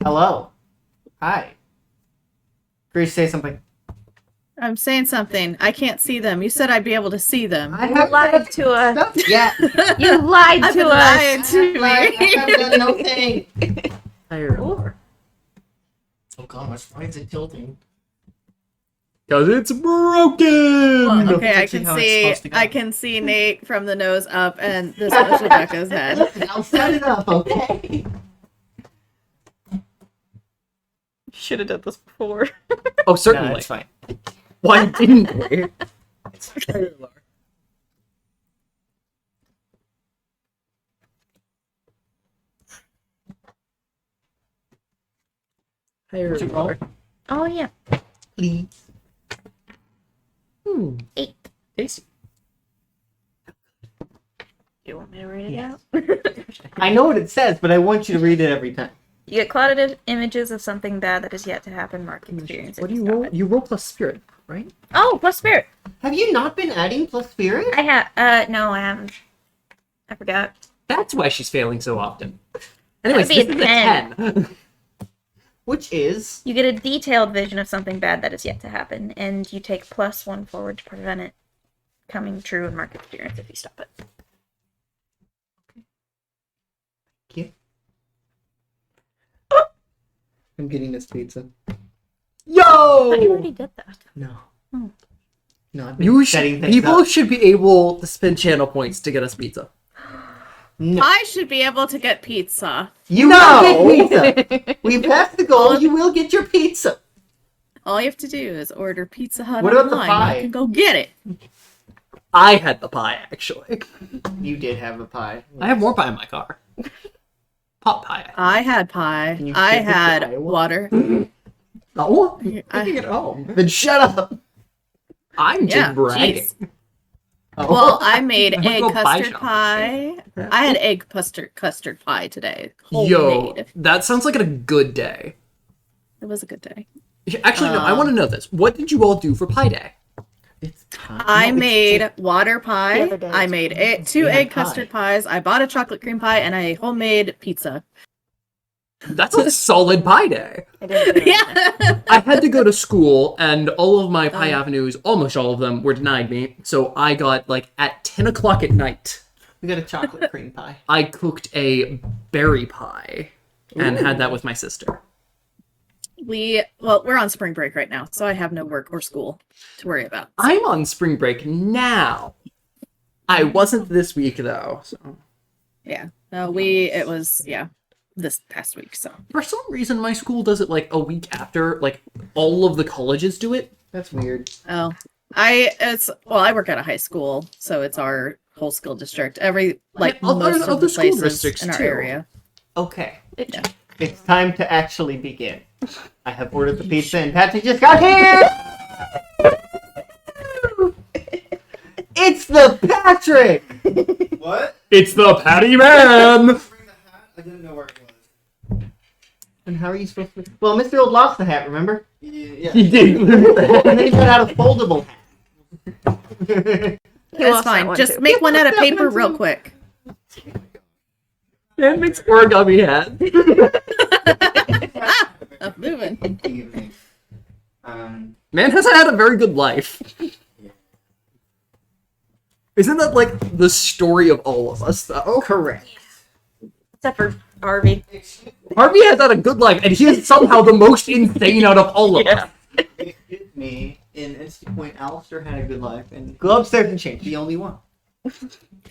Hello. Hi. Grace, say something. I'm saying something. I can't see them. You said I'd be able to see them. I have lied to us. stuff yet. You lied I've to been us. lying to me. I have done no thing. Oh gosh, why is it tilting? Because it's broken! Well, No, okay, I that's can actually how it's supposed to see. go. I can see Nate from the nose up, and this is Becca's head. Listen, I'll set it up, okay? Should have done this before. Oh, No, certainly. it's fine. Why didn't we? Would you roll? Oh yeah. Please. Eight. Tasty. You want me to read it Yes. out? I know what it says, but I want you to read it every time. You get clouded images of something bad that is yet to happen. Mark experience. What if do you stop roll? it. You roll plus spirit, right? Oh, plus spirit. Have you not been adding plus spirit? I have. No, I haven't. I forgot. That's why she's failing so often. Anyways, That'd this be is a a 10. Which is... You get a detailed vision of something bad that is yet to happen, and you take +1 forward to prevent it coming true in mark experience if you stop it. Thank you. I'm getting this pizza. You Yo! already did that. No. Hmm. No, I've been You setting should, things people up. should be able to spend channel points to get us pizza. No. I should be able to get pizza. You No! will get pizza. We passed the goal. You will get your pizza. All you have to do is order Pizza Hut What about the online. pie? You can go get it. I had the pie, actually. You did have a pie. I have more pie in my car. Pot pie. I had pie. Can you I ship it to had Iowa? water. Oh, I- taking it home. Then shut up. I'm just Yeah, bragging. jeez. Oh. Well, I made I went egg to a pie custard shop. pie. I had egg custard pie today. Yo, Homemade. that sounds like a good day. It was a good day. Actually, no, I want to know this. What did you all do for Pie Day? It's time. I No, it's made just- The water pie. other day I it's made two We had egg pie. custard pies. I bought a chocolate cream pie and a homemade pizza. That's a solid Pie Day. I didn't do that. Yeah. I had to go to school, and all of my Pie Oh. Avenues, almost all of them, were denied me. So I got, like, at 10 o'clock at night, We got a chocolate cream pie. I cooked a berry pie and had that with my sister. We're on spring break right now, so I have no work or school to worry about. I'm on spring break now. I wasn't this week, though. So. Yeah. No, it was this past week, so. For some reason, my school does it, like, a week after. Like, all of the colleges do it. That's weird. Oh. I work at a high school, so it's our whole school district. Most of other the school places districts, in our too. area. Okay. Yeah. It's time to actually begin. I have ordered the pizza and Patsy just got here! It's the Patrick! What? It's the Patty Man! Bring the hat? I didn't know where it was. And how are you supposed to... Well, Mr. Old lost the hat, remember? Yeah. He did. And then he got out a foldable hat. He lost It's fine. that one, Just too. make one out of That paper one, real too. quick. Man makes origami hat. I'm moving. Man hasn't had a very good life. Isn't that, like, the story of all of us, though? Correct. Except for Harvey. Harvey has had a good life, and he is somehow the most insane out of all of us. Excuse me. In NC Point, Alistair had a good life, and Go upstairs and change. The only one.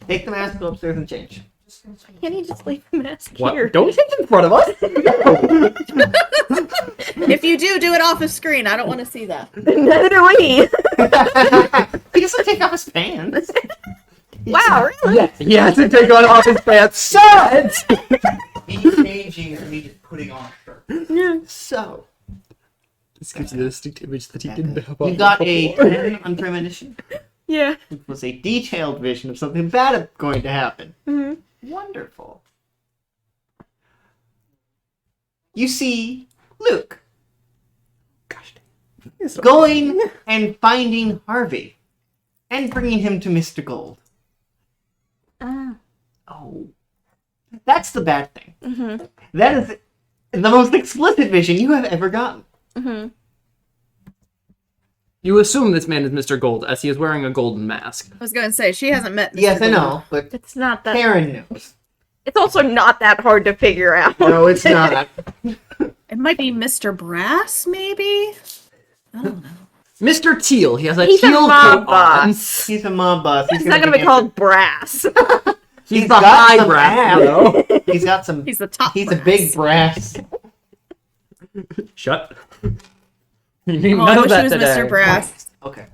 Take the mask, go upstairs and change. Can't you just leave the mask What? here? Don't take it in front of us! If you do it off of screen. I don't want to see that. Neither do we. He doesn't take off his pants. Wow, really? Yes, he has to take on off his pants. So, me changing and me just putting on a shirt. So, this gives you the distinct image that he didn't have on you got a before. 10 on premonition. Yeah. It was a detailed vision of something bad going to happen. Mhm. Wonderful. You see Luke Gosh dang. going and finding Harvey and bringing him to Mr. Gold. Ah. Oh, That's the bad thing. Mm-hmm. That is the most explicit vision you have ever gotten. Mm-hmm. You assume this man is Mr. Gold, as he is wearing a golden mask. I was gonna say she hasn't met. Mr. Yes, I Gold. know, but It's not that. Karen knows. It's also not that hard to figure out. No, it's not. It might be Mr. Brass, maybe. I don't know. Mr. Teal, he has a He's a teal mob coat on. boss. He's a mob boss. It's not gonna be called brass. He's the got high some brass, abs. though. He's got some. He's the top. He's a brass. big brass. Shut. You need Oh, none I of wish that it was today. Mr. Brass. Okay.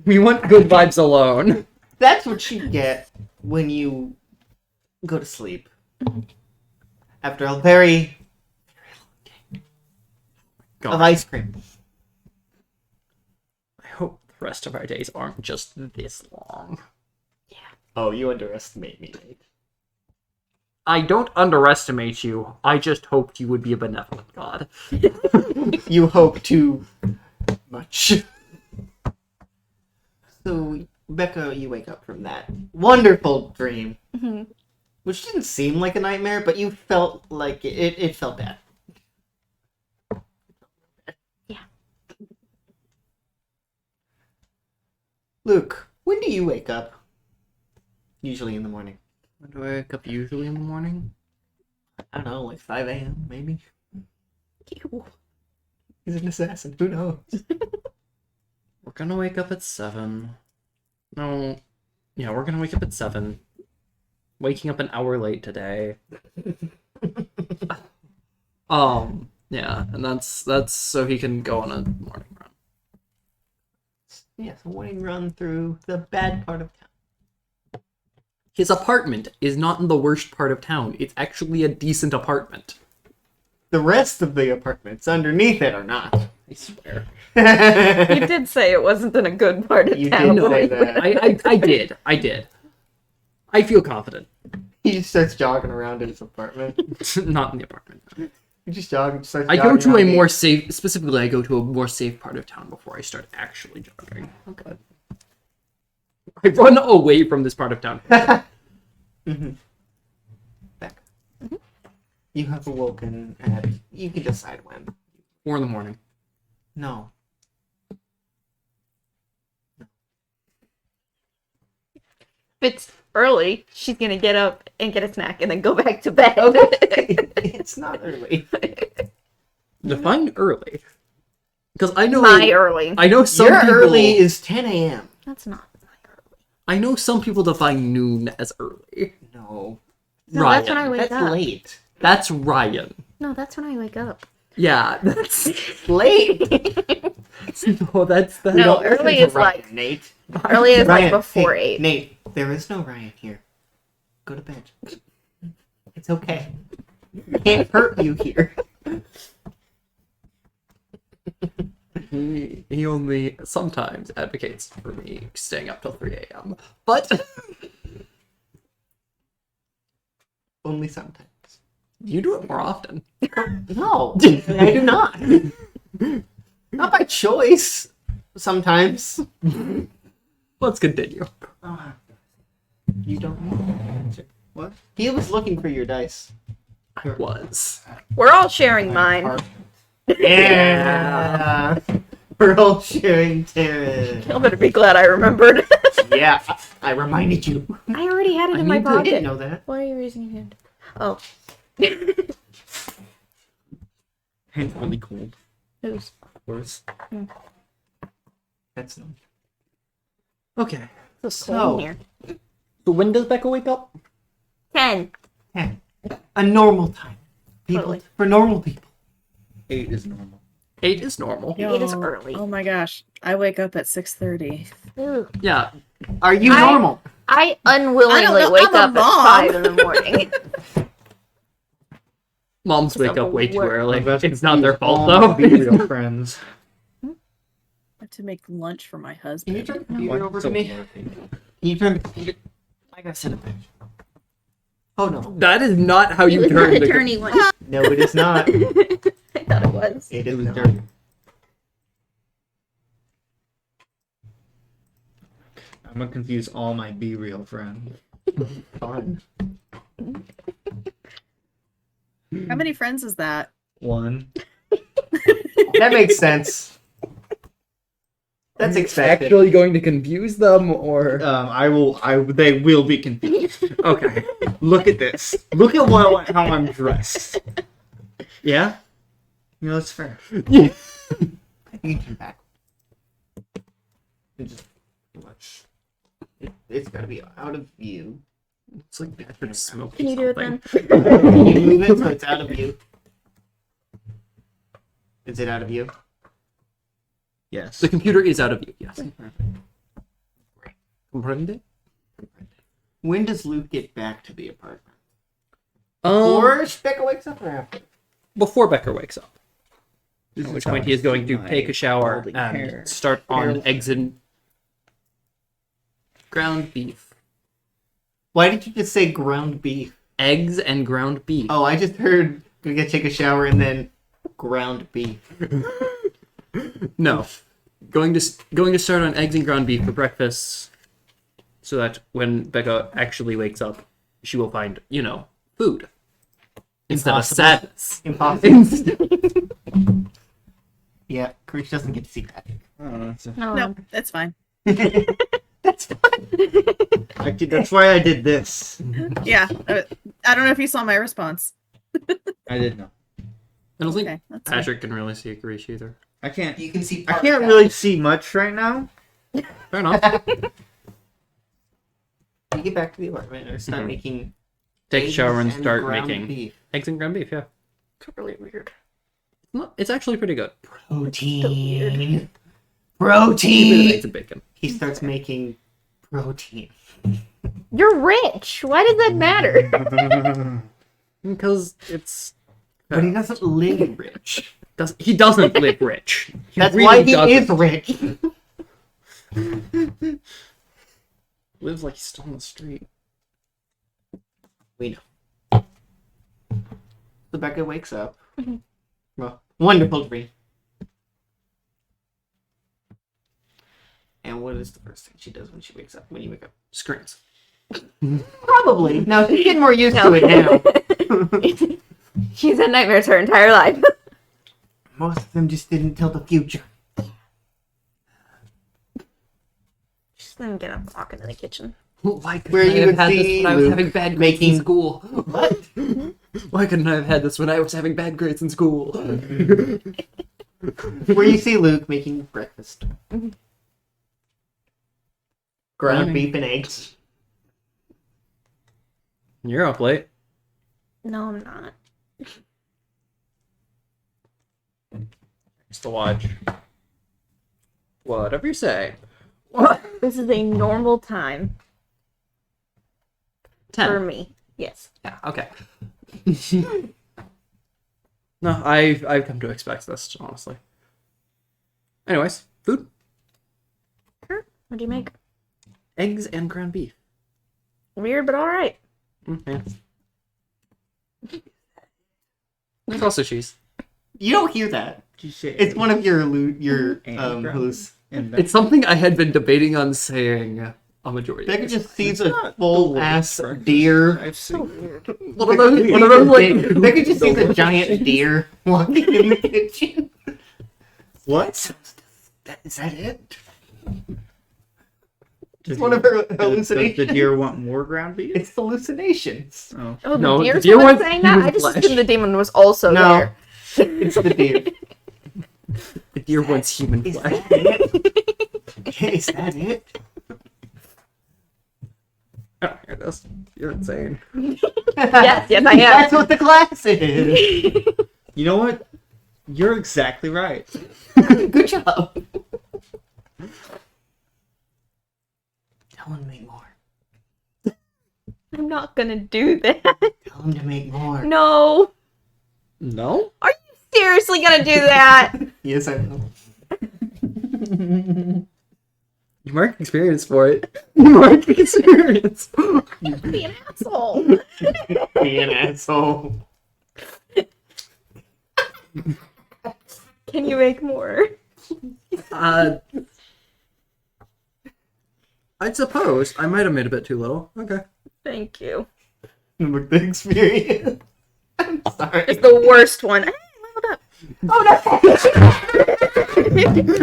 We want good vibes alone. That's what you get when you go to sleep. After a very long day of God, ice cream. I hope the rest of our days aren't just this long. Oh, you underestimate me, Nate. I don't underestimate you. I just hoped you would be a benevolent god. You hope too much. So, Becca, you wake up from that wonderful dream, Mhm. which didn't seem like a nightmare, but you felt like it felt bad. Yeah. Luke, when do you wake up? Usually in the morning. When do I wake up usually in the morning? I don't know, like 5 a.m. maybe? Ew. He's an assassin, who knows? We're gonna wake up at 7. No. Yeah, we're gonna wake up at 7. Waking up an hour late today. Yeah, and that's so he can go on a morning run. Yes, a morning run through the bad part of town. His apartment is not in the worst part of town. It's actually a decent apartment. The rest of the apartments underneath it are not. I swear. You did say it wasn't in a good part of You town. did say that. I did. I feel confident. He just starts jogging around in his apartment. Not in the apartment. He just starts I go jogging to a around. more safe, specifically I go to a more safe part of town before I start actually jogging. Oh god. I run away from this part of town. Mm-hmm. Back. You have awoken at... You can decide when. 4 in the morning. No. If it's early, she's gonna get up and get a snack and then go back to bed. It's not early. Define early. Because I know My early. I know some Your people early is 10 a.m. That's not my early. I know some people define noon as early. No. No, Ryan. that's when I wake That's up. late. That's Ryan. No, that's when I wake up. Yeah, that's Late? no, that's We No, don't listen early to is Ryan, like- Nate. Early is Ryan, like before hey, 8. Nate, there is no Ryan here. Go to bed. It's okay. Can't hurt you here. he only sometimes advocates for me staying up till 3 a.m. But Only sometimes. you do it more often. No, I do not. Not by choice. Sometimes. Let's continue. You don't know. What? He was looking for your dice. I was. We're all sharing mine. Yeah. We're all sharing Taryn. Y'all better be glad I remembered. Yeah, I reminded you. I already had it I in my knew you didn't pocket. know that. Why are you raising your hand? Oh. It's really cold. Who's? Of course. That's no. Okay. So So- cold in here. So when does Becca wake up? 10. 10. A normal time. People Totally. for normal people. 8 is normal. 8 is normal. It is early. Oh my gosh. I wake up at 6:30. Ooh. Yeah. Are you I- normal? I unwillingly know, wake I'm a up at mom. 5 in the morning. Moms wake So up way too we're- early. It's not their fault All though. my Be real friends. I have to make lunch for my Can you husband. turn the computer over to So me? worthy. Can you turn the computer? I gotta sit up. Oh no. That is not how you turn the Attorney one. No, it is not. I thought it was. It It is was not. dirty. I'm gonna confuse all my Be real friends. Fun. How many friends is that? One. That makes sense. That's expected. Actually going to confuse them, or They will be confused. Okay. Look at this. Look at how I'm dressed. Yeah. You know, it's fair. You can turn back. It's gotta be out of view. it's like Patrick smoking Can you do it something. then? You move it so it's out of view. Is it out of view? Yes. The computer is out of view. Yes. Comprende? When does Luke get back to the apartment? Um, Or Becca wakes up or after? before Becker wakes up. This At is which how point I he is going see to my take a shower balding and hair. start on Hair. eggs and ground beef. Why did you just say ground beef? Eggs and ground beef. Oh, I just heard gonna get take a shower and then ground beef. No, going to start on eggs and ground beef for breakfast, so that when Becca actually wakes up, she will find food instead of Impossible. sadness. Impossible. Yeah, Krish doesn't get to see that. Oh, No, it's fine. That's fine. that's why I did this. Yeah, I don't know if you saw my response. I did know. I don't think Okay, that's fine. Patrick can really see Garish either. I can't. You can see. I part can't of really see much right now. Fair enough. that. You get back to the apartment or start Mhm. making. Take a eggs shower and and start ground making beef. eggs and ground beef. Yeah, Totally weird. no, it's actually pretty good. Protein. Keep it Protein. eggs and bacon. He starts making protein. You're rich. Why does that matter? Because it's But he doesn't live rich. he doesn't live rich. He That's really why he doesn't. is rich. Lives like he's still on the street. We know. So Becca wakes up. Well, wonderful dream. And what is the first thing she does when she wakes up? When you wake up? Screams. Probably. No, she's getting more used to it now. She's had nightmares her entire life. Most of them just didn't tell the future. Just then get up and walk into the kitchen. Why couldn't Where I you have would had this see when I was Luke having bad grades making- in school? What? Why couldn't I have had this when I was having bad grades in school? Where you see Luke making breakfast. Ground Morning. beef and eggs. You're up late. No, I'm not. Just to watch. Whatever you say. This is a normal time 10. for me. Yes. Yeah, okay. No, I've come to expect this, honestly. Anyways, food. Sure. What do you make? Eggs and ground beef. Weird, but all right. Yeah. There's also cheese. You don't hear that. Did you say It's one of your and ground halluc- and It's something I had been debating on saying a majority. Becca of just the sees It's a not full the ass breakfast deer. I've seen. time. One of those like Becca just sees a giant deer walking in the kitchen. What? Is that it? Does It's one of her Does hallucinations. the deer want more ground beef? It's hallucinations. Oh. Oh, the No, the deer's deer the one wants saying that? human I just flesh. assumed the demon was also No. there. It's the deer. the deer wants human Is flesh. that it? Is that it? I don't hear this. You're insane. Yes, yes, I am. That's what the glass is. You know what? You're exactly right. Good job. Tell him to make more. I'm not gonna do that. Tell him to make more. No. No? Are you seriously gonna do that? Yes, I will. You mark experience for it. You mark experience. Be an asshole. Be an asshole. Can you make more? I suppose I might have made a bit too little. Okay. Thank you. With the experience. I'm sorry. It's the worst one. Hey, leveled up. Oh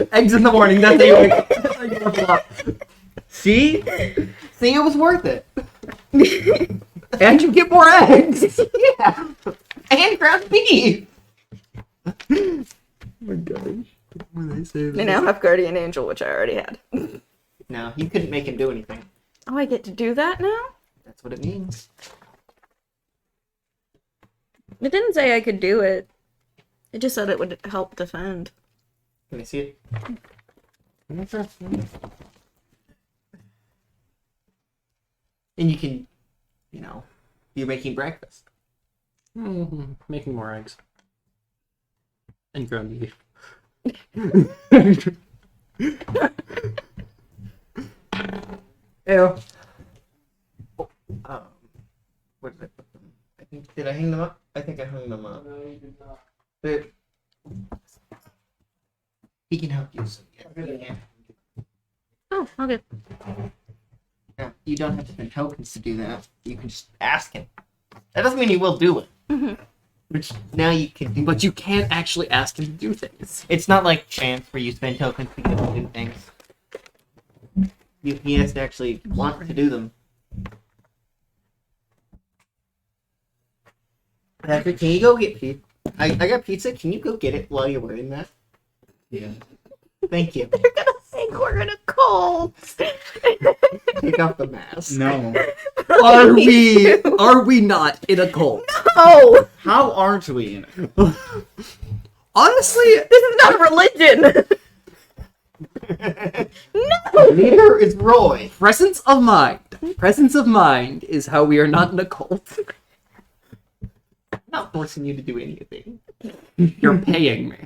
no! Eggs in the morning. That's how you wake up. That's how you level up. See? See, it was worth it. And you get more eggs. Yeah. And ground beef. Oh my gosh. They now have Guardian Angel, which I already had. No, you couldn't make him do anything. Oh, I get to do that now? That's what it means. It didn't say I could do it. It just said it would help defend. Can I see it? And you can, you're making breakfast. Making more eggs. And ground beef. Ew. Where did I put them? Did I hang them up? I think I hung them up. No, you did not. But he can help you. So yeah. Oh, okay. Yeah, you don't have to spend tokens to do that. You can just ask him. That doesn't mean he will do it. Mhm. Which now you can do. But you can't actually ask him to do things. It's not like chance where you spend tokens to get him to do things. He has to actually want to do them. Patrick, can you go get pizza? I got pizza. Can you go get it while you're wearing that? Yeah. Thank you. You're gonna think we're in a cult. Take off the mask. No. Are we not in a cult? Oh, How aren't we in it? Honestly, this is not a religion. No. Neither is Roy. presence of mind. Presence of mind is how we are not in a cult. I'm not forcing you to do anything. You're paying me.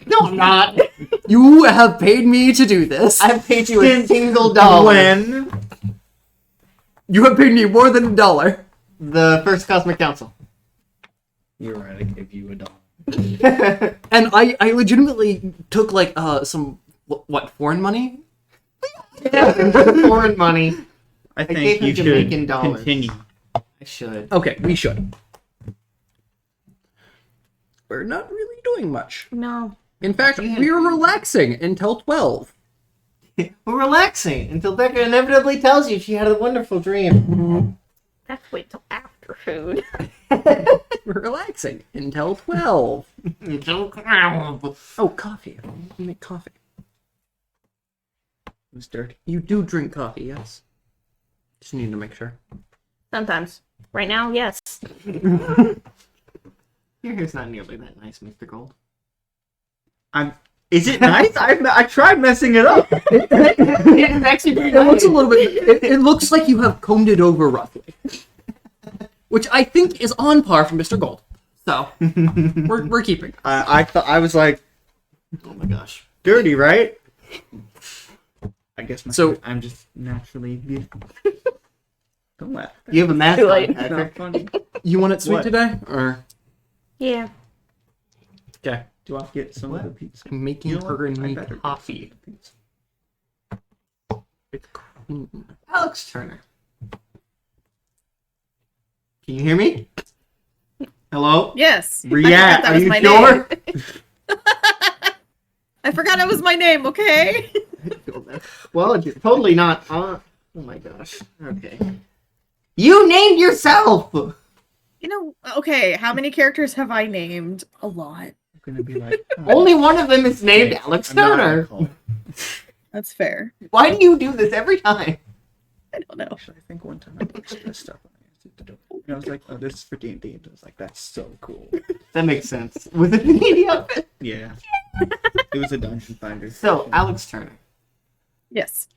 No, I'm not. You have paid me to do this. I've paid you a single dollar. When? You have paid me more than $1. The first Cosmic Council. You're right, I gave you $1. And I legitimately took like some foreign money? Foreign money. I gave think him you should Jamaican dollars. continue. I should. Okay, we should. We're not really doing much. No. In fact, we're relaxing until 12. We're relaxing until Becca inevitably tells you she had a wonderful dream. That's wait till after food. We're relaxing until 12. Oh, coffee. I make coffee. Who's dirty? You do drink coffee, yes. Just need to make sure. Sometimes. Right now, yes. Your hair's not nearly that nice, Mr. Gold. Is it nice? I tried messing it up. It's actually pretty It looks a little bit. It looks like you have combed it over roughly, which I think is on par for Mr. Gold. So we're keeping. I thought I was like Oh my gosh. dirty, right? I guess So- I'm just naturally beautiful. Don't laugh. You have a mask Too on, late. It's Patrick. not funny. You want it sweet What? today, or Yeah. okay? Do I get some What? of the pizza? I'm making You know what? her and I me better get coffee. some of the pizza. With cream. Alex Turner. Can you hear me? Hello? Yes. React. That Are was you my sure? name. I forgot it was my name, okay? Well, it's totally not on. Oh my gosh. Okay. You named yourself! You know, okay, how many characters have I named? A lot. I'm gonna be like, Only one of them is named Alex I'm not Turner. alcohol. That's fair. Why do you do this every time? I don't know. Actually, I think one time I put some stuff on it. And I was like, oh, this is for D&D. And I was like, that's so cool. That makes sense. With a D&D outfit. Yeah. It was a dungeon finder. So, Alex Turner. Yes.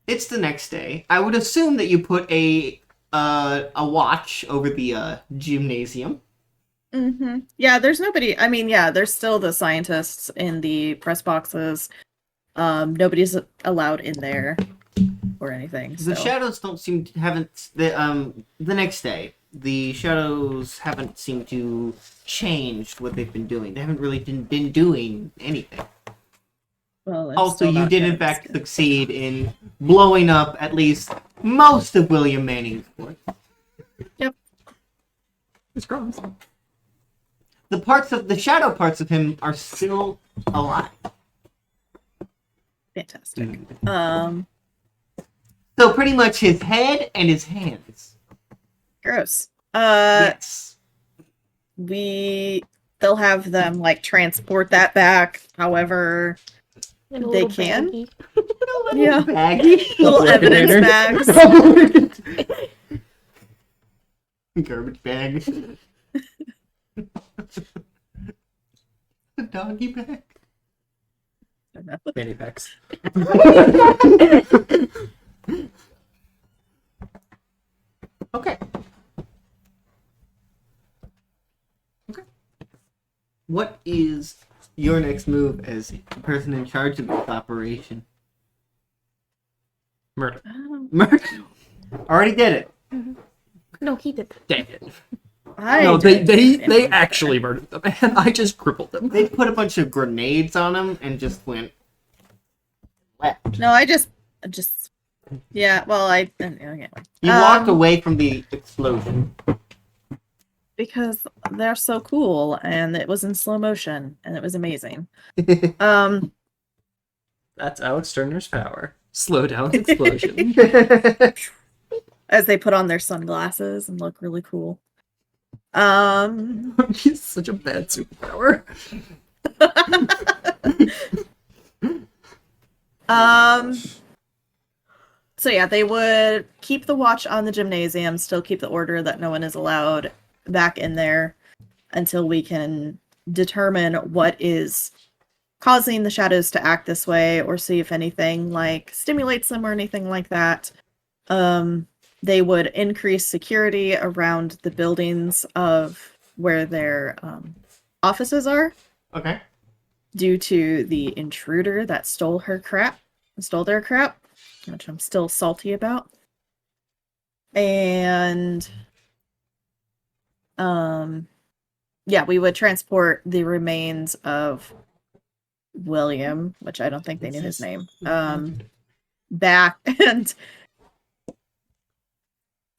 It's the next day. I would assume that you put a watch over the gymnasium. Mm-hmm. Yeah, there's nobody. I mean, yeah, there's still the scientists in the press boxes. Nobody's allowed in there or anything. The so. shadows don't seem to haven't the next day. The shadows haven't seemed to changed what they've been doing. They haven't really been doing anything. Well, it's Also, still you not did in good. fact succeed in blowing up at least most of William Manning's fort. It's crumbs. the shadow parts of him are still alive. Fantastic. So pretty much his head and his hands. Gross. Yes. They'll have them like transport that back. However, In a they little can. baggie. Yeah. Baggy. Little Tupperware evidence container. bags. Garbage bag. The doggy bag. Fanny packs. Okay. Okay. What is your next move as the person in charge of this operation? Murder. Murder. Already did it. No, he did that. Dang it. I They actually murdered them, and I just crippled them. They put a bunch of grenades on him and just went left. No, I just. Yeah. Well, okay. You walked away from the explosion. Because they're so cool, and it was in slow motion, and it was amazing. That's Alex Turner's power. Slow down explosion. As they put on their sunglasses and look really cool. He's such a bad superpower. So yeah, they would keep the watch on the gymnasium, still keep the order that no one is allowed back in there until we can determine what is causing the shadows to act this way, or see if anything like stimulates them or anything like that. They would increase security around the buildings of where their offices are, Okay. due to the intruder that stole their crap, which I'm still salty about. And yeah, we would transport the remains of William, which I don't think they knew his name, back. And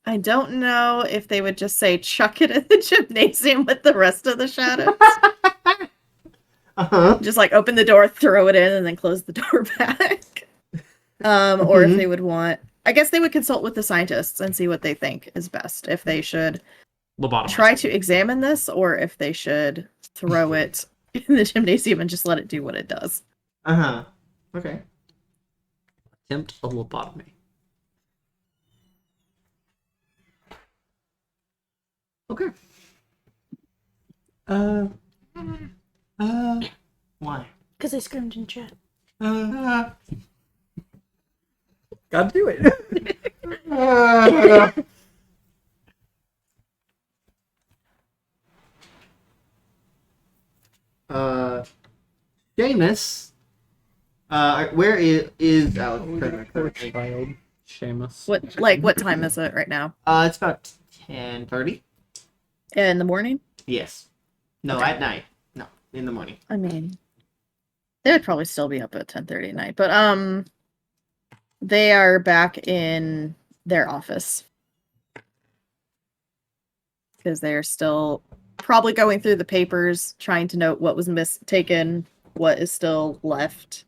I don't know if they would just say chuck it in the gymnasium with the rest of the shadows. Just like open the door, throw it in, and then close the door back. Or if they would want, I guess they would consult with the scientists and see what they think is best. If they should Lobotomize. try to examine this, or if they should throw it in the gymnasium and just let it do what it does. Okay. Attempt a lobotomy. Okay. Why? Because they screamed in chat. Gotta do it. Seamus. Where is Alex Turner Poor currently? child. Seamus. What time is it right now? It's about 10:30. In the morning? Yes. No, Okay. at night. No, in the morning. I mean, they would probably still be up at 10:30 at night, but they are back in their office because they're still probably going through the papers, trying to note what was taken, what is still left,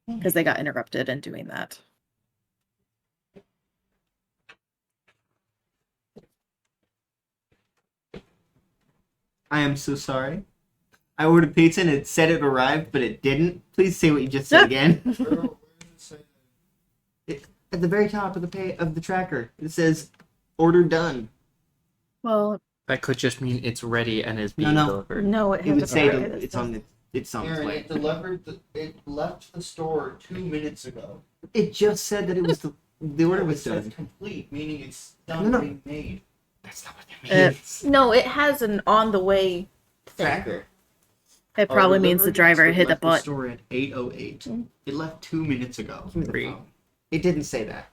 because they got interrupted in doing that. I am so sorry. I ordered pizza and it said it arrived, but it didn't. Please say what you just said again. At the very top of the tracker, it says "order done." Well, That could just mean it's ready and is being No. delivered. No, it It would has a say prior that it's says- on its Aaron, way. it left the store 2 minutes ago. It just said that it was the order was It says done. complete, meaning it's done No. being made. That's not what that means. No, it has an on the way thing. Tracker. it probably Our means the delivery driver expert hit the left button. store at 8:08. It left 2 minutes ago. Three. It didn't say that.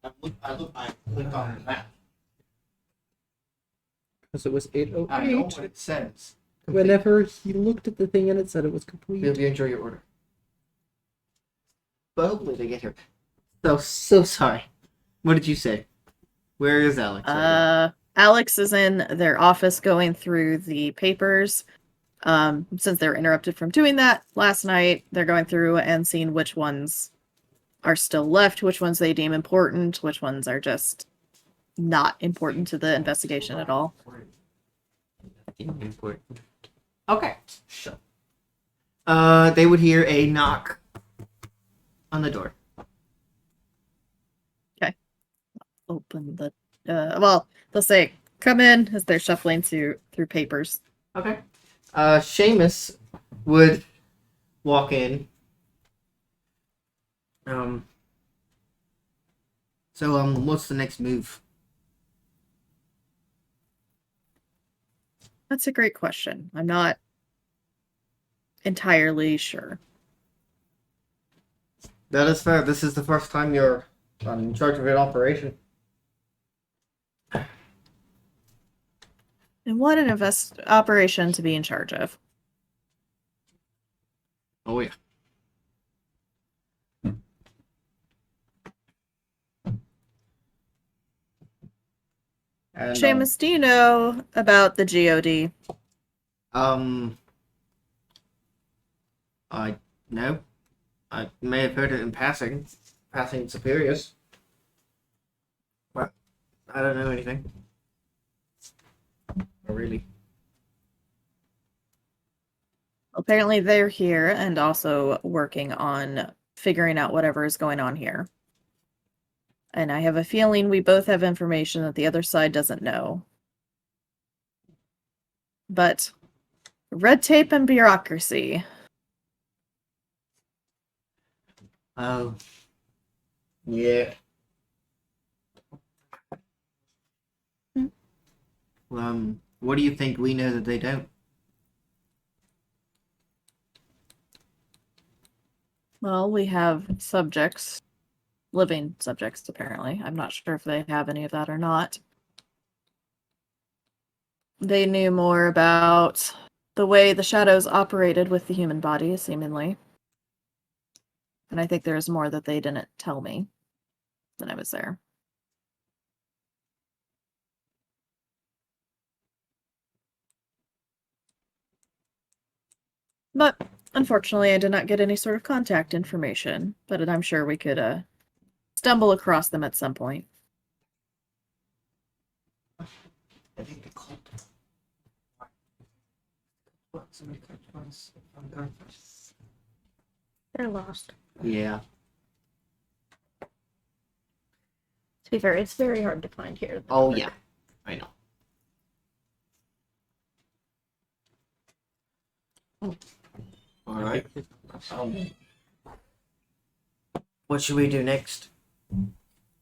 I clicked on the map. Because it was I know 8:08. what it says. Whenever he looked at the thing and it said it was complete. Hope you enjoy your order. But hopefully they get here. So sorry. What did you say? Where is Alex? Alex is in their office going through the papers. Since they were interrupted from doing that last night, they're going through and seeing which ones are still left, which ones they deem important, which ones are just not important to the investigation at all. Important. Okay. Sure. They would hear a knock on the door. Open the well, they'll say come in as they're shuffling through papers. Okay. Seamus would walk in. So, what's the next move? That's a great question. I'm not entirely sure. That is fair. This is the first time you're in charge of an operation. And what an operation to be in charge of. Oh, yeah. And, Seamus, do you know about the GOD? I no. I may have heard it in passing superiors. But I don't know anything. Not really. Apparently they're here and also working on figuring out whatever is going on here. And I have a feeling we both have information that the other side doesn't know. But red tape and bureaucracy. Oh. Yeah. What do you think we know that they don't? Well, we have subjects. Living subjects, apparently. I'm not sure if they have any of that or not. They knew more about the way the shadows operated with the human body, seemingly. And I think there's more that they didn't tell me when I was there. But unfortunately, I did not get any sort of contact information. But I'm sure we could stumble across them at some point. I think the cult. They're lost. Yeah. To be fair, it's very hard to find here. Oh yeah. I know. All right. What should we do next?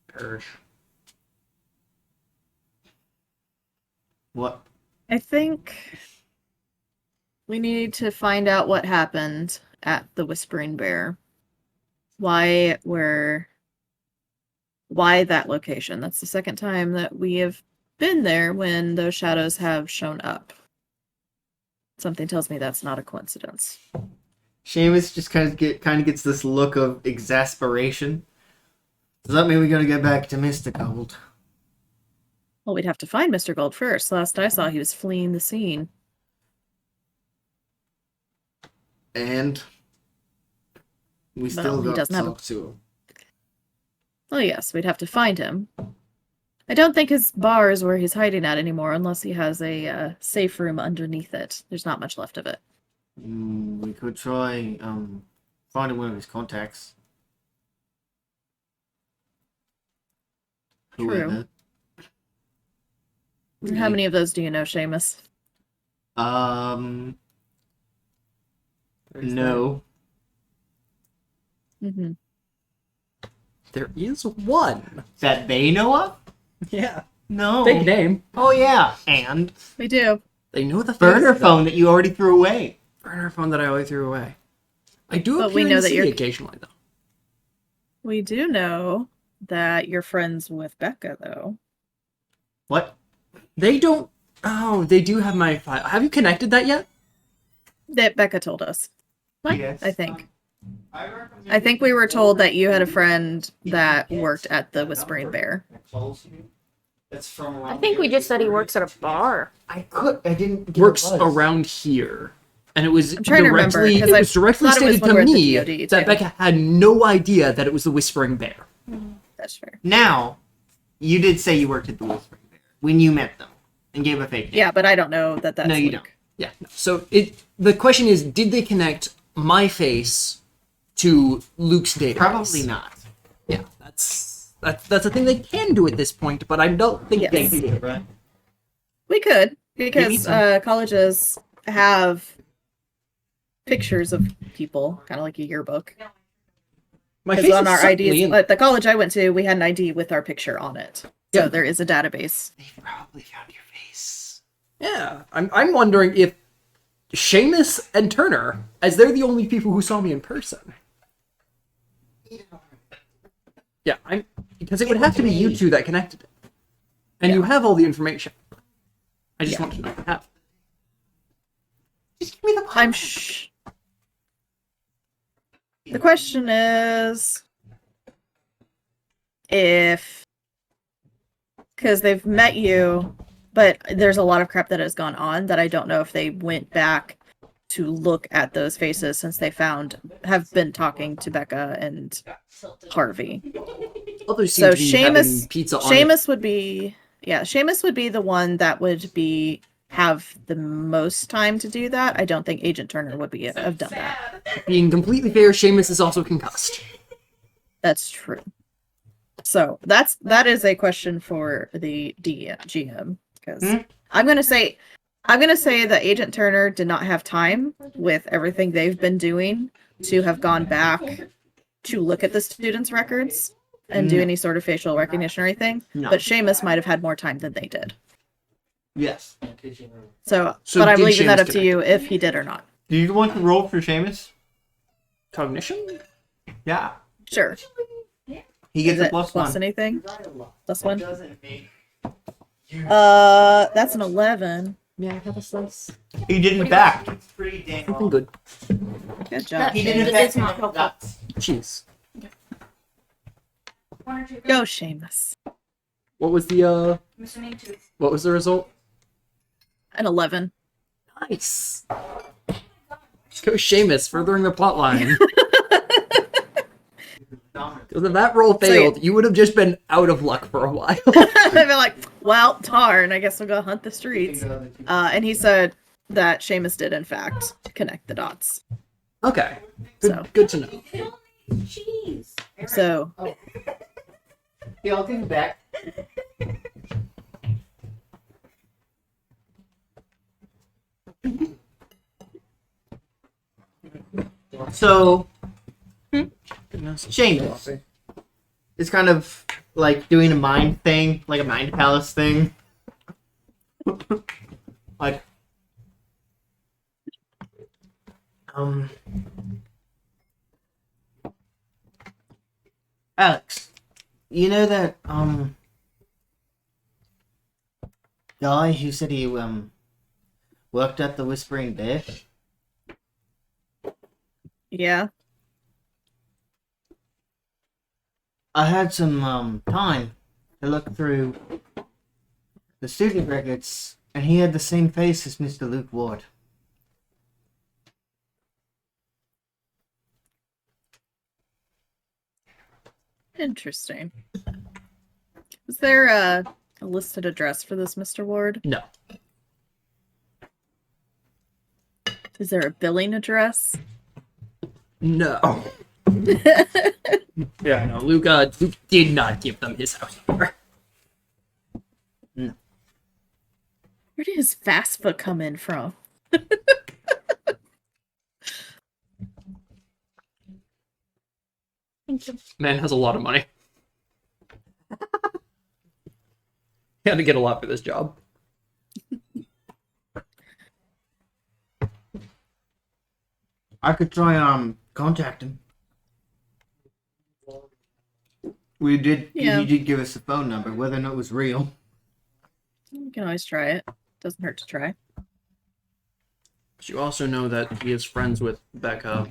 Perish. What? I think we need to find out what happened at the Whispering Bear. Why that location? That's the second time that we have been there when those shadows have shown up. Something tells me that's not a coincidence. Seamus just kind of gets this look of exasperation. Does that mean we gotta get back to Mr. Gold? Well, we'd have to find Mr. Gold first. Last I saw, he was fleeing the scene. And we Well, still he got to doesn't have talk to him. Oh yes, we'd have to find him. I don't think his bar is where he's hiding at anymore, unless he has a safe room underneath it. There's not much left of it. We could try finding one of his contacts. True. How many of those do you know, Seamus? No. Mm-hmm. There is one. That they know of? Yeah. No. Big name. Oh yeah. And We do. They know the burner face, phone that you already threw away. Burner phone that I always threw away. I do But appear we know in that the you're- city occasionally, though. We do know that you're friends with Becca, though. What? They don't. Oh, they do have my file. Have you connected that yet? That Becca told us. Yes. I think. I think we were told that you had a friend that worked at the Whispering Bear. That's from around I think we just said he works at a bar. I didn't get Works a buzz. around here. And it was I'm trying to remember, directly, 'cause it I was directly thought it was stated when to we were at the me DoD that too. Becca had no idea that it was the Whispering Bear. That's fair. Now, you did say you worked at the Whispering Bear when you met them and gave a fake name. Yeah, but I don't know that that's No, you Luke. don't. Yeah. So the question is, did they connect my face to Luke's database? Probably not. Yeah, that's a thing they can do at this point, but I don't think Yes. they do. Right? We could, Maybe because some- colleges have pictures of people, kind of like a yearbook. My Because face on is our certainly IDs, in- at the college I went to, we had an ID with our picture on it. So Yeah. there is a database. They probably found your face. Yeah, I'm wondering if Seamus and Turner, as they're the only people who saw me in person. Yeah, because it would have to be you two that connected it, and you have all the information. I just want you to have. Just give me the I'm The question is if, because they've met you, but there's a lot of crap that has gone on that I don't know if they went back to look at those faces since they have been talking to Becca and Harvey. Others seem So to be having Seamus, pizza on Seamus would be, Seamus would be the one that would have the most time to do that. I don't think Agent Turner would have done that. it. Being completely fair, Seamus is also concussed. That's true. So that is a question for the GM, because I'm gonna say that Agent Turner did not have time with everything they've been doing to have gone back to look at the students' records and do any sort of facial recognition or anything. No. But Seamus might have had more time than they did. Yes. So So but I'm did leaving that Seamus up to you if he did or not. Do you want to roll for Seamus? Cognition? Yeah. Sure. He gets Is a it plus one. anything? Plus one? Doesn't make That's an 11. Yeah, I have a slice. He did in fact. It's pretty dang Something good. Good job. He did in It's fact. not helpful. Nuts. Cheese. Go, Seamus. What was the What was the result? An 11. Nice. Let's go, Seamus, furthering the plot line. Because if that roll failed, you would have just been out of luck for a while. I'd be like, well, darn, I guess we'll go hunt the streets. And he said that Seamus did, in fact, connect the dots. Okay. Good, So. good to know. Cheese. So, Yeah, I'll take it back. So, Seamus is kind of like doing a mind thing, like a mind palace thing. Like, Alex, you know that, guy who said he, worked at the Whispering Bear? yeah. I had some, time to look through the student records, and he had the same face as Mr. Luke Ward. Interesting. Is there a listed address for this, Mr. Ward? No. Is there a billing address? No. Yeah, no. Luke did not give them his house number. Where did his FAFSA come in from? Thank you. Man has a lot of money. He had to get a lot for this job. I could try, contact him. He did give us a phone number, whether or not it was real. You can always try it. Doesn't hurt to try. But you also know that he is friends with Becca,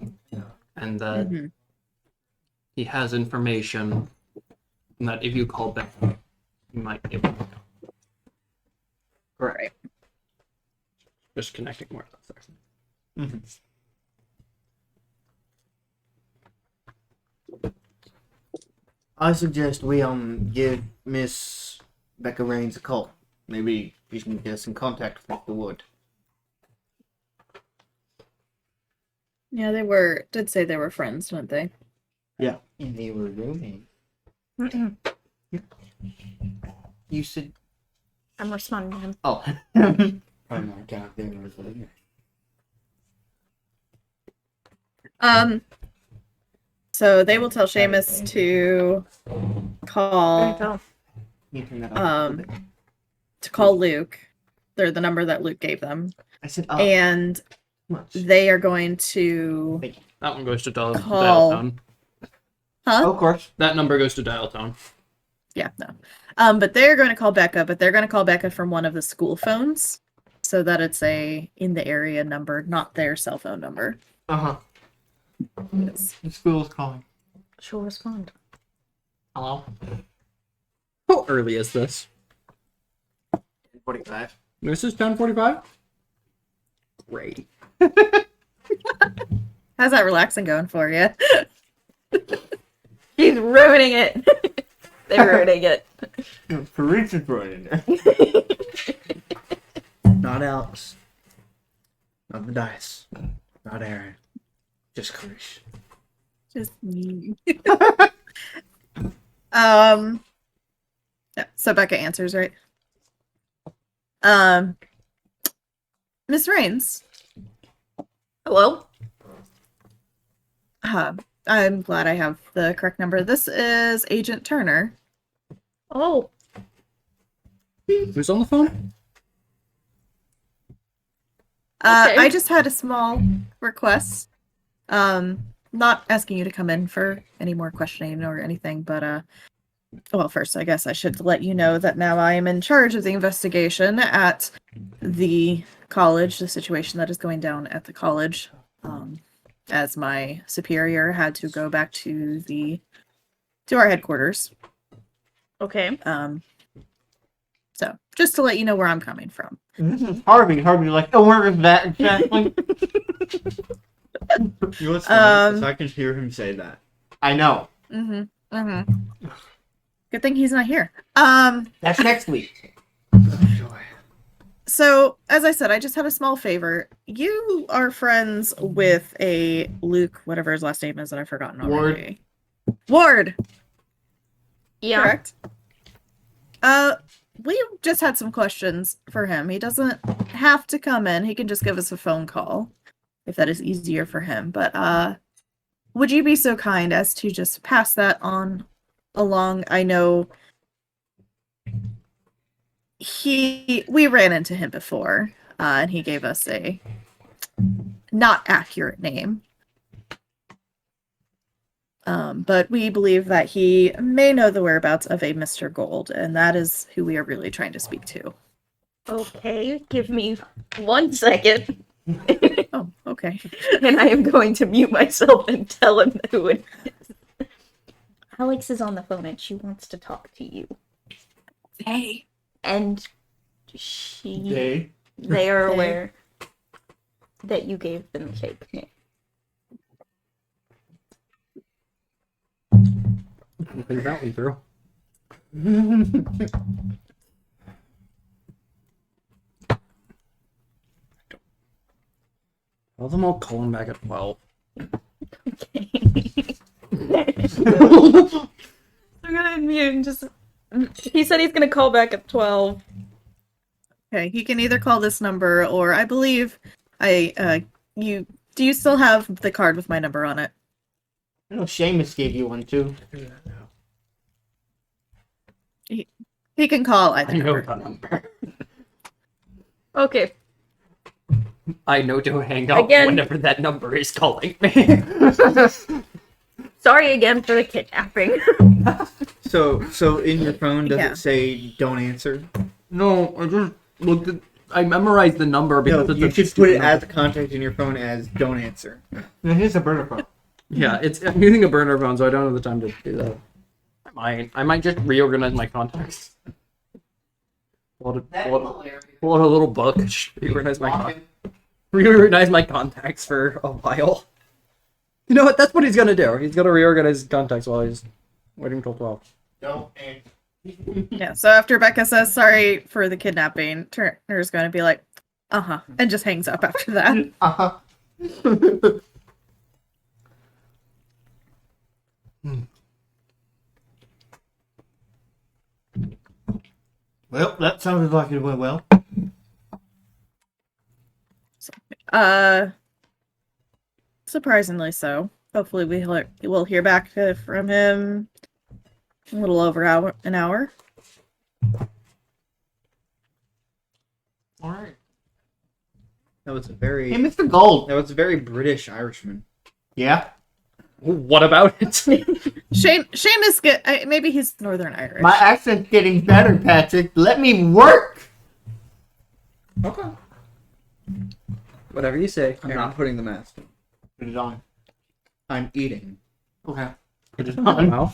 and that Mhm. he has information, and that if you call Becca, he might be able to help. Correct. Just connecting more dots there. Mhm. I suggest we give Miss Becca Rains a call. Maybe you can get us in contact with the Wood. Yeah, did say they were friends, didn't they? Yeah. And they were roommates. Mm-mm. You said I'm responding to him. oh. Oh my god, they were there. So they will tell Seamus to call Oh, You turn that off a little bit. to call Luke. They're the number that Luke gave them. I said And much. they are going to That one goes to dial Call. tone. Huh? Of course. That number goes to dial tone. Yeah, no. But they're going to call Becca, but they're going to call Becca from one of the school phones so that it's a in the area number, not their cell phone number. Uh-huh. Yes. The school's calling. she'll respond. Hello? How early is this? 45. This is 10:45. Great. How's that relaxing going for you? He's ruining it. They're ruining it. Farid's running there. Not Alex. Not the dice. Not Aaron. Just Krish. Just me. Yeah, so Becca answers, right? Miss Rains. Hello? I'm glad I have the correct number. This is Agent Turner. Oh, Who's on the phone? Okay. I just had a small request. Not asking you to come in for any more questioning or anything, but well, first I guess I should let you know that now I am in charge of the investigation at the college, the situation that is going down at the college. As my superior had to go back to our headquarters. okay. So just to let you know where I'm coming from. This is Harvey. Harvey's like, oh, where is that exactly? You know what's funny? Um, So I can hear him say that. I know. Good thing he's not here. That's next week. Joy. So, as I said, I just have a small favor. You are friends with a Luke, whatever his last name is that I've forgotten already. Ward, Yeah. correct? We just had some questions for him. He doesn't have to come in. He can just give us a phone call if that is easier for him. But would you be so kind as to just pass that on along? I know we ran into him before, and he gave us a not accurate name. But we believe that he may know the whereabouts of a Mr. Gold, and that is who we are really trying to speak to. Okay, give me 1 second, Oh, okay. and I am going to mute myself and tell him who it is. Alex is on the phone and she wants to talk to you. Hey. And they are They. aware that you gave them a fake name. Think that one through. Tell them I'll call him back at 12. Okay. I'm gonna unmute and just. He said he's gonna call back at 12. Okay, he can either call this number or I believe do you still have the card with my number on it? I know Seamus gave you one too. He can call either I know number. the number. Okay. I know to hang up Again. whenever that number is calling me. Sorry again for the kidnapping. So in your phone, does Yeah. it say don't answer? No, I just looked at. I memorized the number No, because it's you a should put stupid it as number. a contact in your phone as don't answer. No, here's a burner phone. Yeah, I'm using a burner phone, so I don't have the time to do that. I might just reorganize my contacts. Pull out a little book. Reorganize my contacts for a while. You know what? That's what he's gonna do. He's gonna reorganize his contacts while he's waiting till 12. No, and Yeah, so after Becca says sorry for the kidnapping, Turner's going to be like, uh-huh, and just hangs up after that. uh-huh. Well, that sounded like it went well. Surprisingly so. Hopefully we'll hear back from him a little over an hour. All right. That was a very. Hey, Mr. Gold. That was a very British Irishman. Yeah. What about it? Seamus maybe he's Northern Irish. My accent's getting better, Patrick. Let me work. Okay. Whatever you say. I'm not putting the mask on. Put it on. I'm eating. Okay. Put it Oh, on. wow.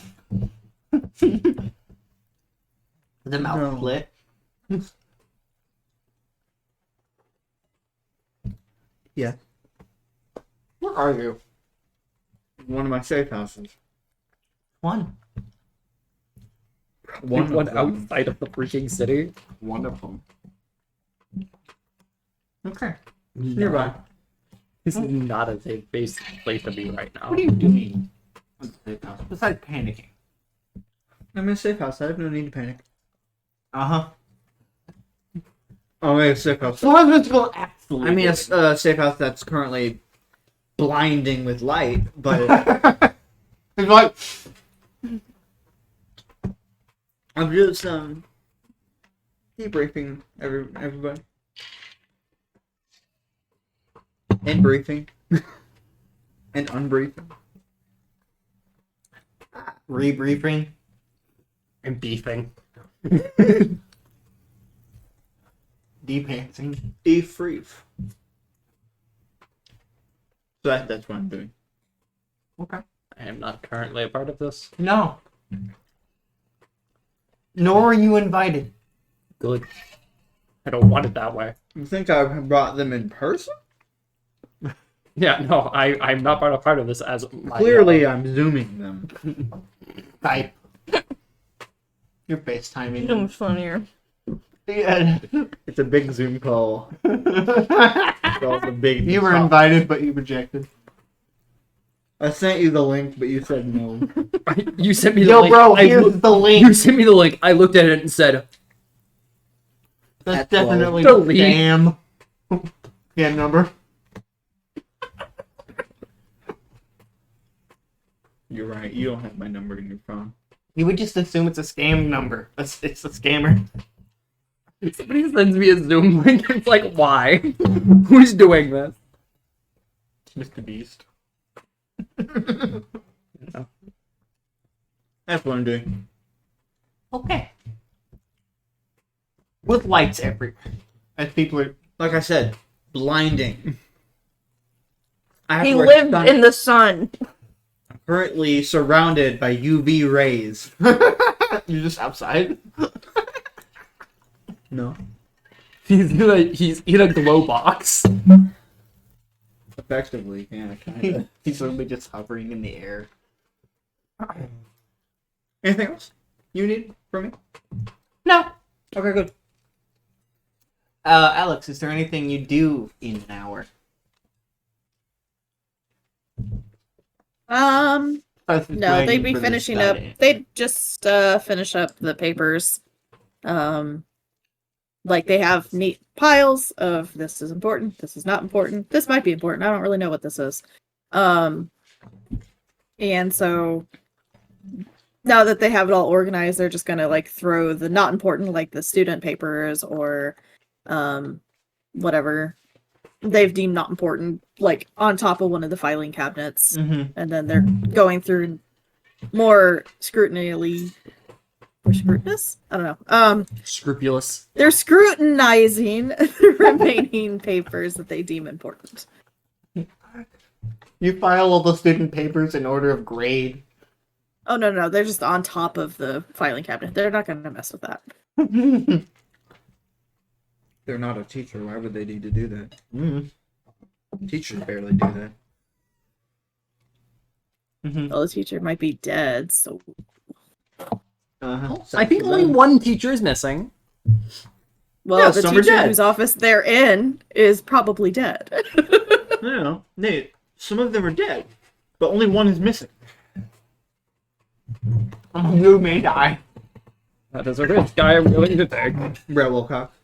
The mouth No. split. Yeah. Where are you? One of my safe houses. One. One outside of the freaking city. One of them. Okay. Nearby. This is not a safe place to be right now. What are you doing? On the safe house? Besides panicking. I'm in a safe house. I have no need to panic. Uh-huh. Oh, I'm in a safe house. So I'm just going absolutely. I mean, a safe house that's currently blinding with light, but it's like I'm just debriefing everybody and briefing and unbriefing. rebriefing. And beefing. Depantsing. Debrief. So that's what I'm doing. Okay. I am not currently a part of this. No. Nor were you invited. Good. I don't want it that way. You think I brought them in person? Yeah, no, I'm not part of this as my, Clearly, I'm zooming them. Skype. You're FaceTiming. So much funnier. Yeah. It's a big Zoom call. It's all the big. You were invited, but you rejected. I sent you the link, but you said no. You sent me the Yo, link. bro, I here's looked- the link. You sent me the link. I looked at it and said, That's That's well. definitely Delete. spam. Yeah, number. You're right. You don't have my number in your phone. You would just assume it's a scam number. It's a scammer. somebody sends me a Zoom link. It's like, why? Who's doing this? Mr. Beast. That's what I'm doing. Okay. With lights everywhere. As people are. Like I said, blinding. I have He to wear lived sun- in the sun. I'm currently surrounded by UV rays. You're just outside? No. He's in a glow box. Effectively, yeah, kind of. He's literally just hovering in the air. Anything else you need from me? No. Okay, good. Alex, is there anything you do in an hour? No, they'd be finishing up. They'd just finish up the papers. Like they have neat piles of this is important, this is not important, this might be important. I don't really know what this is. And so now that they have it all organized, they're just gonna like throw the not important, like the student papers or whatever they've deemed not important, like on top of one of the filing cabinets. Mm-hmm. And then they're going through more scrutinous. I don't know. Scrupulous. They're scrutinizing the remaining papers that they deem important. You file all the student papers in order of grade. Oh no, they're just on top of the filing cabinet. They're not going to mess with that. They're not a teacher. Why would they need to do that? Mm. Teachers barely do that. Mm-hmm. Well, the teacher might be dead, so Uh-huh. I think only one teacher is missing. well, the some are teacher dead. whose office they're in is probably dead. No, Nate. Some of them are dead, but only one is missing. You may die. That is a risk I am willing to take. Brett Wilcox.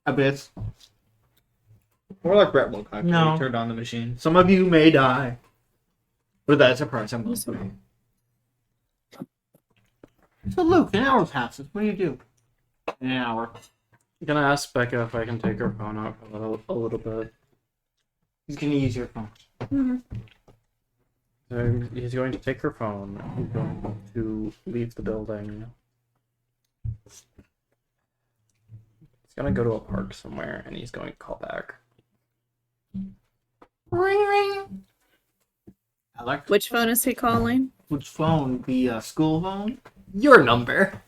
Abyss. More like Brett Wilcox. when No. he turned on the machine. Some of you may die. But that's a price I'm willing to pay. So Luke, an hour passes. What do you do? In an hour. I'm gonna ask Becca if I can take her phone out for a little bit. He's gonna use your phone. So he's going to take her phone. He's going to leave the building. He's gonna go to a park somewhere, and he's going to call back. Ring ring. Alex, Which phone is he calling? which phone? The school phone? Your number.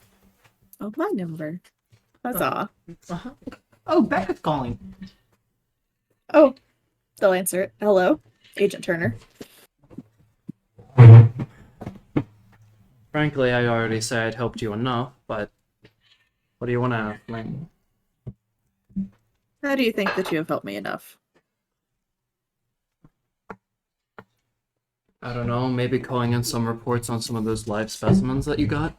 Oh, my number. Huzzah. Uh-huh. Oh, Becca's calling. Oh, they'll answer it. Hello, Agent Turner. Frankly, I already said I'd helped you enough, but what do you want to ask me? How do you think that you have helped me enough? I don't know, maybe calling in some reports on some of those live specimens that you got?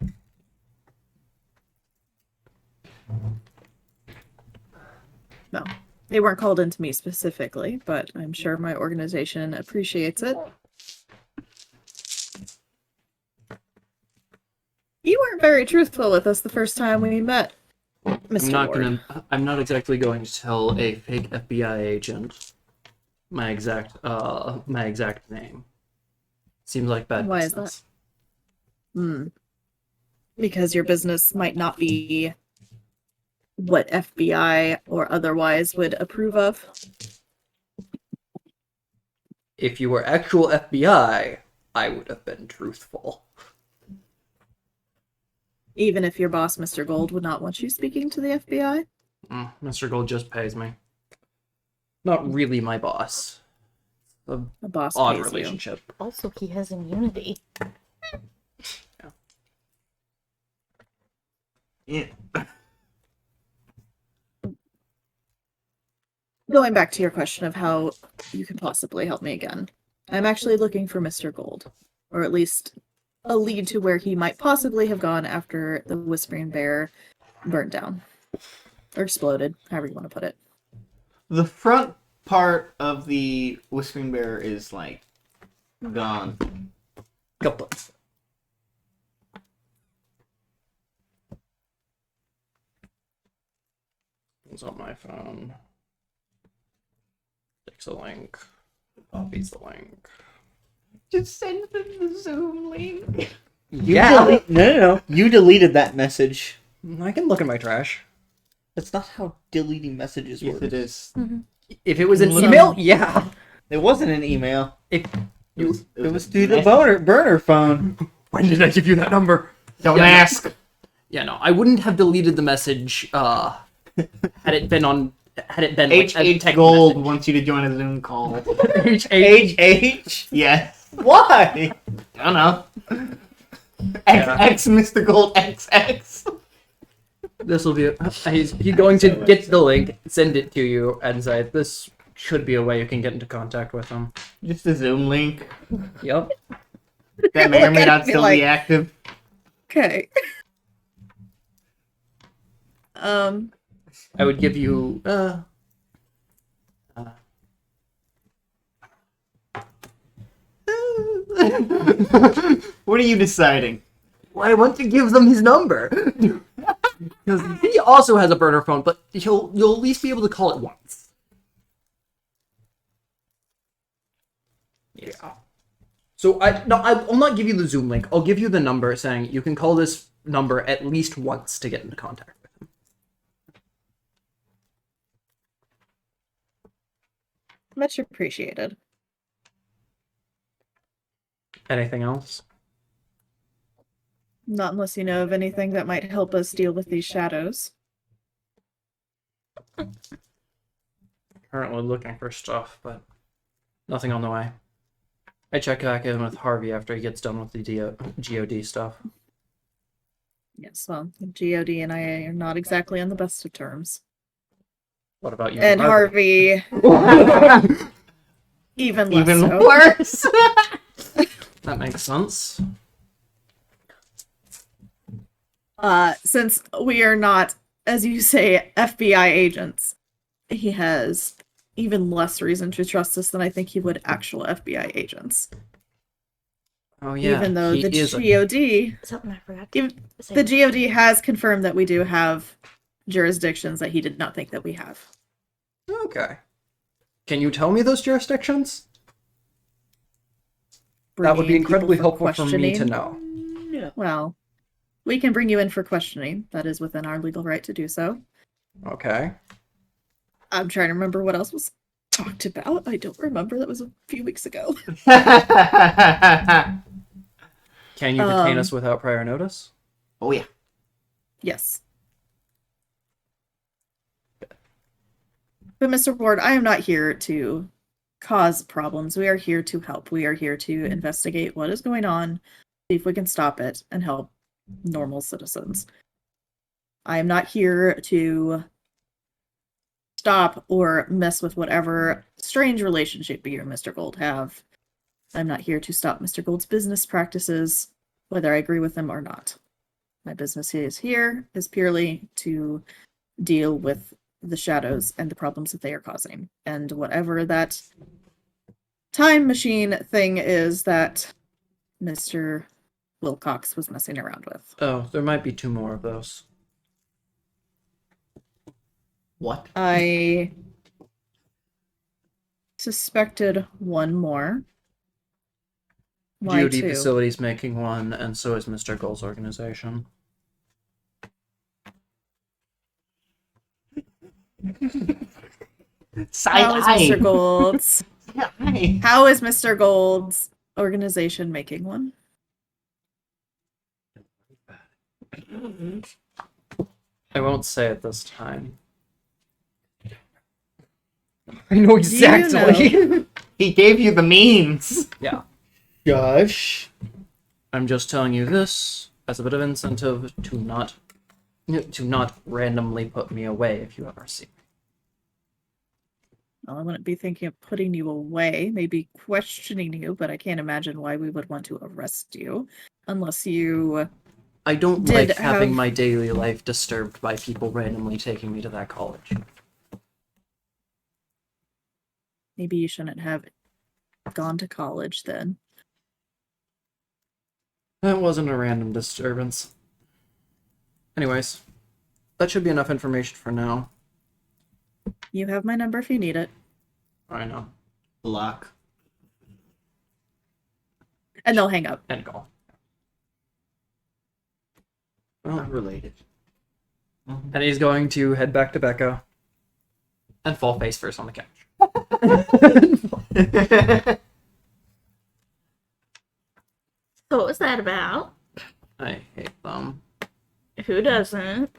No, they weren't called into me specifically, but I'm sure my organization appreciates it. You weren't very truthful with us the first time we met, Mr. Ward. I'm not exactly going to tell a fake FBI agent my exact name. Seems like bad Why is business. Because your business might not be what FBI or otherwise would approve of. If you were actual FBI, I would have been truthful. Even if your boss, Mr. Gold, would not want you speaking to the FBI? Mr. Gold just pays me. Not really my boss. A boss Odd pays you. relationship. Also, he has immunity. Yeah. Going back to your question of how you could possibly help me again, I'm actually looking for Mr. Gold, or at least a lead to where he might possibly have gone after the Whispering Bear burned down. Or exploded, however you want to put it. The front part of the Whispering Bear is like gone. Couple. It's on my phone. Takes a link. Copies the link. Just send them the Zoom link. No. You deleted that message. I can look in my trash. That's not how deleting messages Yes, works. it is. If it was an Look. email, yeah. It wasn't an email. If It was through the burner phone. when did I give you that number? Don't Yeah, no. ask. Yeah, no, I wouldn't have deleted the message. Had it been like, a H text Gold message. wants you to join a Zoom call. H? Yes. Why? I don't know. XX Mr. Gold XX. This will be. He's going to get the link, send it to you, and say this should be a way you can get into contact with him. Just a Zoom link Yep. that may or may Look at not it, be still like- be active. Okay. I would give you. What are you deciding? Well, I want to give them his number. Because he also has a burner phone, but you'll at least be able to call it once. Yeah. So I'll not give you the Zoom link. I'll give you the number saying you can call this number at least once to get into contact with him. Much appreciated. Anything else? Not unless you know of anything that might help us deal with these shadows. Currently looking for stuff, but nothing on the way. I check back in with Harvey after he gets done with the GOD stuff. Yes, well, God and I are not exactly on the best of terms. What about you? And Harvey, even less Even so. worse. That makes sense. Since we are not, as you say, FBI agents, he has even less reason to trust us than I think he would actual FBI agents. Oh yeah, Even though he the is GOD, Something I forgot even, to say. the GOD has confirmed that we do have jurisdictions that he did not think that we have. Okay. Can you tell me those jurisdictions? That would be Bringing people incredibly for helpful for me to questioning. know. Well, we can bring you in for questioning. That is within our legal right to do so. Okay. I'm trying to remember what else was talked about. I don't remember. That was a few weeks ago. Can you detain us without prior notice? Oh yeah. Yes. But Mr. Ward, I am not here to cause problems. We are here to help. We are here to investigate what is going on, see if we can stop it, and help normal citizens. I am not here to stop or mess with whatever strange relationship you and Mr. Gold have. I'm not here to stop Mr. Gold's business practices, whether I agree with them or not. My business is purely to deal with the shadows and the problems that they are causing. And whatever that time machine thing is that Mr. Wilcox was messing around with. Oh, there might be 2 more of those. What? I suspected one more. Why GOD 2? Facilities making one, and so is Mr. Gold's organization. How is Mr. Gold's? Hi. How is Mr. Gold's organization making one? I won't say it this time. I know exactly. He gave you the means. Yeah. Gosh. I'm just telling you this as a bit of incentive to not randomly put me away if you ever see me. Well, I wouldn't be thinking of putting you away, maybe questioning you, but I can't imagine why we would want to arrest you unless you I don't Did like having have- my daily life disturbed by people randomly taking me to that college. maybe you shouldn't have gone to college then. That wasn't a random disturbance. Anyways, that should be enough information for now. You have my number if you need it. I know. Luck. And they'll hang up. End call. Well, Not related. and he's going to head back to Becca and fall face first on the couch. So what was that about? I hate them. Who doesn't?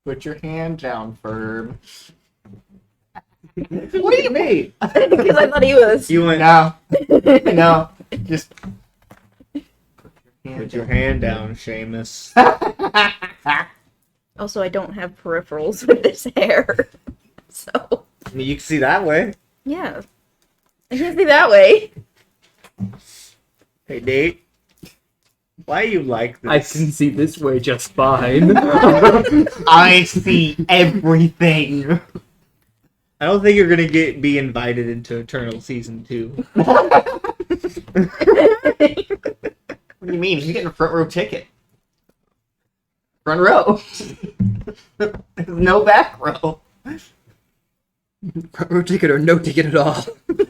Put your hand down, Ferb. What do you mean? Because I thought he was. You went, No. No. Just put your hand down, Seamus. Also, I don't have peripherals with this hair. So, I mean, you can see that way. yeah. I can't see that way. Hey, Nate. Why you like this? I can see this way just fine. I see everything. I don't think you're gonna be invited into Eternal Season 2. What do you mean? You're getting a front row ticket. Front row. There's no back row. Front row ticket or no ticket at all.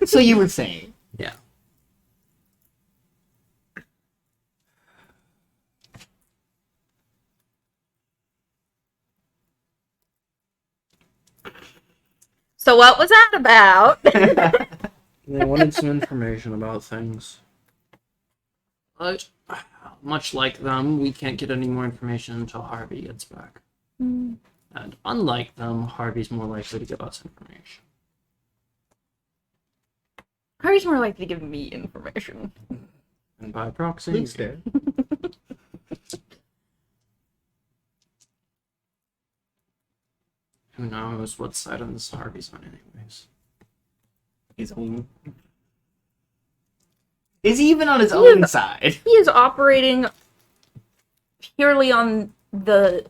So you were saying. Yeah. So what was that about? They wanted some information about things. But, much like them, we can't get any more information until Harvey gets back. Mm. And unlike them, Harvey's more likely to give us information. Harry's more likely to give me information. And by proxy, Luke's there. who knows what side of this Harvey's on anyways. His own. Is he even on his own side? He is operating purely on the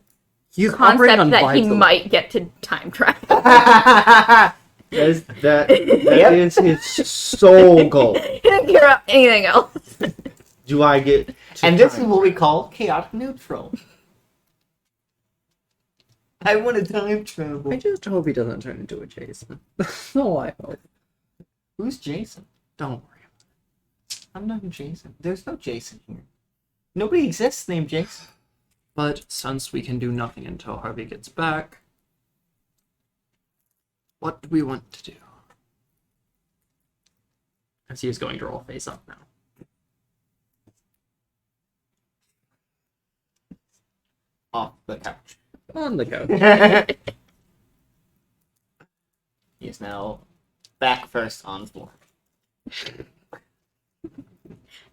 He's operating concept on that he vibes alone. might get to time travel. That is his sole goal. He didn't care about anything else. Do I get to And this is time what we call chaotic neutral. I want to time travel. I just hope he doesn't turn into a Jason. That's all I hope. Who's Jason? Don't worry. I'm not Jason. There's no Jason here. Nobody exists named Jason. But since we can do nothing until Harvey gets back, what do we want to do? As he is going to roll face up now. Off the couch. On the couch. He is now back first on the floor.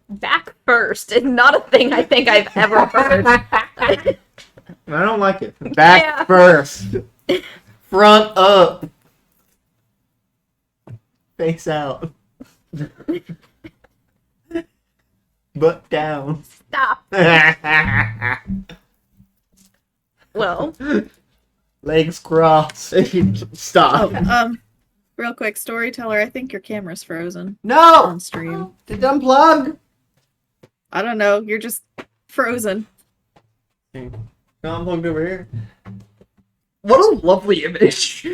Back first is not a thing I think I've ever heard. I don't like it. Back Yeah. first. Front up. Face out. Butt down. Stop. Well, Legs crossed. Stop. Real quick, storyteller, I think your camera's frozen No! on stream. Did it unplug? I don't know, you're just frozen. No, I'm plugged over here. What a lovely image.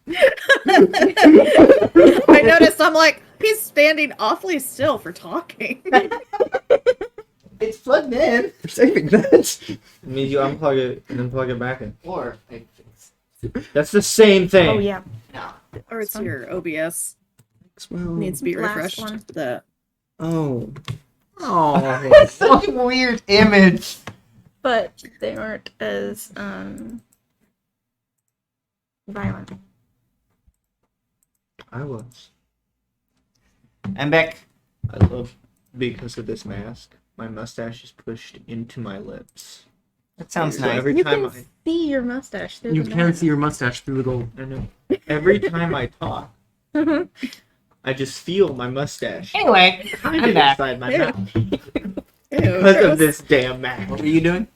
I noticed, I'm like, he's standing awfully still for talking. It's plugged in. We're saving this. It means you unplug it and then plug it back in. Or I fix. That's the same thing. oh yeah, No. Or it's your OBS. Well, Needs to be Last refreshed. one. The oh. Oh. It's such a weird image. but they aren't as violent. I was. I'm back. I love because of this mask. My mustache is pushed into my lips. That sounds So nice. every You time can see your mustache through You the can mask. see your mustache through the gold. I know. Every time I talk, I just feel my mustache Anyway, kind I'm of back. inside my Ew. mouth Ew, because gross. of this damn mask. What were you doing?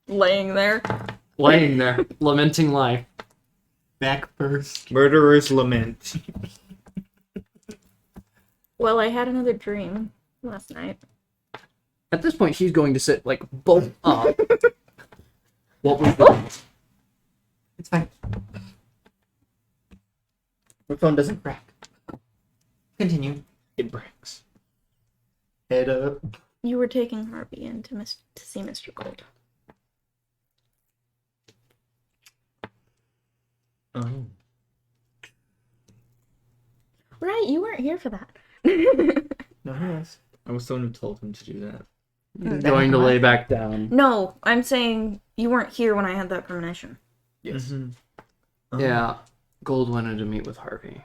Laying there. Laying there, lamenting life. Back first. Murderer's lament. Well, I had another dream last night. At this point, she's going to sit, like, bolt up. What was that? It's fine. My phone doesn't crack. Continue. It breaks. Head up. You were taking Harvey in to see Mr. Gold. Oh. Right, you weren't here for that. No, yes. I was the one who told him to do that. He's going to lay back down. No, I'm saying you weren't here when I had that premonition. Yes. Mm-hmm. Yeah, Gold wanted to meet with Harvey.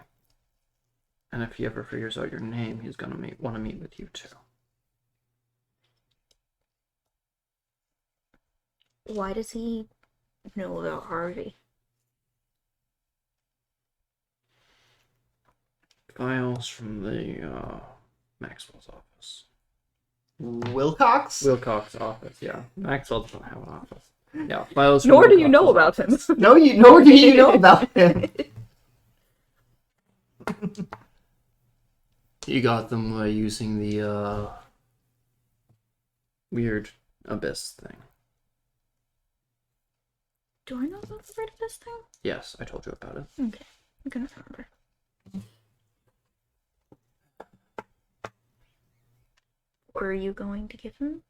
And if he ever figures out your name, he's gonna want to meet with you too. Why does he know about Harvey? Files from the Maxwell's office. Wilcox? Wilcox's office, yeah. Maxwell doesn't have an office. Yeah, files. Nor do you know about him. No, nor do you know about him. You got them using the weird abyss thing. Do I know about the rid of this thing? Yes, I told you about it. Okay, I'm gonna remember. Were you going to give him?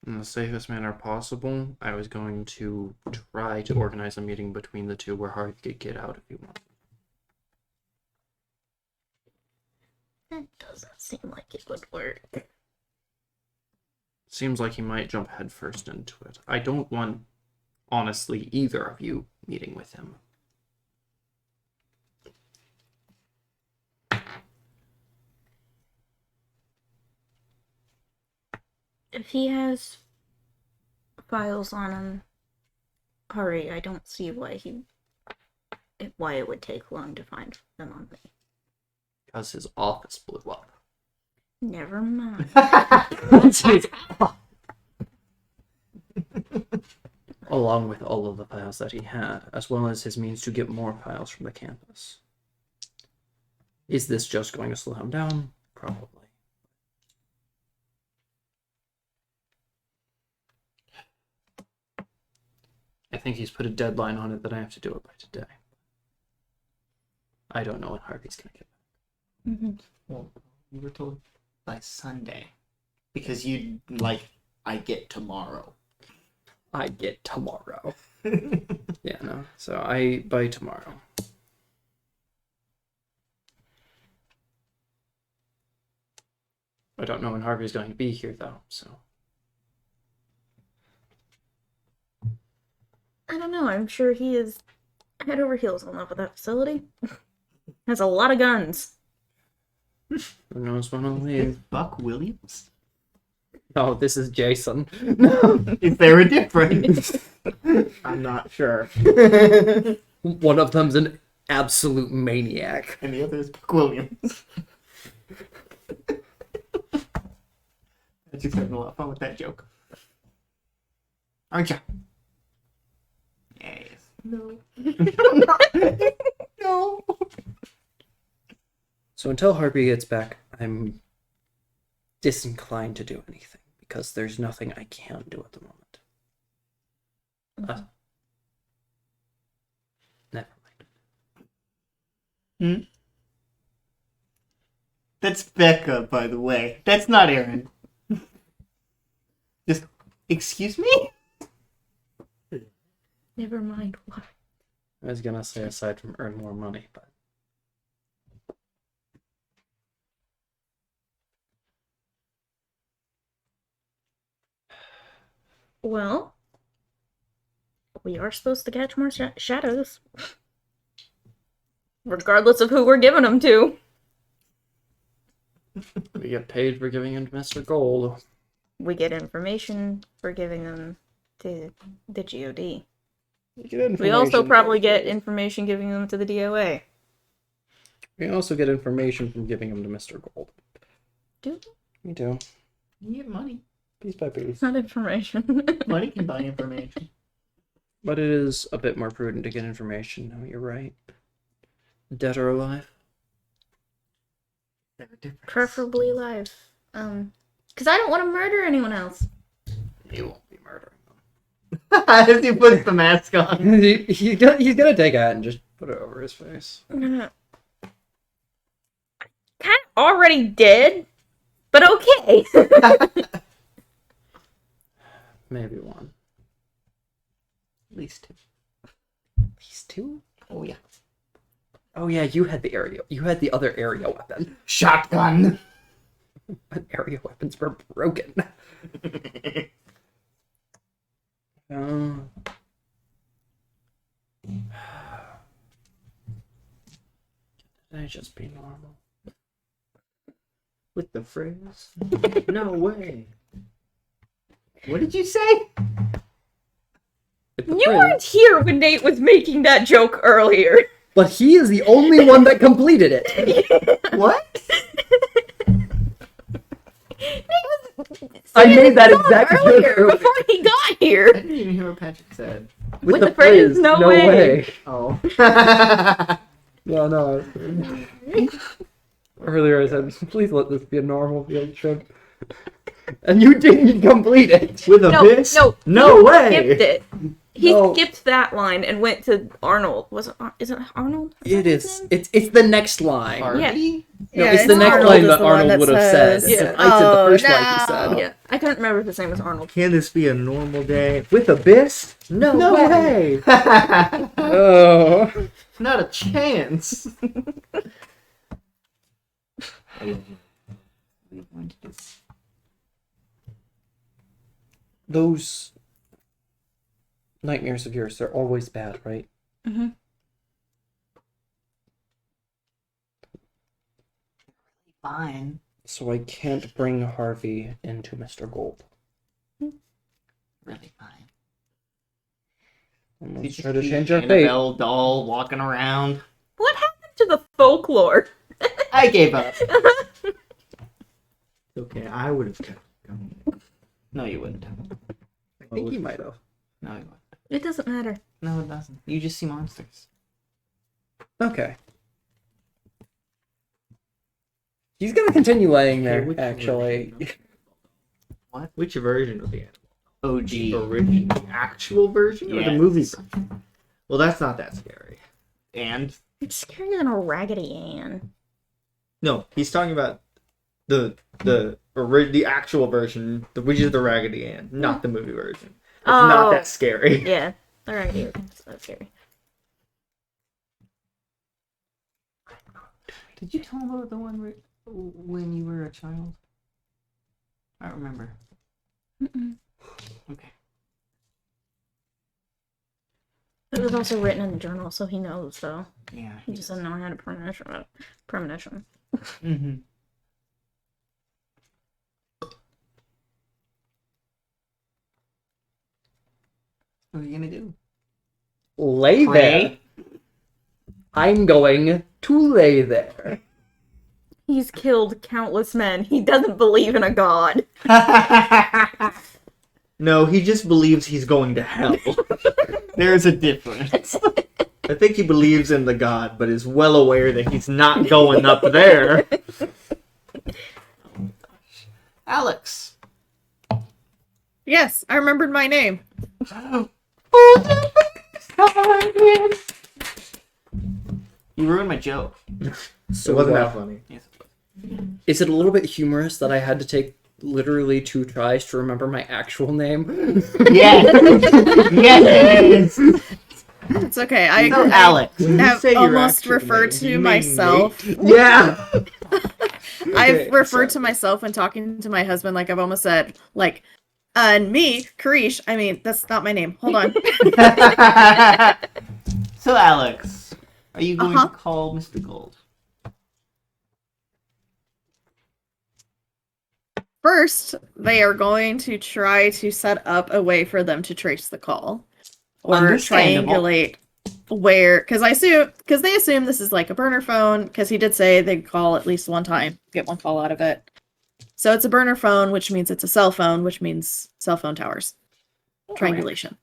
In the safest manner possible, I was going to try to organize a meeting between the two where Harvey could get out if he wanted. That doesn't seem like it would work. Seems like he might jump headfirst into it. I don't want, honestly, either of you meeting with him. If he has files on him, hurry. I don't see why it would take long to find them on me. Because his office blew up. Never mind. Along with all of the files that he had, as well as his means to get more files from the campus. Is this just going to slow him down? Probably. I think he's put a deadline on it that I have to do it by today. I don't know when Harvey's gonna get back. Mm-hmm. Well, you were told by Sunday. Because I get tomorrow. I get tomorrow. Yeah, no. So by tomorrow. I don't know when Harvey's going to be here though, so. I don't know. I'm sure he is head over heels in love with that facility. Has a lot of guns. Who knows when I'll leave? Buck Williams? Oh, this is Jason. Is there a difference? I'm not sure. One of them's an absolute maniac. And the other is Buck Williams. I'm just having a lot of fun with that joke. Aren't you? Yes. No. No. So until Harvey gets back, I'm disinclined to do anything because there's nothing I can do at the moment. Never mind. That's Becca, by the way. That's not Aaron. Just, excuse me? Never mind what. I was gonna say aside from earn more money, but Well, we are supposed to catch more shadows. Regardless of who we're giving them to. we get paid for giving him to Mr. Gold. We get information for giving them to the GOD. We also probably get information giving them to the DOA. We also get information from giving him to Mr. Gold. Do We do. You get money. Piece by piece. it's not information. Money can buy information. But it is a bit more prudent to get information. No, you're right. Dead or alive? There's a difference. Preferably live. Because I don't want to murder anyone else. You won't be murdering As he puts the mask on. them. he's gonna take it and just put it over his face. Kind of already did, but okay. Maybe one. At least two. These two? Oh, yeah. Oh yeah, you had the area. You had the other area weapon. Shotgun. But area weapons were broken. Can I just be normal? With the phrase? No way. What did you say? With the You phrase. weren't here when Nate was making that joke earlier. But he is the only one that completed it. What? I made that exact joke earlier earlier. before he got I here. didn't even hear what Patrick said. With the phrase, "No way." Oh. Yeah, no. Earlier I said, please let this be a normal field trip. And you didn't complete it. With a No, miss? no, No he way. skipped it. He No. skipped that line and went to Arnold. Is it Arnold? It is. It's the next line. Harvey? No, Yeah, it's the next Arnold line is that the one Arnold that would have said. says- Yeah. I said the first line he no. said. Yeah, I can't remember if his name was Arnold. Can this be a normal day? With a bis? No, No way. Oh. Not a chance. I love it. What are you going to do? Those nightmares of yours, they're always bad, right? Mm-hmm. Fine. So I can't bring Harvey into Mr. Gold. Really fine. And You let's just try to see change our fate. Annabelle doll walking around. What happened to the folklore? I gave up. Okay, I would have kept going. No, you wouldn't. I think he might have. No, you wouldn't. It doesn't matter. No, it doesn't. You just see monsters. Okay. He's gonna continue laying there, which actually. version Which version of the animal? OG. The original, the actual version, or the Yes. movie version? Well, that's not that scary. And It's scarier than a Raggedy Ann. No, he's talking about the actual version, which is the Raggedy Ann, not the movie version. It's not Oh. that scary. Yeah. The Raggedy Ann. It's not scary. did you tell him about the one when you were a child? I don't remember. Mm-mm. Okay. It was also written in the journal, so he knows, though. Yeah. He just doesn't know how to premonition. Mm-hmm. What are you gonna do? Lay there. Pray? I'm going to lay there. He's killed countless men. He doesn't believe in a god. No, he just believes he's going to hell. There's a difference. I think he believes in the god, but is well aware that he's not going up there. Alex. Yes, I remembered my name. You ruined my joke. So It wasn't that funny. Yes, it was. is it a little bit humorous that I had to take literally 2 tries to remember my actual name? Yes. Yes. It's okay. I So, Alex. When you have say your almost actual referred name, to you mean myself. Nate? Yeah. I've referred to myself when talking to my husband, like I've almost said, like, and me, Karish. I mean, that's not my name. Hold on. So, Alex, are you going Uh-huh. to call Mr. Gold? First, they are going to try to set up a way for them to trace the call. Or Understandable. triangulate where, because they assume this is like a burner phone, because he did say they'd call at least one time, get one call out of it. So it's a burner phone, which means it's a cell phone, which means cell phone towers. Triangulation.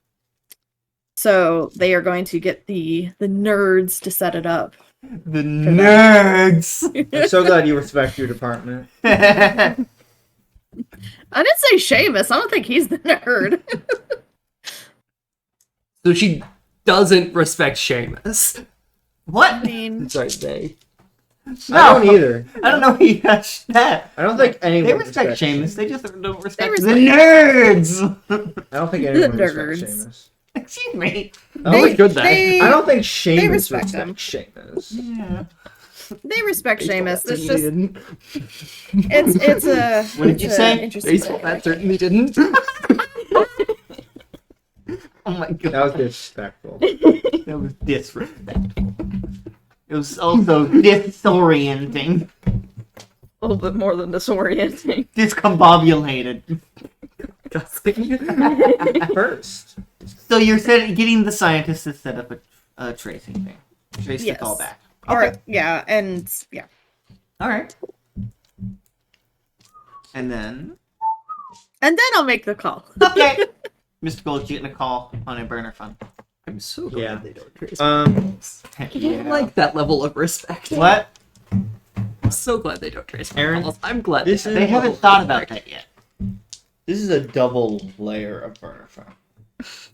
So they are going to get the nerds to set it up. The nerds. I'm so glad you respect your department. I didn't say Seamus. I don't think he's the nerd. So she doesn't respect Seamus. What? I mean, Sorry, they. I don't either. I don't know who you got that. I don't think anyone They respect respects Seamus. They just don't respect respect- the nerds. I don't think anyone nerds. respects Seamus. Excuse me. Oh my good day. I don't think Seamus respect him. respects Seamus. Yeah. they respect Seamus. It's Certainly just didn't. it's a. What did you it's a say? Interesting. Baseball bat certainly didn't. Oh my god. That was disrespectful. That was disrespectful. It was also disorienting. A little bit more than disorienting. Discombobulated. First. So you're getting the scientists to set up a tracing thing. Trace Yes. the call back. Or yeah, and yeah. Alright. And then... And then I'll make the call. Okay. Mr. Gold's getting a call on a burner phone. I'm so glad Yeah. they don't trace. Um, Yeah. I like that level of respect. What? I'm so glad they don't trace my Aaron, calls. I'm glad this they is- They haven't thought about that yet. this is a double layer of burner phone.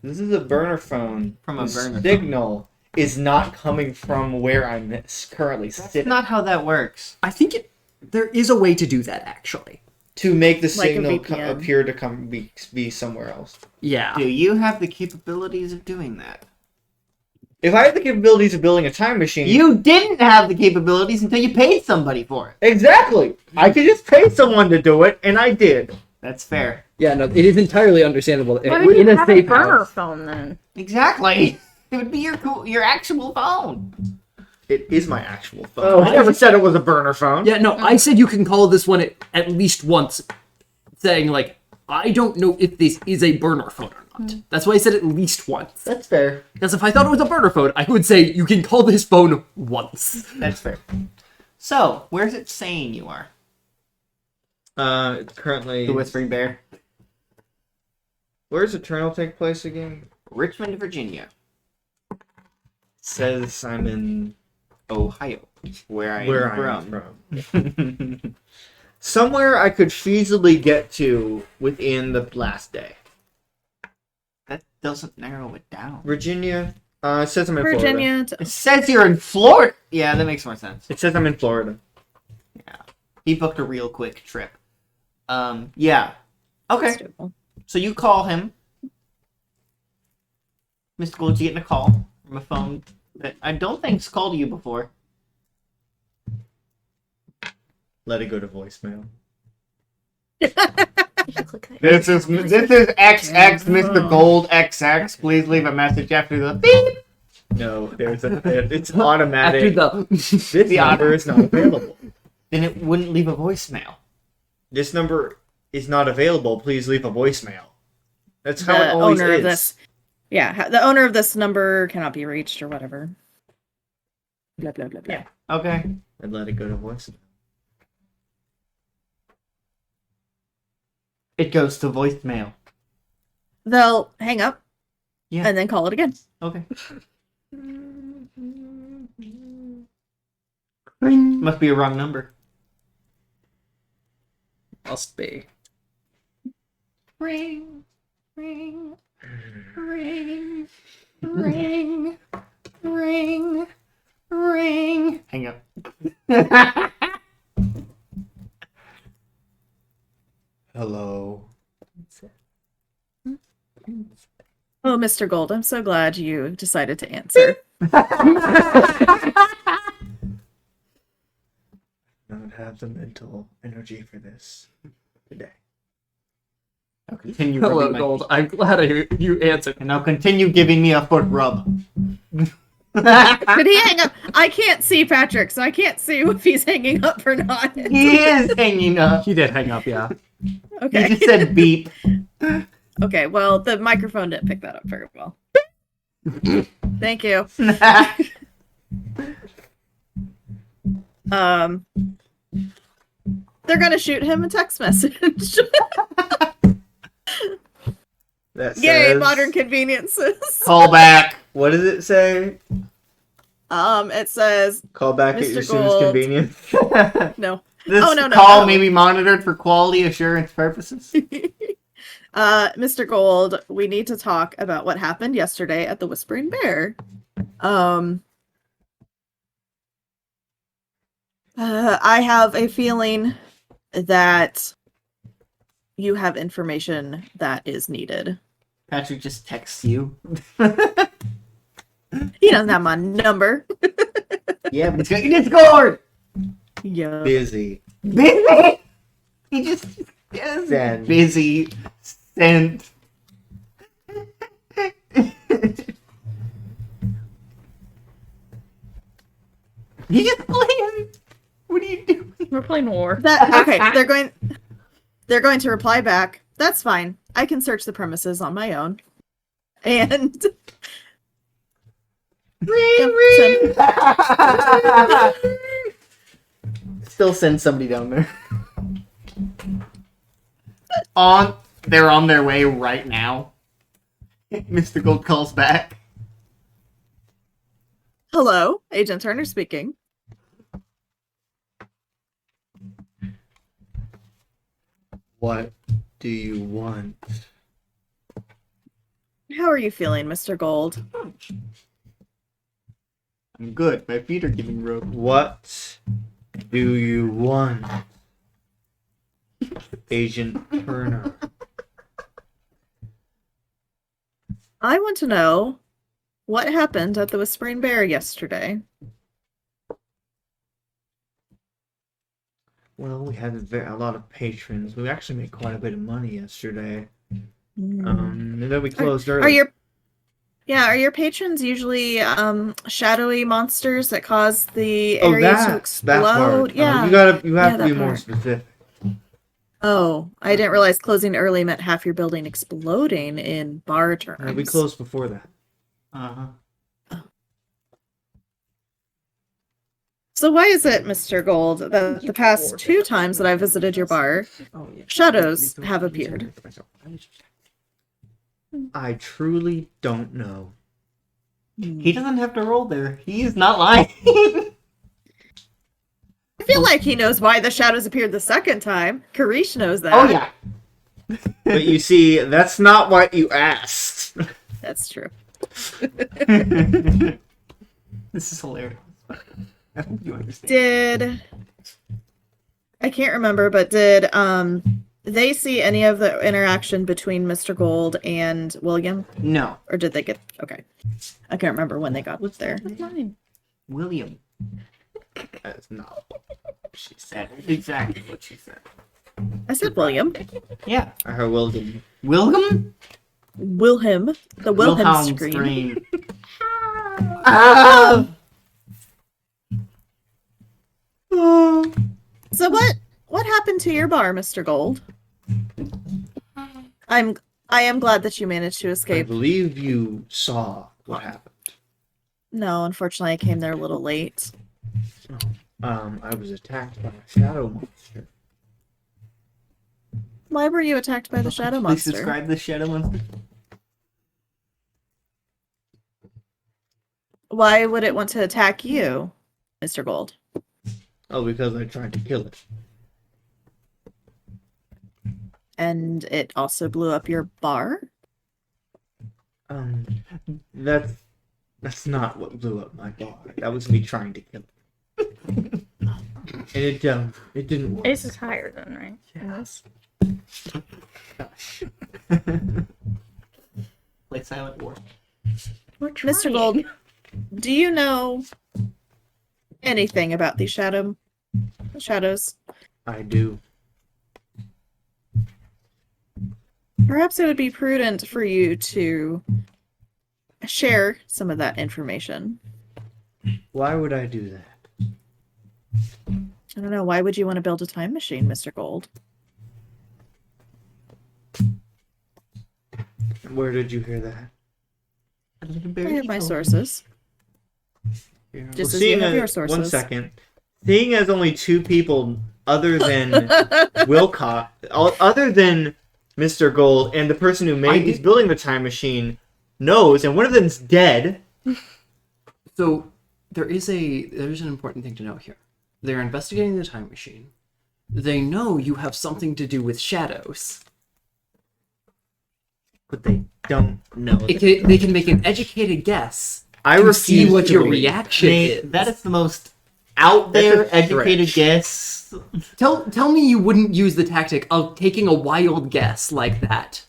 This is a burner phone From a whose burner phone. signal is not coming from where I'm currently That's sitting. not how that works. I think there is a way to do that actually. To make the Like a signal VPN. appear to be somewhere else. Yeah. Do you have the capabilities of doing that? If I had the capabilities of building a time machine... You didn't have the capabilities until you paid somebody for it. Exactly! I could just pay someone to do it, and I did. That's fair. Yeah, no, it is entirely understandable. Why would In you a have a safe burner house. phone then? Exactly. It would be your actual phone. It is my actual phone. Oh. I never said it was a burner phone. Yeah, no, I said you can call this one at least once, saying, like, I don't know if this is a burner phone or not. That's why I said at least once. That's fair. Because if I thought it was a burner phone, I would say you can call this phone once. That's fair. So, where's it saying you are? It's currently... The Whispering Bear. Where does Eternal take place again? Richmond, Virginia. It says I'm in... Ohio. Where I where am I am from. Somewhere I could feasibly get to within the last day. That doesn't narrow it down. Virginia. It says I'm in Florida. Virginia. It says you're in Florida. Yeah, that makes more sense. It says I'm in Florida. He booked a real quick trip. Yeah. Okay. That's doable. So you call him. Mr. Gold's getting a call from a phone that I don't think's called you before. Let it go to voicemail. You should click that. This is XX Mr. Gold XX. Please leave a message after the beep. No, it's automatic. After This The number is not available. Then it wouldn't leave a voicemail. This number is not available. Please leave a voicemail. That's how it The always owner is. of this. Yeah, the owner of this number cannot be reached or whatever. Blah blah blah blah. Yeah. Okay. And let it go to voicemail. It goes to voicemail. They'll hang up. Yeah. And then call it again. Okay. Must be a wrong number. Must be. Ring, ring, ring, ring, ring, ring. Hang up. Hello. Oh, Mr. Gold, I'm so glad you decided to answer. Not have the mental energy for this today. I'll continue Hello, rubbing my Gold. feet. I'm glad you answered. And I'll continue giving me a foot rub. Did he hang up? I can't see Patrick, so I can't see if he's hanging up or not. He is hanging up. He did hang up, yeah. He Okay. just said beep. Okay, well, the microphone didn't pick that up very well. Thank you. They're gonna shoot him a text message. That Yay, says- modern conveniences. Call back. What does it say? It says Call back at Mr. your soonest Gold. convenience. no. This Oh, no, call no. may be monitored for quality assurance purposes. Mr. Gold, we need to talk about what happened yesterday at the Whispering Bear. I have a feeling that you have information that is needed. Patrick just texts you. He doesn't have my number. Yeah, but it's got your Discord. Yeah. Busy. Busy. He just is Send. busy. Send. You just playing. What are you doing? We're playing war. Okay, they're going to reply back. That's fine. I can search the premises on my own. And Ring, Still send somebody down there. They're on their way right now. Mr. Gold calls back. hello, Agent Turner speaking. What do you want? How are you feeling, Mr. Gold? I'm good. My feet are getting rubbed. What do you want? Agent Turner. I want to know what happened at the Whispering Bear yesterday? Well, we had a lot of patrons. We actually made quite a bit of money yesterday. Hmm. And then we closed Are early. your patrons usually shadowy monsters that cause the Oh, area to that explode? part. Yeah. You have Yeah, to that be more part. specific. Oh, I didn't realize closing early meant half your building exploding in bar terms. Yeah, we closed before that. Uh-huh. So why is it, Mr. Gold, that the past 2 times that I visited your bar, shadows have appeared? I truly don't know. He doesn't have to roll there. He's not lying. I feel like he knows why the shadows appeared the second time. Karish knows that. Oh, yeah. But you see, that's not what you asked. That's true. This is hilarious. I hope you understand. I can't remember, but did they see any of the interaction between Mr. Gold and William? No. Or did they get okay. I can't remember when they got there. William. That's not what she Said exactly what she said. I said William. Yeah. I heard William. Wilhelm? Wilhelm. The Wilhelm Wilhelm scream. Ah! So what happened to your bar, Mr. Gold? I am glad that you managed to I escape. believe you saw what happened. No, unfortunately I came there a little late. I was attacked by a shadow monster. Why were you attacked by the shadow Please monster? describe the shadow monster. Why would it want to attack you, Mr. Gold? Oh, because I tried to kill it. And it also blew up your bar? That's not what blew up my bar. That was me trying to kill it. And it didn't work. Ace is higher than, right? Yes. Play Silent War. We're Mr. trying. Gold, do you know anything about these shadows? I do. Perhaps it would be prudent for you to share some of that information. Why would I do that? I don't know. Why would you want to build a time machine, Mr. Gold? Where did you hear that? I have my sources. Just as seeing you have your One sources. second. Seeing as only 2 people other than Wilcott, other than Mr. Gold and the person who is building the time machine knows, and one of them's dead. So there's an important thing to know here. They're investigating the time machine. They know you have something to do with shadows. But they don't know. They can make an educated guess. I to see refuse what to your believe. reaction is. That is the most out there, That's a educated stretch. guess. Tell me you wouldn't use the tactic of taking a wild guess like that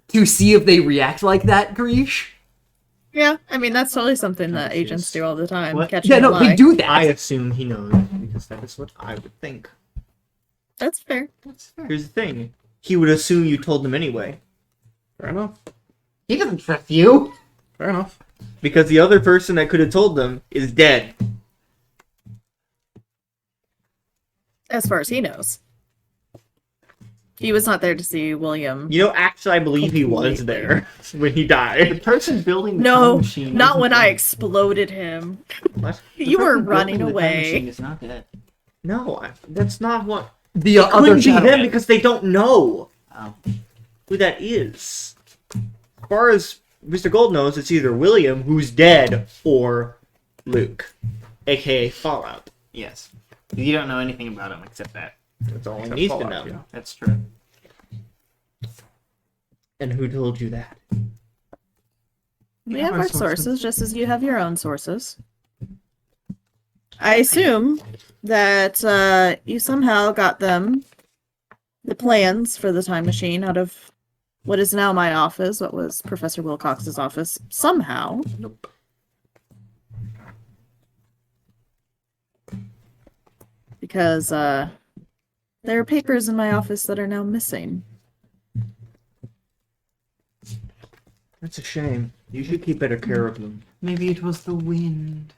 to see if they react like that, Garish? Yeah, I mean, that's totally something that That's agents just- do all the time. What? Catching Yeah, a no, lie. they do that. I assume he knows because that is what I would think. That's fair. Here's the thing. He would assume you told him anyway. Fair enough. He doesn't trust you. Fair enough. Because the other person that could have told them is dead. As far as he knows. He was not there to see William. You know, actually, I believe he was there when he The died. person building the No, time machine. not isn't when I dead. exploded him. What? The You were person running building the time machine away. is not dead. No, that's not what. The It other couldn't be shadow them man. because they don't know Oh. who that is. As far as Mr. Gold knows, it's either William, who's dead, or Luke, aka Fallout. Yes. You don't know anything about him except that. That's all he Except needs to Fallout, know. yeah. That's true. And who told you that? We have our sources, just as you have your own sources. I assume that you somehow got them the plans for the time machine out of what is now my office, what was Professor Wilcox's office, somehow. Nope. because there are papers in my office that are now missing. That's a shame. You should keep better care of them. Maybe it was the wind.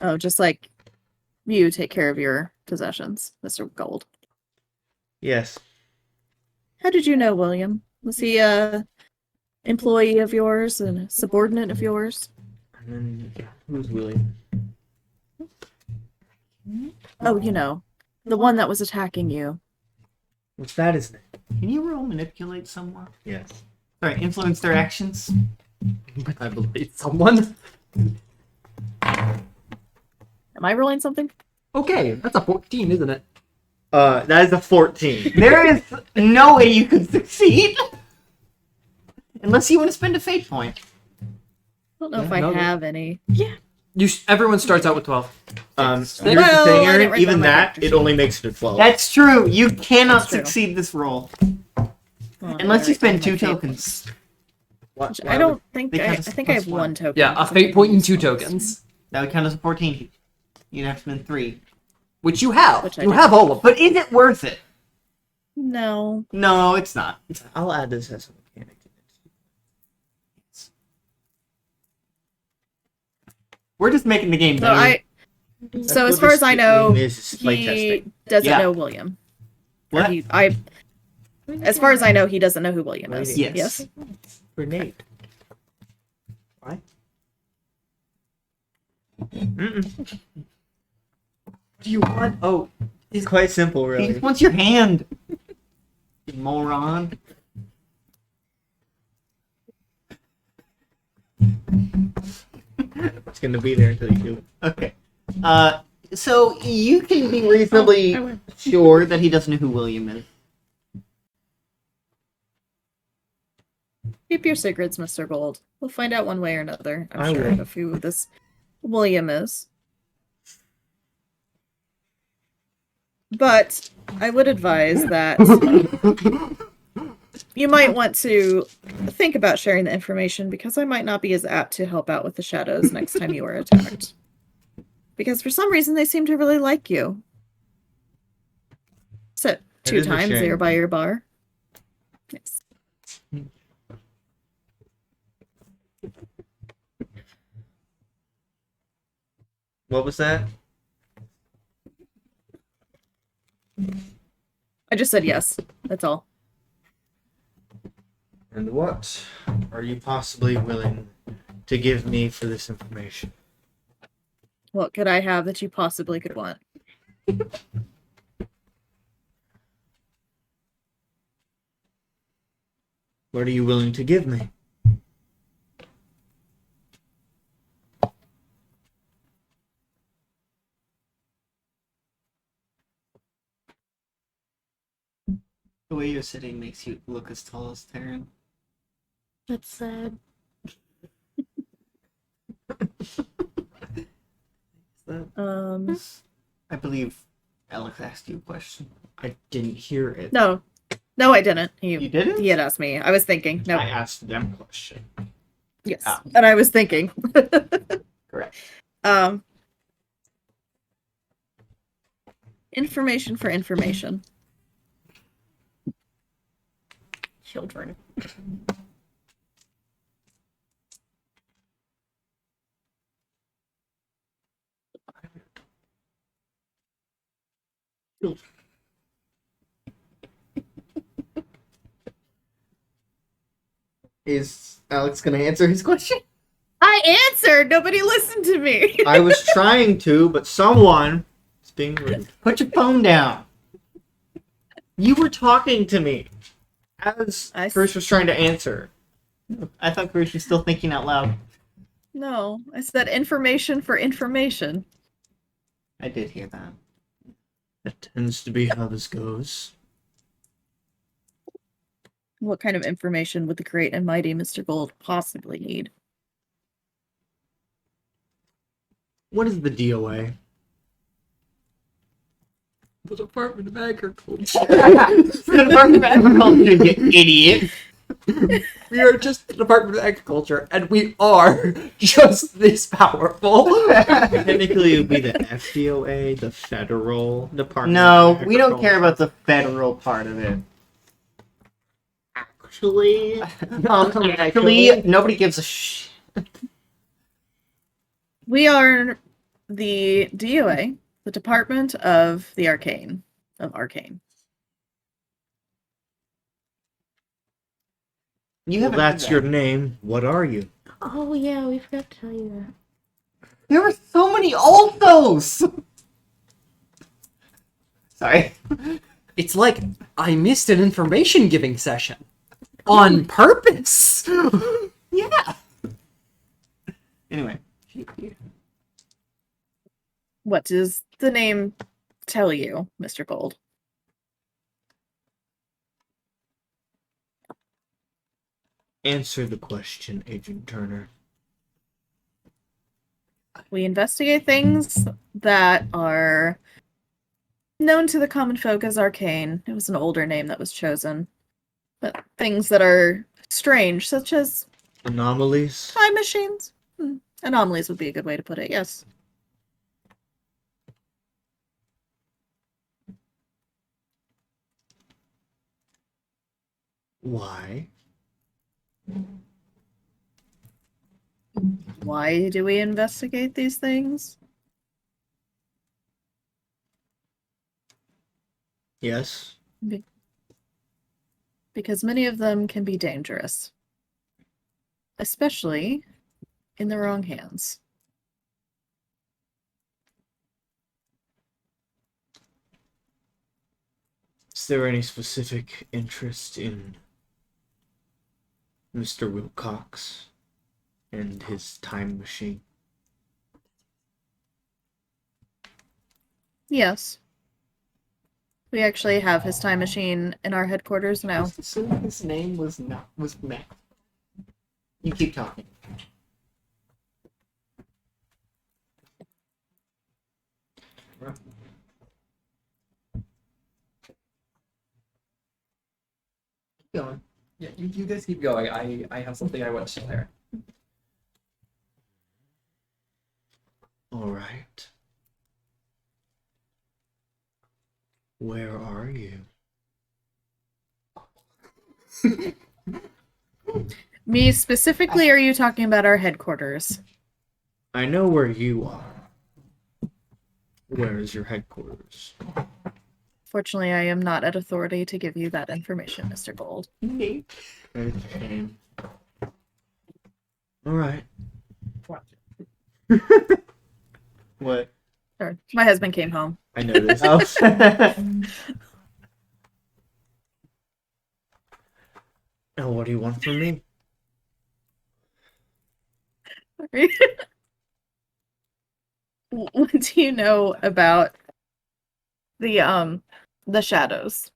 Oh, just like you take care of your possessions, Mr. Gold. Yes. How did you know William? Was he a employee of yours and a subordinate of yours? And then, who's William? Oh, you know, the one that was attacking you. What's that his name? Can you roll manipulate someone? Yes. Sorry, influence their actions? I believe someone. Am I rolling something? Okay, that's a 14, isn't it? That is a 14. There is no way you could succeed! Unless you want to spend a fate point. I don't know if Yeah, I no, have any. Everyone starts out with 12. Here's the Well, thing, I didn't Aaron. write Even down my that, character it only makes it a 12. That's true. You cannot That's true. succeed this roll. Well, Unless you I spend write 2 down my fate tokens. points. I don't think they I count as think I have plus one. one token. Yeah, a because fate I'm point and 2 using those. tokens. That would count as a 14. You'd have to spend 3. Which you have. Which I You do. have all of them. But is it worth it? No. No, it's not. I'll add this as a mechanic. We're just making the game So better. That's So as what far this as I know, game is playtesting. he doesn't Yeah. know William. Or What? As far as I know, he doesn't know who William is. Waiting. Yes. Grenade. Why? Mm-mm. Do you want? Oh, It's quite simple, he really. just wants your hand. You moron. It's gonna be there until you do it. Okay. So you can be reasonably I win. sure that he doesn't know who William is. Keep your secrets, Mr. Gold. We'll find out one way or another, I I'm sure, will. of who this William is. But I would advise that you might want to think about sharing the information because I might not be as apt to help out with the shadows next time you are attacked. Because for some reason they seem to really like you. Sit It 2 is a times shame. there by your bar. Yes. What was that? I just said yes. That's all. And what are you possibly willing to give me for this information? What could I have that you possibly could want? What are you willing to give me? The way you're sitting makes you look as tall as Taryn. That's sad. I believe Alex asked you a question. I didn't hear it. No. No, I didn't. You didn't? He had asked me. I was thinking. No. I asked them a question. Yes. Ah. And I was thinking. Correct. Information for information. Children. Is Alex gonna answer his question? I answered. Nobody listened to me. I was trying to, but someone is being rude. Put your phone down. You were talking to me as I Chris was trying to answer. I thought Chris was still thinking out loud. No, I said information for information. I did hear that. That tends to be how this goes. What kind of information would the great and mighty Mr. Gold possibly need? What is the DOA? The Department of Agriculture. The Department of Agriculture, you idiot. We are just the Department of Agriculture, and we are just this powerful. Technically, it would be the FDOA, the Federal Department. No, of we don't care Agriculture. about the federal part of it. Actually, Actually, nobody gives a shit. We are the DOA, the Department of the Arcane. Of Arcane. You well, haven't that's done your that. name. What are you? Oh yeah, we forgot to tell you that. There were so many altos! Sorry. It's like I missed an information giving session on purpose. Yeah. Anyway. What does the name tell you, Mr. Gold? Answer the question, Agent Turner. We investigate things that are known to the common folk as arcane. It was an older name that was chosen. But things that are strange, such as Anomalies? time machines. Anomalies would be a good way to put it, yes. Why? Why do we investigate these things? Yes. Because many of them can be dangerous. Especially in the wrong hands. Is there any specific interest in Mr. Wilcox and his time machine? Yes. We actually have his time machine in our headquarters now. Assume his name was Matt. You keep talking. Keep going. Yeah, you guys keep going. I have something I want to share. All right. Where are you? Me specifically, are you talking about our headquarters? I know where you are. Where is your headquarters? Fortunately, I am not at authority to give you that information, Mr. Gold. It's a shame. All right. What? Sorry. My husband came home. I noticed. Oh. Now, what do you want from me? Sorry. What do you know about the shadows?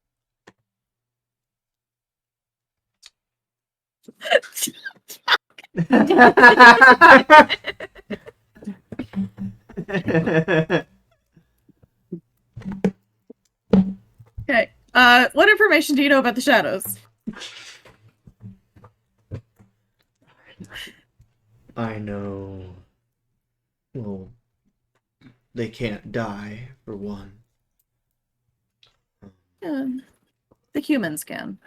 Okay. What information do you know about the shadows? I know. Well, they can't die, for one. The humans can.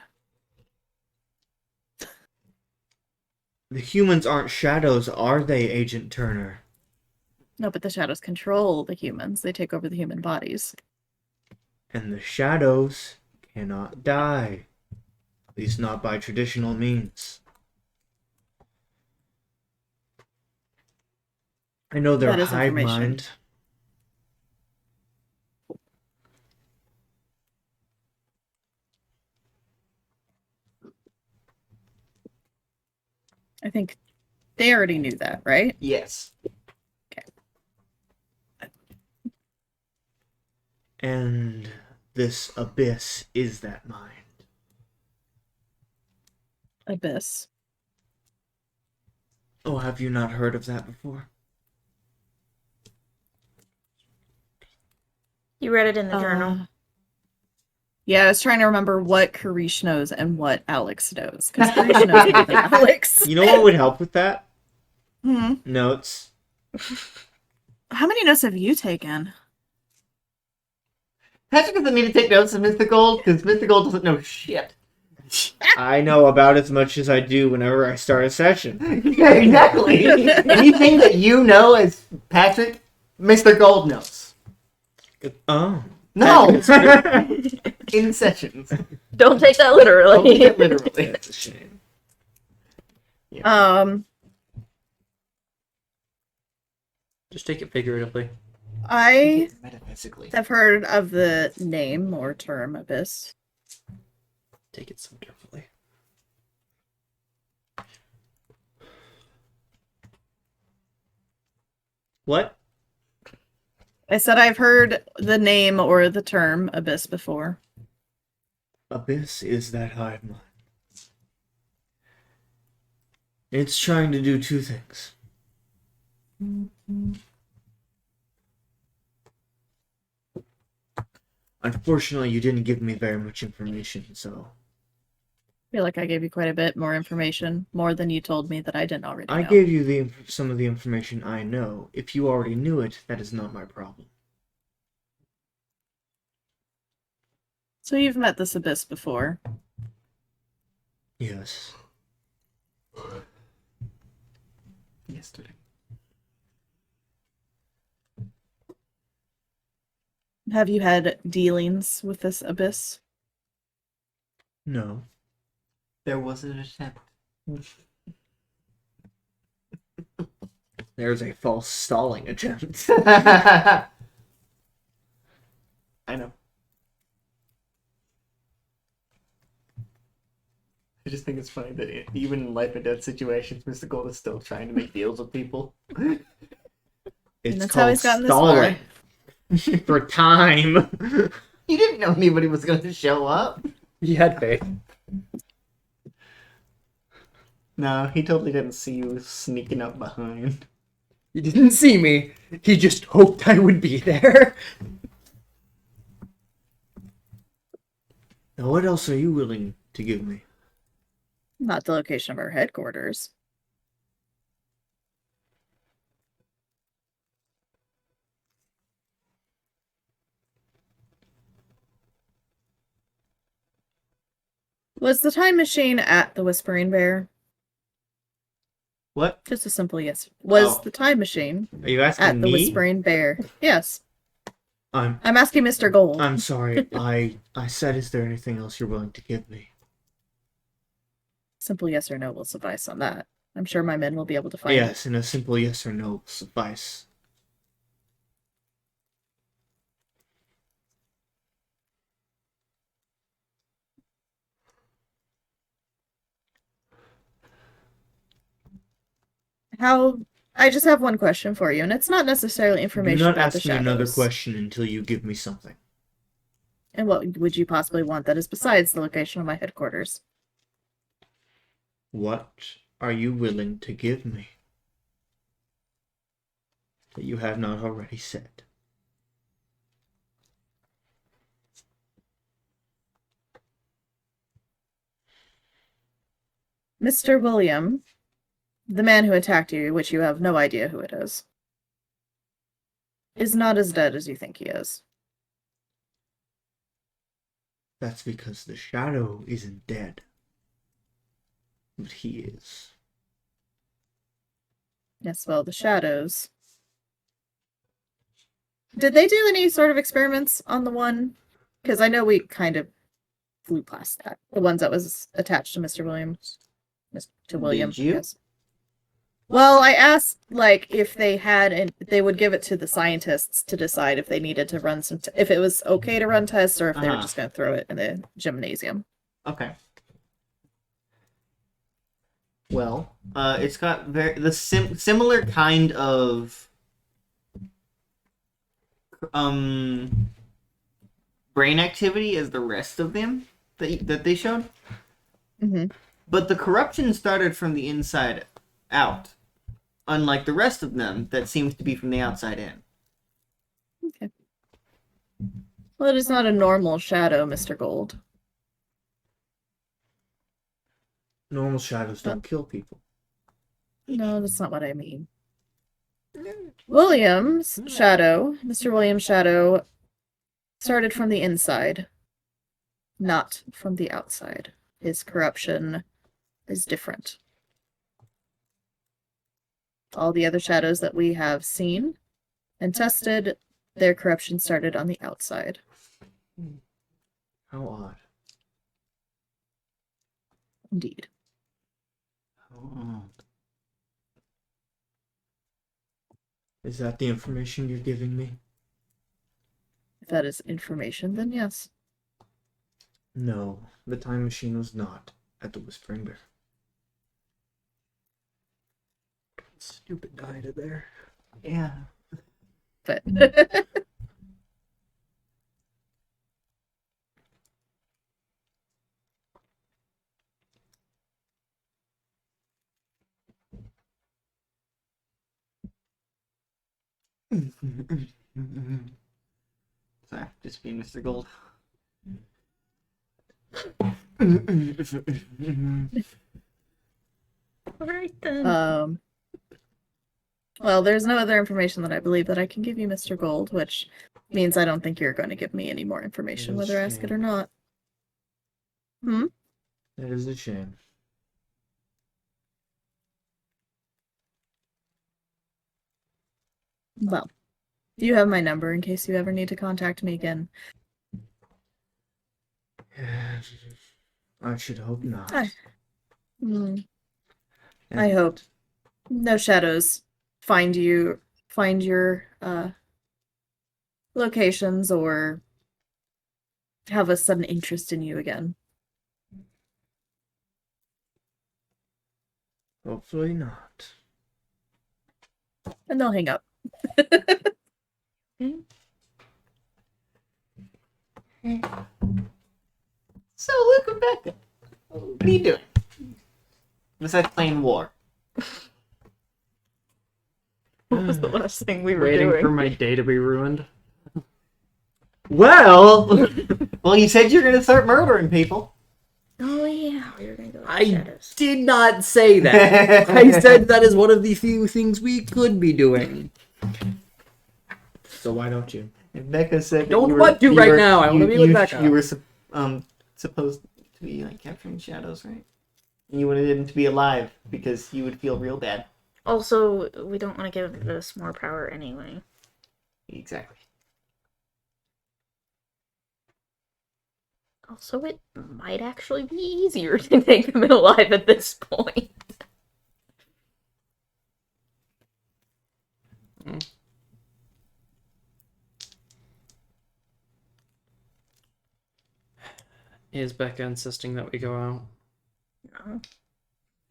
The humans aren't shadows, are they, Agent Turner? No, but the shadows control the humans. They take over the human bodies. And the shadows cannot die. At least not by traditional means. I know they're That is hive information. mind. I think they already knew that, right? Yes. And this abyss is that mind. Abyss. Oh, have you not heard of that before? You read it in the journal. Yeah, I was trying to remember what Karish knows and what Alex knows. Because Karish knows more than Alex. You know what would help with that? Hmm. Notes. How many notes have you taken? Patrick doesn't need to take notes of Mr. Gold, because Mr. Gold doesn't know shit. I know about as much as I do whenever I start a session. Yeah, exactly. Anything that you know as Patrick, Mr. Gold knows. Oh. No! In sessions. Don't take that Don't literally. take it literally. That's a shame. Just take it figuratively. I Metaphysically. have heard of the name or term Abyss. Take it so carefully. What? I said I've heard the name or the term Abyss before. Abyss is that hive mind. It's trying to do two things. Unfortunately, you didn't give me very much information, so I feel like I gave you quite a bit more information, more than you told me that I didn't already know. I gave you some of the information I know. If you already knew it, that is not my problem. So you've met this Abyss before. Yes. Yesterday. Have you had dealings with this Abyss? No. There was an attempt. There's a false stalling attempt. I know. I just think it's funny that even in life and death situations, Mr. Gold is still trying to make deals with people. It's that's how called he's gotten this stalling. For time. You didn't know anybody was going to show up. He had faith. No, he totally didn't see you sneaking up behind. He didn't see me. He just hoped I would be there. Now, what else are you willing to give me? Not the location of our headquarters. Was the time machine at the Whispering Bear? What? Just a simple yes. Was Oh. the time machine Are you asking at the me? Whispering Bear? Yes. I'm asking Mr. Gold. I'm sorry. I said, is there anything else you're willing to give me? Simple yes or no will suffice on that. I'm sure my men will be able to find Yes, and a simple yes or no will suffice. it. I just have one question for you, and it's not necessarily information Do not about the ask me shadows. another question until you give me something. And what would you possibly want that is besides the location of my headquarters? What are you willing to give me that you have not already said? Mr. William, the man who attacked you, which you have no idea who it is not as dead as you think he is. That's because the shadow isn't dead. But he is. Yes, well, the shadows. Did they do any sort of experiments on the one? Because I know we kind of flew past that. The ones that was attached to Mr. Williams. To William. Did you? Yes. Well, I asked, like, if they had, and they would give it to the scientists to decide if they needed to run some, if it was okay to run tests, or if they were just going to throw it in the gymnasium. Okay. Well, it's got similar kind of brain activity as the rest of them that they showed. Mm-hmm. But the corruption started from the inside out, unlike the rest of them that seems to be from the outside in. Okay. Well, it is not a normal shadow, Mr. Gold. Normal shadows don't kill people. No, that's not what I mean. William's shadow, Mr. William's shadow, started from the inside, not from the outside. His corruption is different. All the other shadows that we have seen and tested, their corruption started on the outside. How odd. Indeed. How odd. Is that the information you're giving me? If that is information, then yes. No, the time machine was not at the Whispering Bear. Stupid died it there. Yeah. But Sorry, just being Mr. Gold. Alright then. well, there's no other information that I believe that I can give you, Mr. Gold, which means I don't think you're going to give me any more information, It is whether I a ask it shame. or not. Hmm? That is a shame. Well, you have my number in case you ever need to contact me again. I should hope not. I And hope no shadows find your locations or have a sudden interest in you again. Hopefully not. And they'll hang up. So, Luke and Becca, what are you doing? Besides playing war. What was the last thing we were Waiting doing? for my day to be ruined. Well, Well, you said you're gonna start murdering people. Oh yeah, we were gonna go with the I shadows. did not say that. I said that is one of the few things we could be doing. so why don't you? And Becca said that Don't you were, want to you right were- now. I wanna you- be with you- Becca. You were supposed to be like capturing shadows, right? And you wanted them to be alive because you would feel real bad. Also, we don't want to give us more power anyway. Exactly. Also, it might actually be easier to make them alive at this point. Is Becca insisting that we go out? No,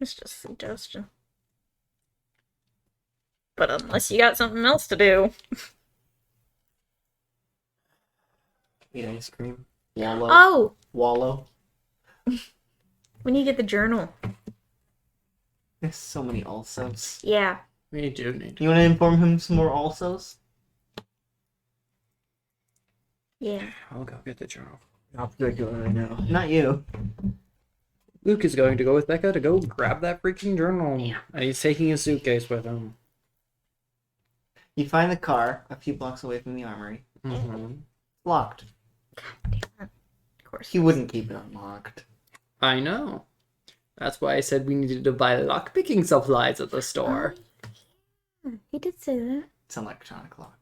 it's just a suggestion. But unless you got something else to do. Eat ice cream. Wallow. Oh, Wallow. when you get the journal. There's so many alsos. Yeah. We do need to. You want to inform him some more alsos? Yeah. I'll go get the journal. Not particularly now. Not you. Luke is going to go with Becca to go grab that freaking journal. Yeah. And he's taking his suitcase with him. You find the car a few blocks away from the armory. Mm-hmm. Locked. Of course. He wouldn't keep it unlocked. I know. That's why I said we needed to buy lockpicking supplies at the store. He did say that. It's an electronic lock.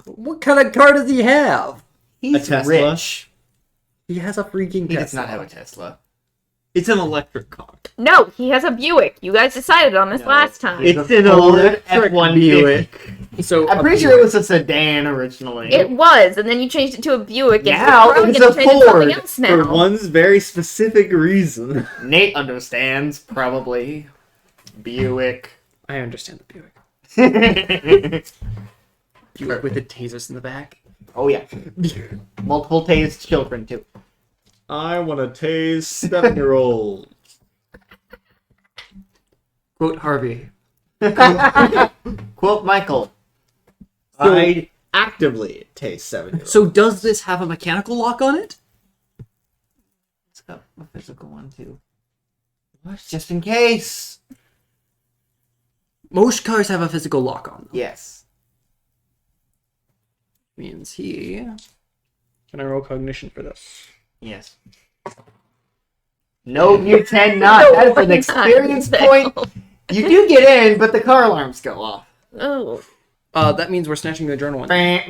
What kind of car does he have? He's Tesla? rich. He has a freaking He Tesla. does not have a Tesla. It's an electric car. No, he has a Buick. You guys decided on this No, last time. It's an an Ford electric F-150. Buick. So I'm pretty sure it was a sedan originally. It was, and then you changed it to a Buick, and Now you're probably it's gonna a change it to something Ford else For now. one very specific reason. Nate understands, probably. Buick. I understand the Buick. Oh Buick with the tasers in the back. yeah. Multiple tased children too. I want to tase 7-year-old. Quote Harvey. Quote Michael. I actively taste 7-year-old. So does this have a mechanical lock on it? It's got a physical one too. What? Just in case. Most cars have a physical lock on them. Yes. Means he... Can I roll cognition for this? Yes. No, you cannot. That is an experience point. You do get in, but the car alarms go off. Oh. That means we're snatching the journal one. Yeah,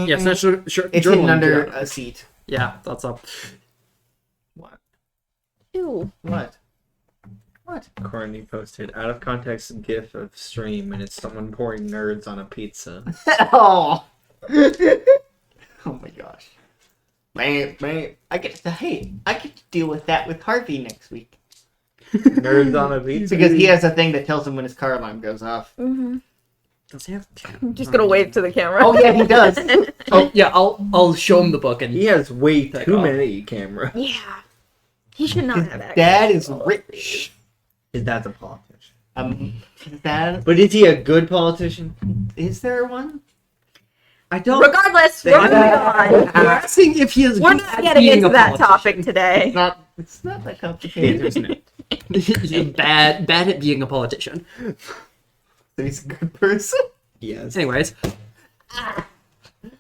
Yes, snatch the it's journal hidden one. under Yeah. a seat. Yeah, that's up. What? Ew. What? What? Courtney posted out of context gif of stream, and it's someone pouring nerds on a pizza. Oh. Oh my gosh. I get to deal with that with Harvey next week. Nerds on a pizza. Because he has a thing that tells him when his car alarm goes off. Mm-hmm. Does he have? I'm just gonna wave to the camera. Oh yeah, he does. Oh yeah, I'll show him the book and He has way Take too off. many cameras. Yeah. He should not have access. Dad is rich. His dad's a politician. Dad, But is he a good politician? is there one? I don't. Regardless, we're moving on. We're asking if he is. We're good not at getting being into a that topic It's today. not that complicated. politician. bad at being a politician. So he's a good person. Yes. Anyways,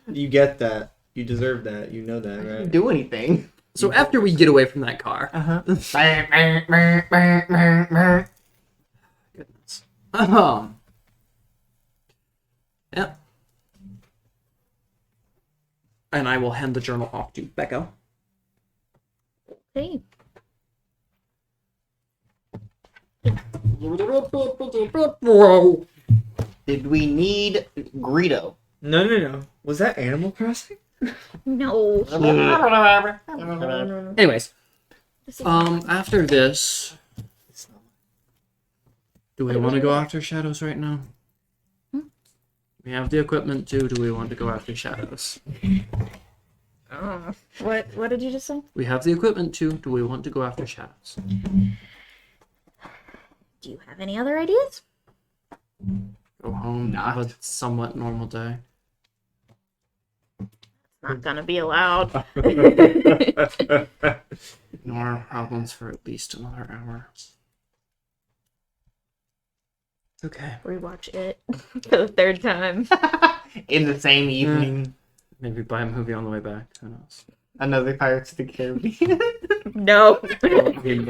You get that. You deserve that. You know that, I didn't right? do anything. so after we get away from that car, Uh-huh. goodness. Yep. And I will hand the journal off to Becca. Hey. Did we need Greedo? No. Was that Animal Crossing? No. Anyways, after this, do we want to go after shadows right now? We have the equipment too. Do we want to go after shadows? What did you just say? We have the equipment too. Do we want to go after shadows? Do you have any other ideas? Go home, have a somewhat normal day. Not gonna be allowed. Ignore our problems for at least another hour. It's okay. Rewatch it for the third time. In the same evening. Maybe buy a movie on the way back. Who knows? Another Pirates of the Caribbean. No.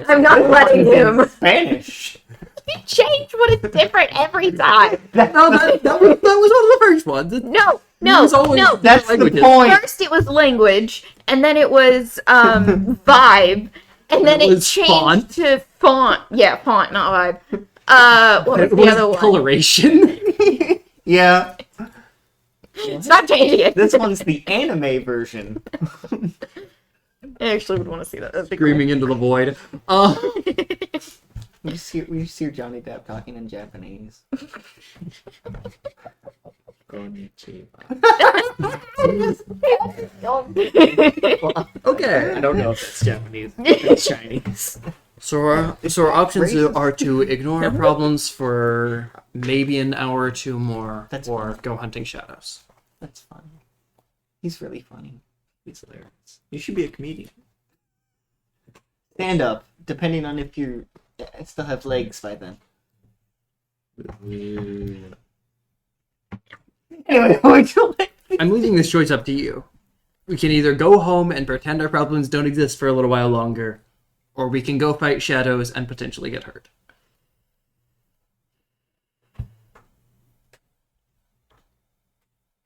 I'm not letting him. Spanish. You change what is different every time. No, that was one of the first ones. No. It's always- No. That's the Languages. point. First it was language, and then it was vibe, and then It it was changed font. to font. Yeah, font, not vibe. What was It the was other one? coloration. Yeah. It's not changing it. This one's the anime version. I actually would want to see that. That'd be cool. Screaming into the void. We just hear Johnny Depp talking in Japanese. Okay. I don't know if it's Japanese. It's Chinese. So our options Racist. are to ignore our problems for maybe an hour or two more, That's or fine. go hunting shadows. That's funny. He's really funny. He's hilarious. You should be a comedian. Stand up, depending on if you still have legs by then. Anyway, would you like? I'm leaving this choice up to you. We can either go home and pretend our problems don't exist for a little while longer, or we can go fight shadows and potentially get hurt.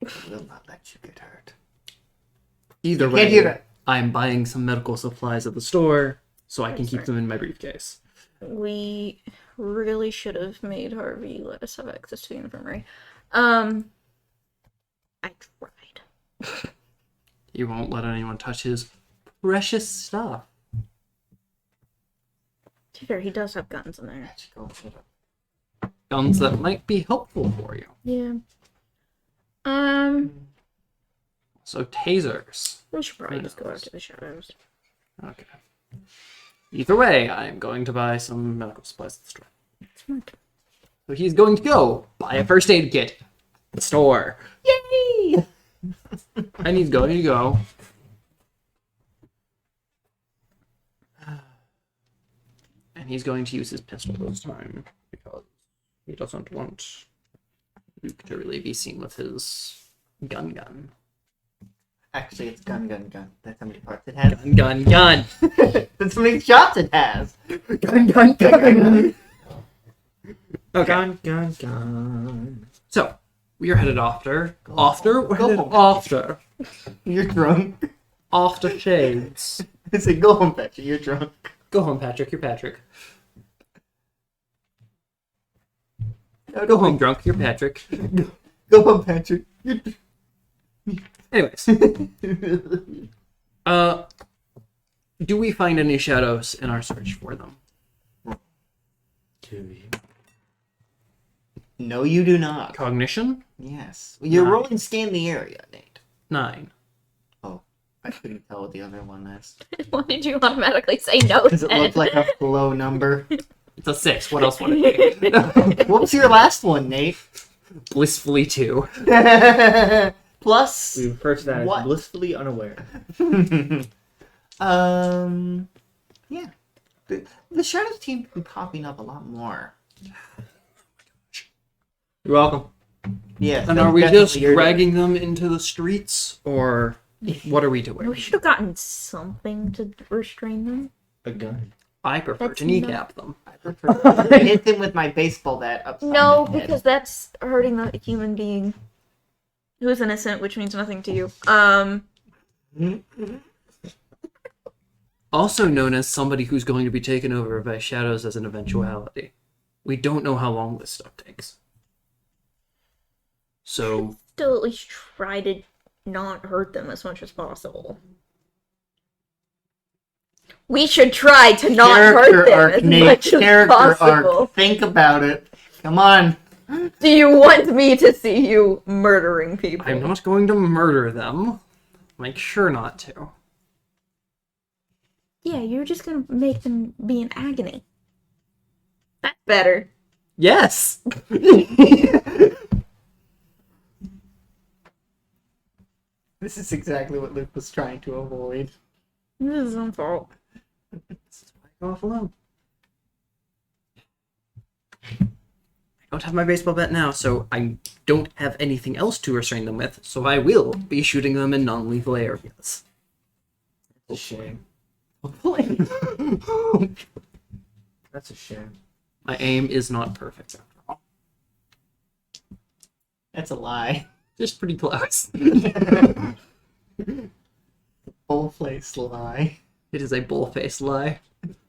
I will not let you get hurt. Either You can't do way, that. I'm buying some medical supplies at the store so I can keep them in my briefcase. We really should have made Harvey let us have access to the infirmary. I tried. You won't let anyone touch his precious stuff. To be fair, he does have guns in there. Guns that might be helpful for you. Yeah. So tasers. We should probably just go after the shadows. Okay. Either way, I'm going to buy some medical supplies at the store. Smart. So he's going to go buy a first aid kit store. Yay! I need to go. And he's going to use his pistol this time because he doesn't want Luke to really be seen with his gun. Actually, it's gun. That's how many parts it has. Gun. That's how many shots it has. Gun. Okay. Gun. So, we are headed after. You're drunk. After shades. I said, go home, Patrick. You're drunk. Go home, Patrick. You're Patrick. No, Go home, drunk. You're Patrick. Go home, Patrick. You're... Anyways. Do we find any shadows in our search for them? No, you do not. Cognition? Yes. You're 9. rolling scan the area, Nate. 9. Oh, I couldn't tell what the other one is. Why did you automatically say no? Because it looked like a low number. It's a 6. What else would it be? What was your last one, Nate? Blissfully 2. Plus. We refer to that What? as blissfully unaware. Yeah. The Shadows team been popping up a lot more. You're welcome. Yeah. And are we just dragging them into the streets? Or what are we doing? We should have gotten something to restrain them. A gun. I prefer That's to kneecap them. I prefer to hit them with my baseball bat upside No, the head. because that's hurting the human being who is innocent, which means nothing to you. Also known as somebody who's going to be taken over by shadows as an eventuality. We don't know how long this stuff takes. So, Still at least try to not hurt them as much as possible. We should try to not hurt them arc, as Nate. much as Character possible. arc. Think about it. Come on. Do you want me to see you murdering people? I'm not going to murder them. Make sure not to. Yeah, you're just gonna make them be in agony. That's better. Yes! This is exactly what Luke was trying to avoid. This is his own fault. This is why I go off alone. I don't have my baseball bat now, so I don't have anything else to restrain them with, so I will be shooting them in non-lethal areas. It's a shame. That's a shame. My aim is not perfect after all. That's a lie. Just pretty close. Full-faced lie. It is a bull-faced lie.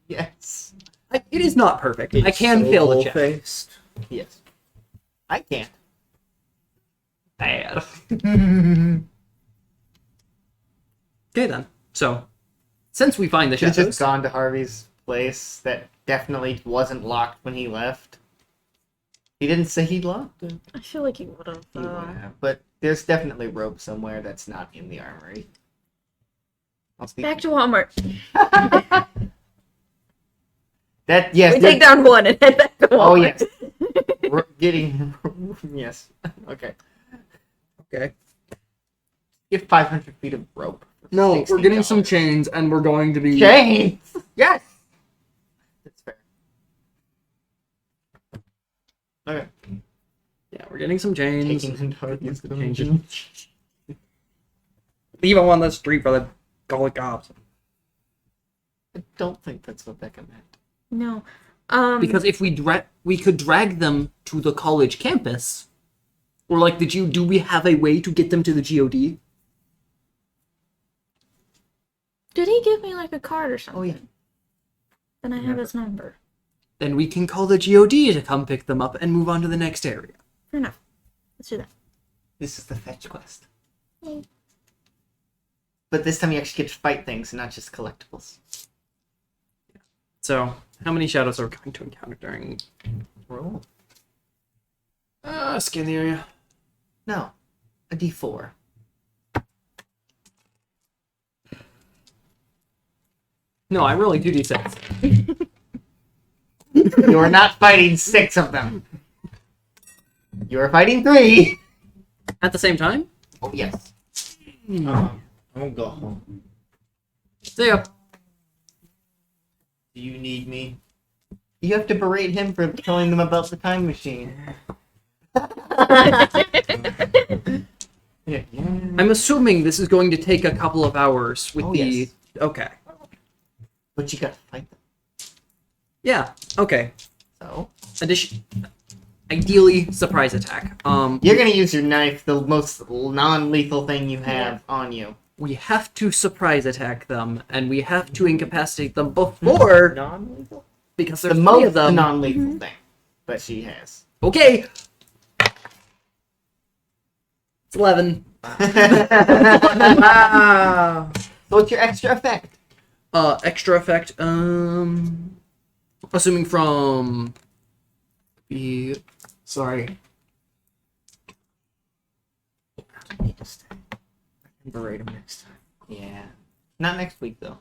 Yes. It is not perfect. I can fail the check. Faced. Yes. I can't. Bad. Okay then. So, since we find the Should've shadows, just gone to Harvey's place that definitely wasn't locked when he left. He didn't say he locked it. I feel like you would have. He would have, but there's definitely rope somewhere that's not in the armory. I'll speak. Back to Walmart. That yes. We take down one and head back to Walmart. Oh yes. We're getting yes. Okay. okay. Get 500 feet of rope. for No, we're getting $16. some chains, and we're going to be. chains. Yes. That's fair. Okay. Yeah, we're getting some chains. Taking them to Harvey's Change dungeon. Leave them on the street for the golly cops. I don't think that's what Becca meant. No. Because if we could drag them to the college campus, or like, do we have a way to get them to the GOD? Did he give me like a card or something? Oh yeah. Then I have his number. Then we can call the GOD to come pick them up and move on to the next area. Fair enough. Let's do that. This is the fetch quest. Yay. But this time you actually get to fight things and not just collectibles. So, how many shadows are we going to encounter during Roll. scan the area? No. A D4. No, I'm rolling 2d6. You are not fighting 6 of them. You are fighting 3. At the same time? Oh, yes. I'll go home. See ya. Do you need me? You have to berate him for telling them about the time machine. Yeah. I'm assuming this is going to take a couple of hours with Oh, the... yes. Okay. But you gotta fight them. Yeah, okay. So? Ideally, surprise attack. You're gonna use your knife, the most non-lethal thing you have on you. We have to surprise attack them, and we have to incapacitate them before... Non-lethal? Because The there's three most of them. non-lethal thing that she has. Okay! It's 11. Ah! So what's your extra effect? Extra effect, assuming from the... Sorry. I need to stay. I can berate him next time. Yeah. Not next week, though.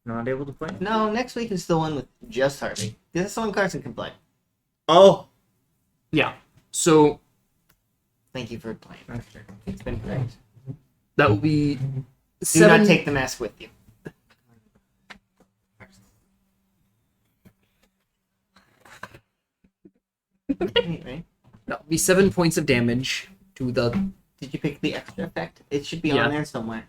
Not able to play? No, next week is the one with just Harvey. This is the one Carson can play. Oh! Yeah. So, Thank you for playing. Okay. It's been great. that will be... Do not take the mask with you. Anyway, That will be 7 points of damage to the... did you pick the extra effect? It should be Yeah. on there somewhere.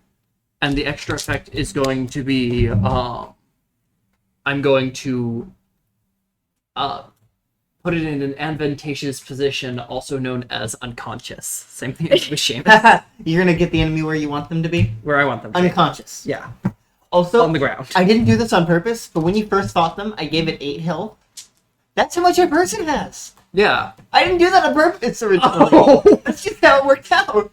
And the extra effect is going to be, I'm going to, put it in an advantageous position, also known as unconscious. Same thing as with Seamus, You're gonna get the enemy where you want them to be? where I want them to be. Unconscious. Yeah, Also, on the ground. I didn't do this on purpose, but when you first fought them, I gave it 8 health. That's how much a person has. Yeah. I didn't do that on purpose originally. Oh. That's just how it worked out.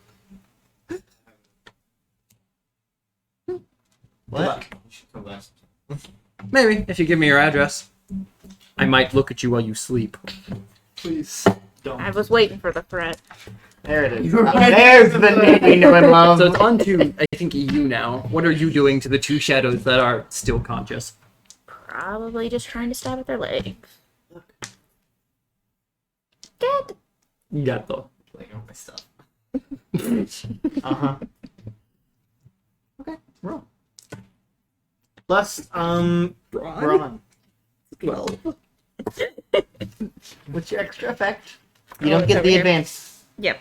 What? You should come last. Maybe, if you give me your address. I might look at you while you sleep. Please. Don't. I was waiting for the threat. There it is. There's the name we know and love. So it's on to, I think, you now. What are you doing to the two shadows that are still conscious? Probably just trying to stab at their legs. Dead. Gato. Playing all my stuff. Uh-huh. Okay, roll. Plus, brawn. 12. What's your extra effect? You don't get the advanced Yep.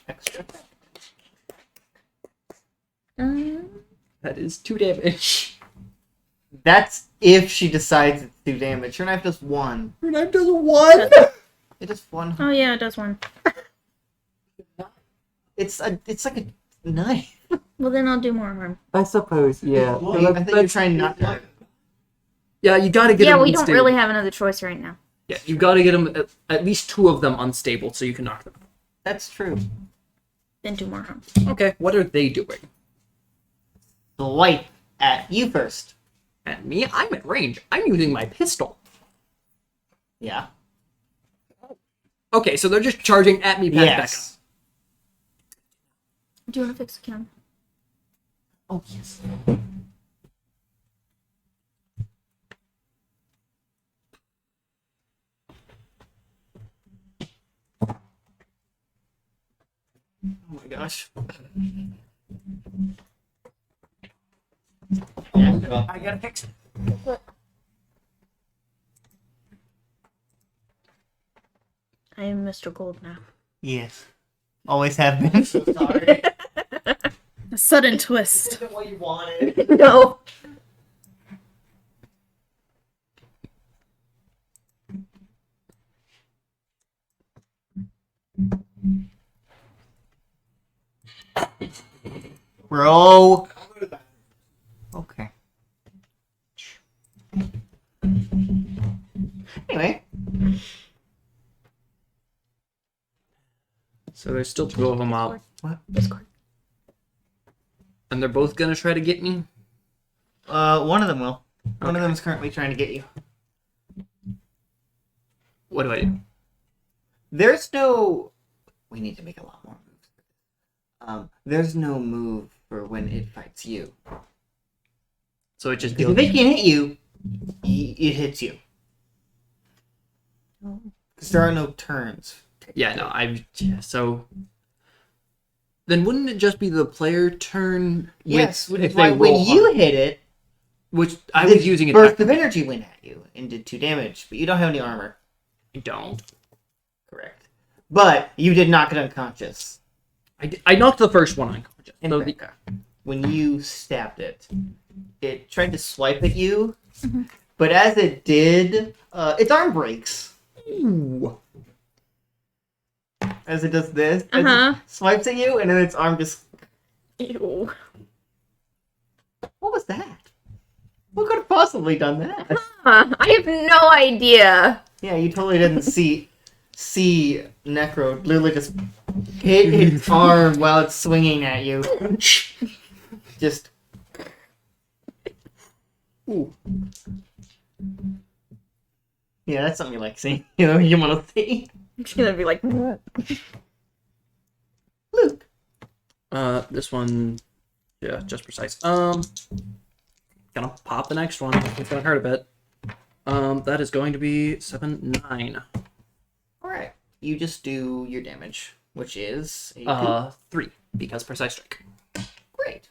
extra effect. That is 2 damage. That's if she decides it's 2 damage. Her knife does 1. Her knife does 1! It does 1. Oh yeah, it does one. It's like a knife. Well, then I'll do more harm. I suppose, yeah. I think you're trying not to. Yeah, you gotta get Yeah, them we don't unstable. really have another choice right now. Yeah, you gotta get them, at least 2 of them unstable so you can knock them. That's true. Then do more harm. Okay, what are they doing? Swipe at you first. And me, I'm at range. I'm using my pistol. Yeah. Okay, so they're just charging at me, past Yes. Do you want to fix the camera? Oh, yes. Oh my gosh. Yeah. I gotta fix it. I am Mr. Gold now. Yes. Always have been. So sorry. A sudden twist. Isn't what you wanted. No. Bro. Okay. Anyway. So there's still 2 of them out. Discord. And they're both gonna try to get me? One of them will. One of them is currently trying to get you. What do I do? There's no. We need to make a lot more moves. There's no move for when it fights you. So it just If deals... it can hit you, it hits you. Oh. Because there are no turns. Yeah, no, so Then wouldn't it just be the player turn? Yes, which if is why when roll you hard? hit it, Which I this was using burst of attack. energy went at you and did 2 damage, but you don't have any armor. I don't. Correct. But you did not get unconscious. I knocked the first one unconscious. And So Becca, when you stabbed it, it tried to swipe at you, but as it did, its arm breaks. Ooh. As it does this, as Uh-huh. it swipes at you, and then its arm just... Ew. What was that? What could have possibly done that? Huh, I have no idea. Yeah, you totally didn't see Necro literally just hit its arm while it's swinging at you. Just... Ooh. Yeah, that's something you like seeing. You know, you want to see. I'm just gonna be like, Luke. This one, yeah, just precise. Gonna pop the next one. It's gonna hurt a bit. That is going to be 7, 9. Alright. You just do your damage, which is a 3 because precise strike. great.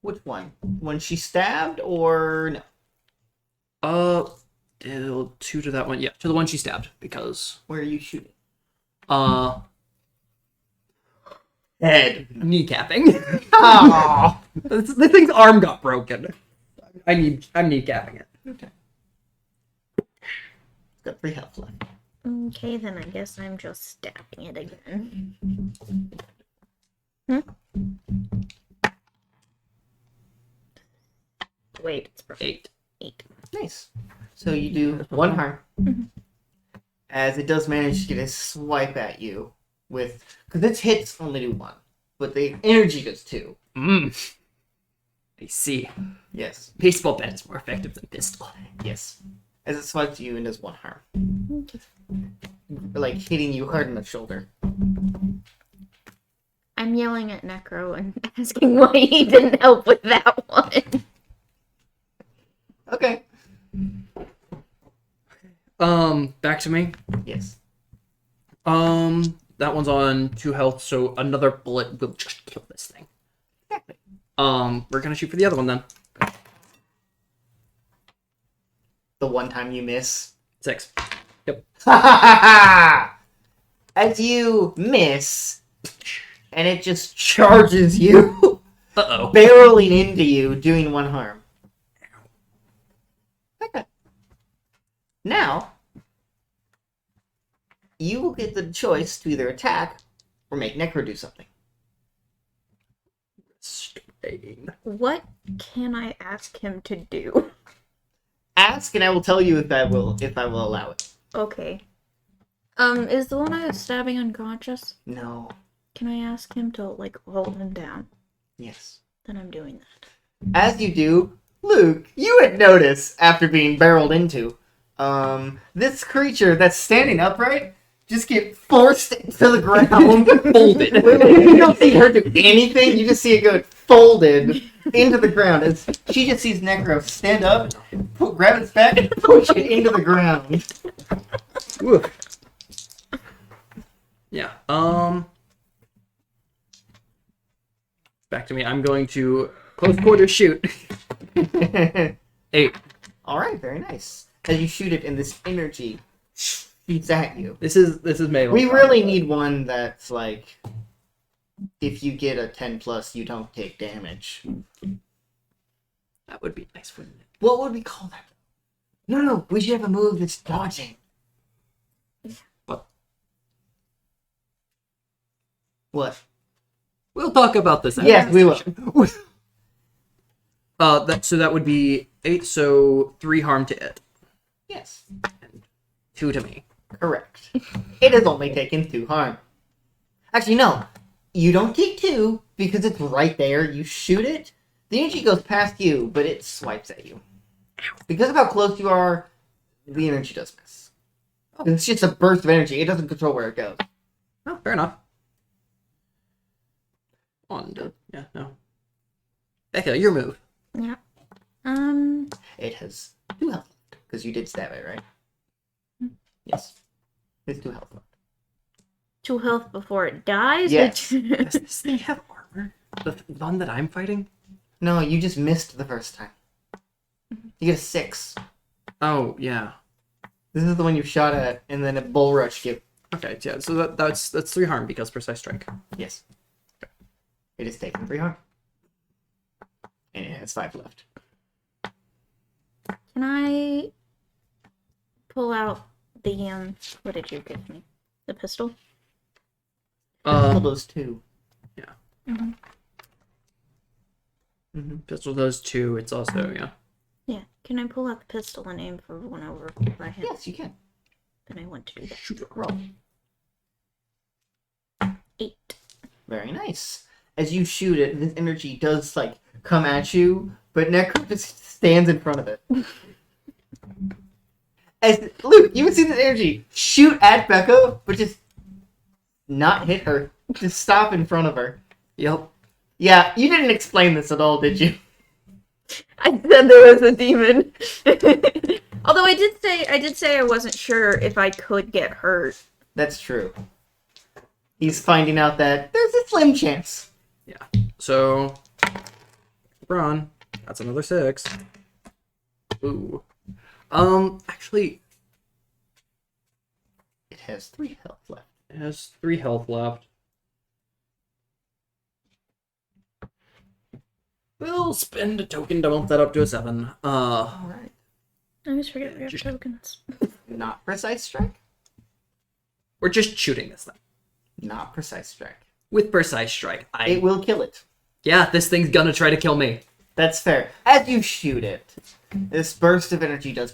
Which one? When she stabbed or no? Deal 2 to that one. Yeah, to the one she stabbed because Where are you shooting? Head kneecapping. Oh. The thing's arm got broken. I'm kneecapping it. Okay. Got 3 health left. okay, then I guess I'm just stabbing it again. Wait, it's perfect. 8. 8. Nice. So you do 1 harm. As it does manage to get a swipe at you with... Because its hits only do 1. But the energy does 2. I see. Yes. Baseball bat is more effective than pistol. Yes. As it swipes you and does 1 harm. Like hitting you hard in the shoulder. I'm yelling at Necro and asking why he didn't help with that one. Okay. Back to me. Yes. That one's on 2 health, so another bullet will just kill this thing. Exactly. We're gonna shoot for the other one then. The one time you miss. 6. As you miss, and it just charges you, Uh-oh. barreling into you, doing 1 harm. Okay. Now, you will get the choice to either attack or make Necro do something. Strain. What can I ask him to do? Ask, and I will tell you if I will allow it. Okay. Is the one I was stabbing unconscious? No. Can I ask him to, like, hold him down? Yes. Then I'm doing that. As you do, Luke, you would notice after being barreled into, this creature that's standing upright just get forced to the ground. Folded. You don't see her do anything, you just see it go folded into the ground. As she just sees Necro stand up, grab its back, and push it into the ground. Woo. Yeah. Back to me. I'm going to close quarters shoot. 8. Alright, very nice. As you shoot it and this energy shoots at you. This is melee. We really need one that's like, if you get a 10 plus, you don't take damage. That would be nice, wouldn't it? What would we call that? No, we should have a move that's dodging. What? What? We'll talk about this. after Yes, this we will. session. That would be 8, so 3 harm to it, Yes, 2 to me. correct. It has only taken 2 harm. Actually, no. You don't take 2 because it's right there. You shoot it. The energy goes past you, but it swipes at you. Because of how close you are, the energy does miss. It's just a burst of energy. It doesn't control where it goes. Oh, fair enough. Yeah, no. Becca, your move. Yeah. It has 2 health left, because you did stab it, right? Yes. It's 2 health left. 2 health before it dies? Yes. Does this thing have armor? The one that I'm fighting? No, you just missed the first time. You get a 6. Oh, yeah. This is the one you shot at, and then a bull rush give. Okay, yeah, so that's 3 harm because precise strike. Yes. It is taking 3 harm. And it has 5 left. Can I pull out the what did you give me? The pistol? Pistol does 2. Pistol does 2, it's also, yeah. Yeah. Can I pull out the pistol and aim for one over by him? Yes, you can. Then I want to do that. Shoot it. Roll. 8. Very nice. As you shoot it, this energy does, like, come at you, but Necro just stands in front of it. As Luke, you would see this energy shoot at Becca, but just not hit her. Just stop in front of her. Yep. Yeah, you didn't explain this at all, did you? I said there was a demon. Although I did say I wasn't sure if I could get hurt. That's true. He's finding out that there's a slim chance. Yeah. So, Braun, that's another 6. Ooh. Actually, It has 3 health left. it has 3 health left. We'll spend a token to bump that up to a 7. Alright. I always forget we have tokens. Not precise strike? We're just shooting this thing. Not precise strike. With precise strike. It will kill it. Yeah, this thing's gonna try to kill me. That's fair. As you shoot it, this burst of energy does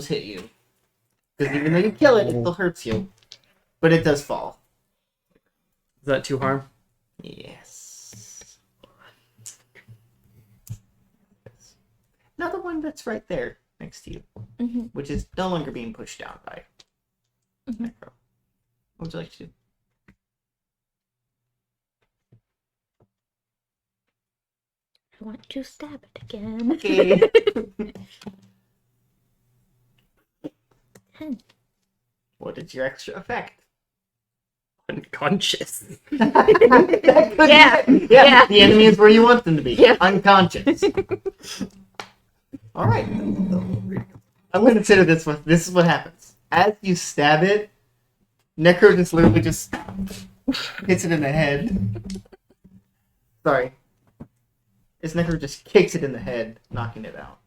hit you. Because even though you kill it, it still hurts you. But it does fall. Is that 2 harm? Yes. Another one that's right there next to you, which is no longer being pushed down by Necro. What would you like to do? I want to stab it again. Okay. 10. What is your extra effect? Unconscious. Yeah. Yeah. The enemy is where you want them to be. Yeah. Unconscious. All right. I'm going to consider this one. This is what happens. As you stab it, Necro just literally just hits it in the head. Sorry. As Necro just kicks it in the head, knocking it out.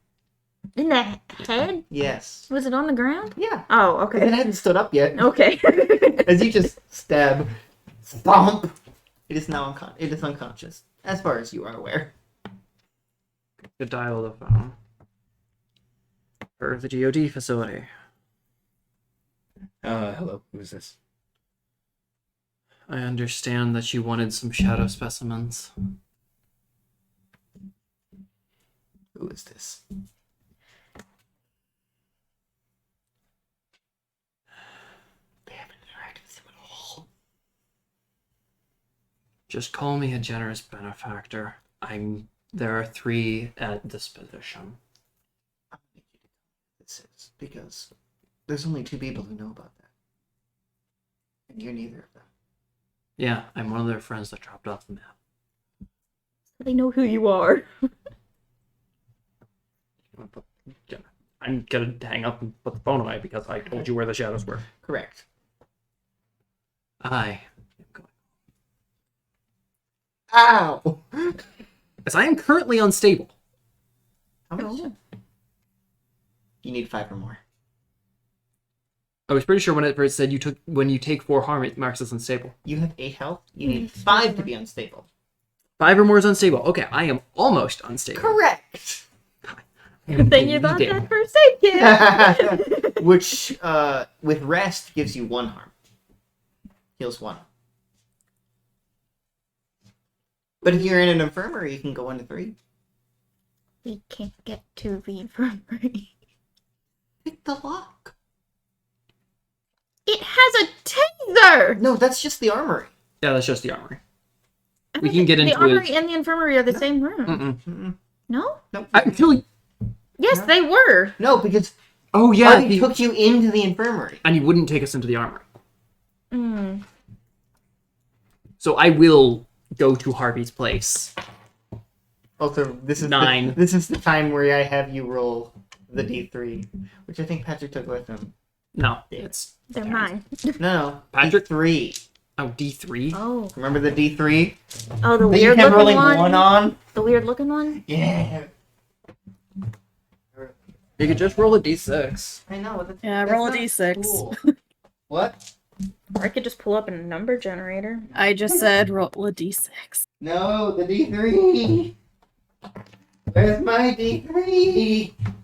In the head? Yes. Was it on the ground? Yeah. Oh, It okay. hadn't stood up yet. Okay. As you just stab, stomp, it is now unconscious, as far as you are aware. To dial the phone. For the GOD facility. Hello, who's this? I understand that you wanted some shadow specimens. Who is this? They haven't interacted with him at all. Just call me a generous benefactor. There are 3 at this position. I don't think you can tell me who this is, because there's only 2 people who know about that. And you're neither of them. Yeah, I'm one of their friends that dropped off the map. They know who you are. I'm gonna hang up and put the phone away because I told you where the shadows were. Correct. I am going. Ow! As I am currently unstable. How much? You need 5 or more. I was pretty sure when it first said when you take 4 harm, it marks as unstable. You have 8 health. You need 5 to be unstable. 5 or more is unstable. Okay, I am almost unstable. Correct! Good thing you bought Bleeding. that first aid kit. Which, with rest, gives you 1 harm. Heals 1. But if you're in an infirmary, you can go 1 to 3. We can't get to the infirmary. Pick the lock. It has a taser! No, that's just the armory. Yeah, that's just the armory. I We don't can think get into the armory it. and the infirmary are the same room. Mm-mm. Mm-mm. No? Nope. Actually, Yes, No. they were. No, because oh yeah, Artie took you into the infirmary. and he wouldn't take us into the armory. Mm. So I will go to Harvey's place. Also, this is 9. This is the time where I have you roll the D3, which I think Patrick took with him. No, it's They're mine. No, Patrick? D3. oh D3. Oh. Remember the D3 Oh, the that you weird kept looking rolling one on? The weird looking one? Yeah. You could just roll a D6. I know. Yeah, roll a D6. Cool. What? Or I could just pull up a number generator. I just said roll a D6. No, the D3. Where's my D3? I'm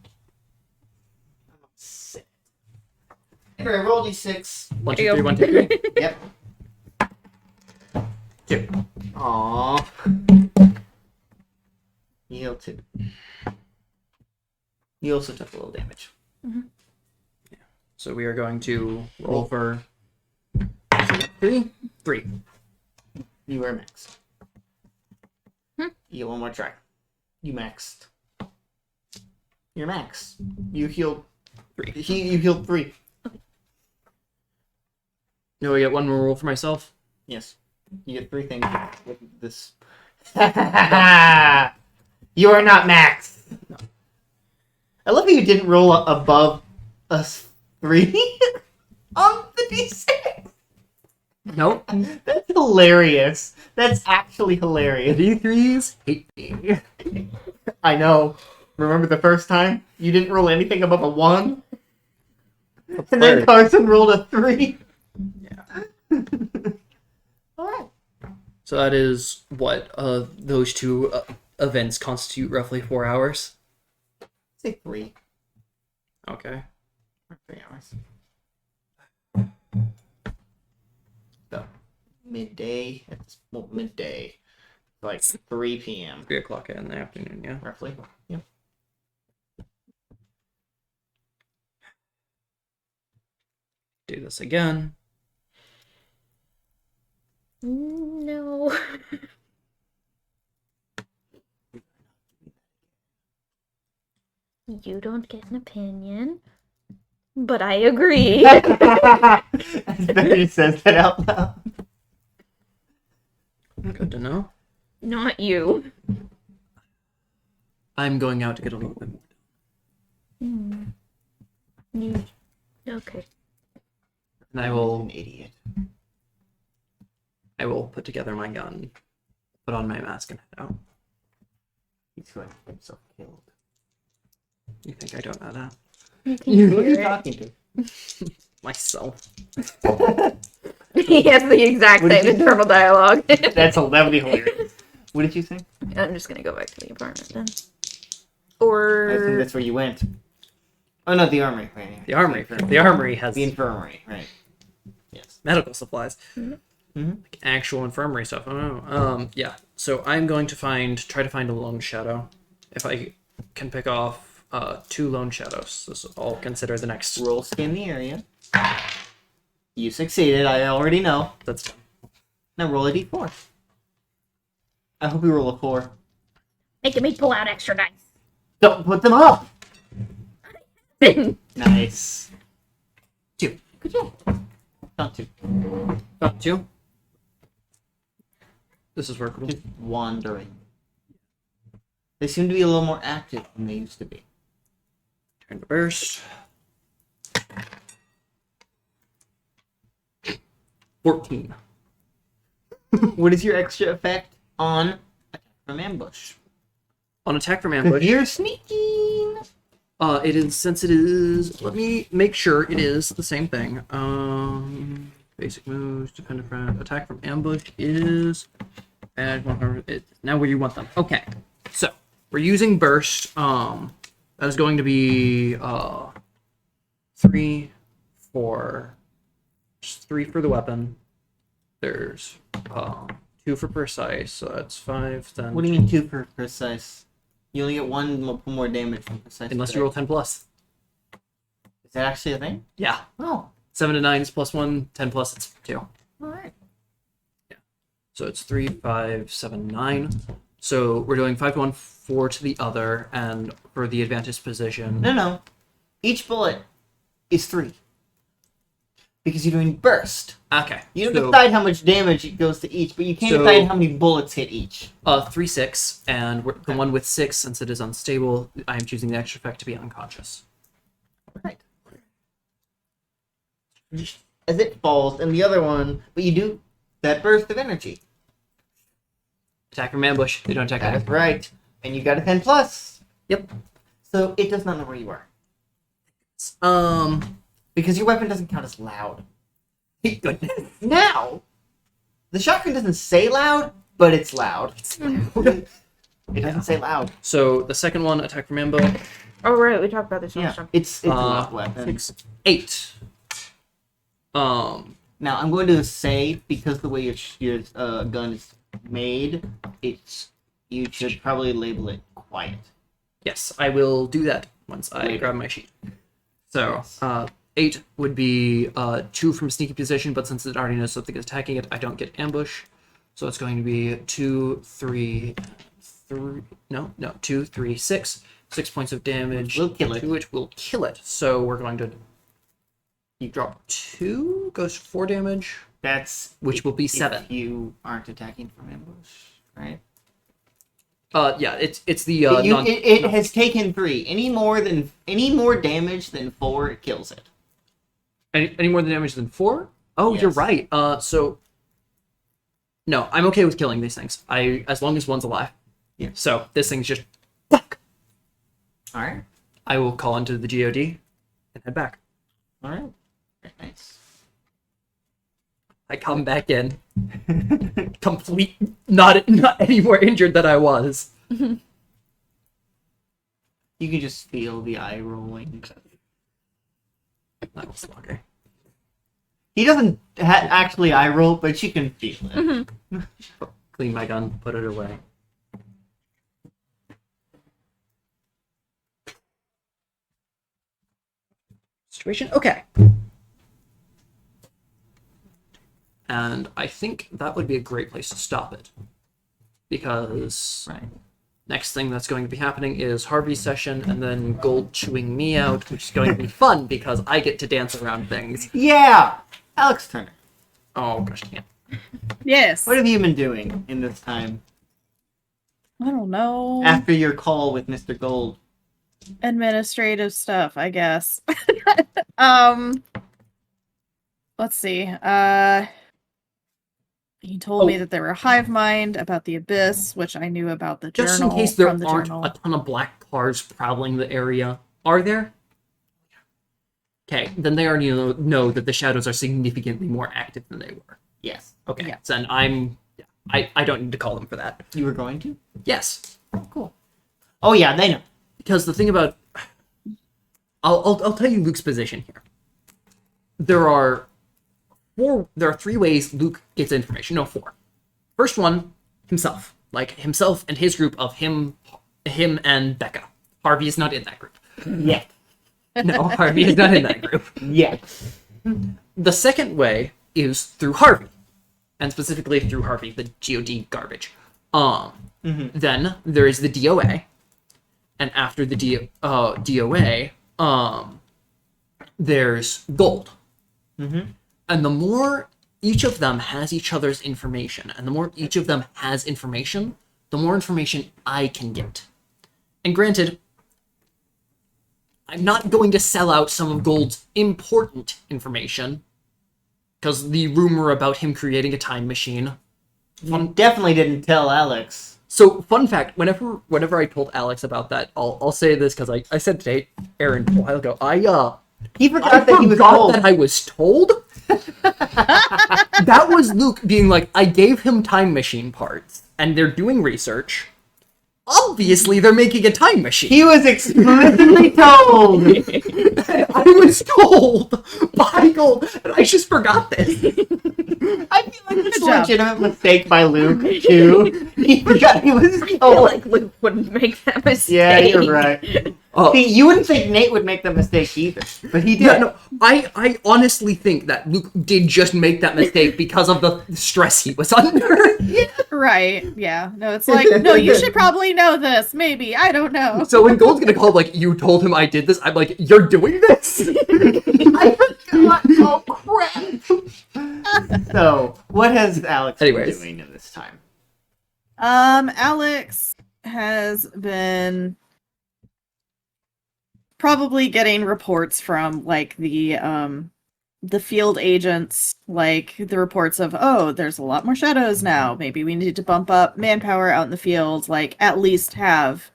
upset. Here, roll D6. 1, There 2, you 3, go. 1, 2, 3. Yep. 2. Aww. You heal 2. You also took a little damage. So we are going to roll for 3. 3. You were maxed. You get one more try. You maxed. You're max. You healed 3. You healed 3. No, I get one more roll for myself. Yes. You get 3 things with this. You are not max. No. I love how you didn't roll above a 3 on the D6. Nope. That's hilarious. That's actually hilarious. D3s hate me. I know. Remember the first time? You didn't roll anything above a 1? And then Carson rolled a 3? Yeah. Alright. So that is what those two events constitute roughly 4 hours. Say 3. Okay. Or 3 hours. So, midday. Midday. Like 3 p.m. 3 o'clock in the afternoon, yeah. Roughly. Yep. Do this again. No. You don't get an opinion, but I agree. As Betty says that out loud. Good to know. Not you. I'm going out to get a little bit more. You. Okay. And I An will idiot. put together my gun, put on my mask, and head out. He's going to get himself killed. You think I don't know that? You can Who are you hear it. talking to? Myself. He has the exact What did same you- internal dialogue. That would be hilarious. What did you say? I'm just gonna go back to the apartment then. I think Or that's where you went. Oh no, the armory. Right, yeah. The armory. The armory has The infirmary, right. Yes. medical supplies. Mm-hmm. Like actual infirmary stuff. I don't know. Yeah. So I'm going to try to find a lone shadow. If I can pick off 2 lone shadows, this I'll consider the next. Roll scan the area. You succeeded, I already know. That's done. Now roll a d4. I hope you roll a 4. making me pull out extra dice. Don't put them up! Nice. 2. Good job. Not 2. Oh, 2. This is workable. Just wandering. They seem to be a little more active than they used to be. Turn to burst. 14. What is your extra effect on attack from ambush? On attack from 'Cause ambush. you're sneaking! It is since it is. Let me make sure it is the same thing. Basic moves, dependent from attack from ambush is add 100. Now where you want them. Okay, so we're using burst. That is going to be 3, 4. There's 3 for the weapon. There's 2 for precise, so that's 5. Then What do you mean 2 for precise? You only get 1 more damage from precise. unless you roll 10 plus. Is that actually a thing? Yeah, Oh, 7 to 9 is +1. 10 plus it's 2. alright. So it's 3, 5, 7, 9. So we're doing 5 to 1, 4 to the other, and for the advantage position. No. Each bullet is 3. because you're doing burst. Okay. You don't so, decide how much damage it goes to each, but you can't decide how many bullets hit each. 3, 6, and the one with 6, since it is unstable, I am choosing the extra effect to be unconscious. Right. As it falls, and the other one, but you do that burst of energy. Attack from ambush. They don't attack That is anything. right. And you got a 10 plus. Yep. So it does not know where you are. Um. Because your weapon doesn't count as loud. Thank goodness. Now, the shotgun doesn't say loud, but it's loud. It doesn't say loud. So the second one, attack from ambush. Oh, right, we talked about this Yeah, last time. it's a loud weapon. 6, 8. Now, I'm going to say, because the way your gun is made, you should probably label it quiet. Yes, I will do that once I Later. grab my sheet. So, 8 would be 2 from sneaky position, but since it already knows something is attacking it, I don't get ambush. So it's going to be 2, 3, 6. 6 points of damage. Will kill it. To it will kill it. So we're going to... You drop 2, goes 4 damage, That's which will be 7. if you aren't attacking from ambush, right? Yeah, it's the It has taken 3. Any more damage than 4, it kills it. any more damage than 4? Oh, Yes. you're right. So no, I'm okay with killing these things. As long as one's alive. Yeah. So this thing's just fuck. All right, I will call into the GOD and head back. all right, very nice. I come back in, complete, not anywhere injured that I was. You can just feel the eye rolling. That was okay. He doesn't actually eye roll, but you can feel it. Clean my gun, put it away. Situation. Okay. And I think that would be a great place to stop it. Because Right. next thing that's going to be happening is Harvey's session and then Gold chewing me out, which is going to be fun because I get to dance around things. Yeah, Alex Turner. Oh gosh, damn. Yes. What have you been doing in this time I don't know. after your call with Mr. Gold? Administrative stuff, I guess. Let's see. He told me that there were hive mind about the abyss, which I knew about the Just journal. in case there from the aren't journal. a ton of black cars prowling the area. Are there? Okay, then they already know that the shadows are significantly more active than they were. Yes. Okay, Yeah. so then I don't need to call them for that. You were going to? Yes, Cool. Oh yeah, they know. because the thing about... I'll tell you Luke's position here. There are 3 ways Luke gets information. No, 4. First one, himself. Like, himself and his group of him and Becca. Harvey is not in that group. Yeah. No, Harvey is not in that group. Yeah. The second way is through Harvey. And specifically through Harvey, the GOD garbage. Then there is the DOA. And after the DOA, there's Gold. And the more each of them has each other's information, and the more each of them has information, the more information I can get. And granted, I'm not going to sell out some of Gold's important information, because the rumor about him creating a time machine. You definitely didn't tell Alex. So, fun fact, whenever I told Alex about that, I'll say this because I said to Aaron a while ago, He forgot that he was forgot old. that I was told. That was Luke being like, I gave him time machine parts, and they're doing research. Obviously, they're making a time machine. He was explicitly told. I was told by Gold, and I just forgot this. I feel like it's a Good job. legitimate mistake by Luke, too. He forgot he was I feel told. like Luke wouldn't make that mistake. Yeah, you're right. Oh. See, you wouldn't think Nate would make the mistake either, but he did. Yeah, no, I honestly think that Luke did just make that mistake because of the stress he was under. Right. Yeah. No, it's like, no, you should probably know this. Maybe. I don't know. So when Gold's gonna call, like, you told him I did this, I'm like, you're doing this? I forgot. Oh, crap. What has Alex been Anyways. doing in this time? Alex has been probably getting reports from like the field agents, like the reports of, oh, there's a lot more shadows now. Maybe we need to bump up manpower out in the field, like at least have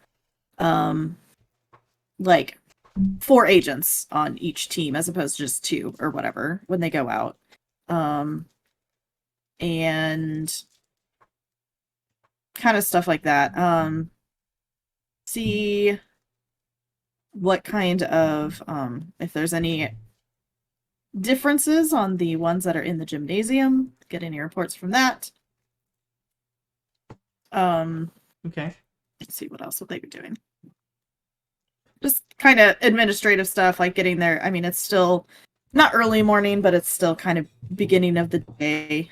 like 4 agents on each team as opposed to just 2 or whatever when they go out. And kind of stuff like that. See what kind of if there's any differences on the ones that are in the gymnasium, get any reports from that. Okay. Let's see what else would they be doing. Just kind of administrative stuff, like getting there. I mean, it's still not early morning, but it's still kind of beginning of the day,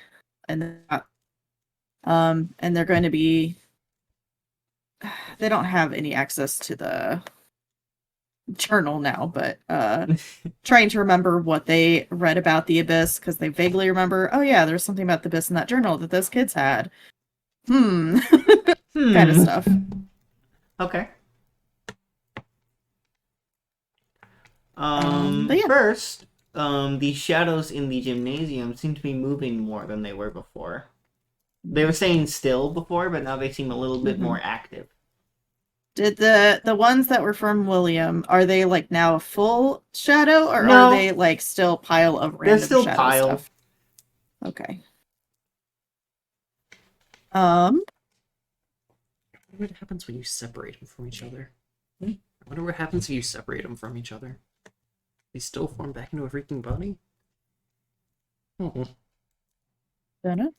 and they're going to be. They don't have any access to the journal now, but trying to remember what they read about the abyss because they vaguely remember. Oh yeah, there's something about the abyss in that journal that those kids had. Kind of stuff. Okay. But yeah. First, the shadows in the gymnasium seem to be moving more than they were before. They were staying still before, but now they seem a little bit more active. Did the ones that were from William, are they like now a full shadow, or No. are they like still pile of random They're still shadow pile. stuff? Okay. What happens when you separate them from each other? I wonder what happens if you separate them from each other. They still form back into a freaking body? Oh. Don't know.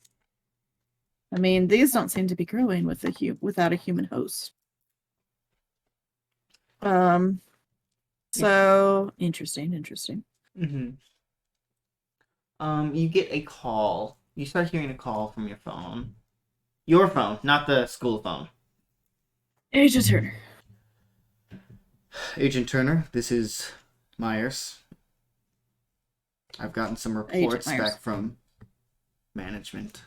I mean, these don't seem to be growing with without a human host. So interesting. Mm-hmm. You get a call. You start hearing a call from your phone. Your phone, not the school phone. Agent Turner. Agent Turner, this is Myers. I've gotten some reports Myers. back from management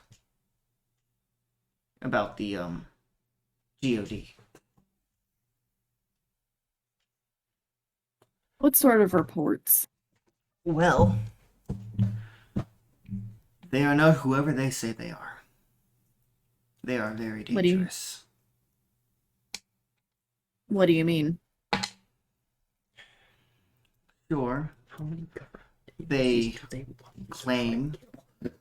about the GOD. What sort of reports? Well, they are not whoever they say they are. They are very dangerous. What do you mean? Sure. They claim that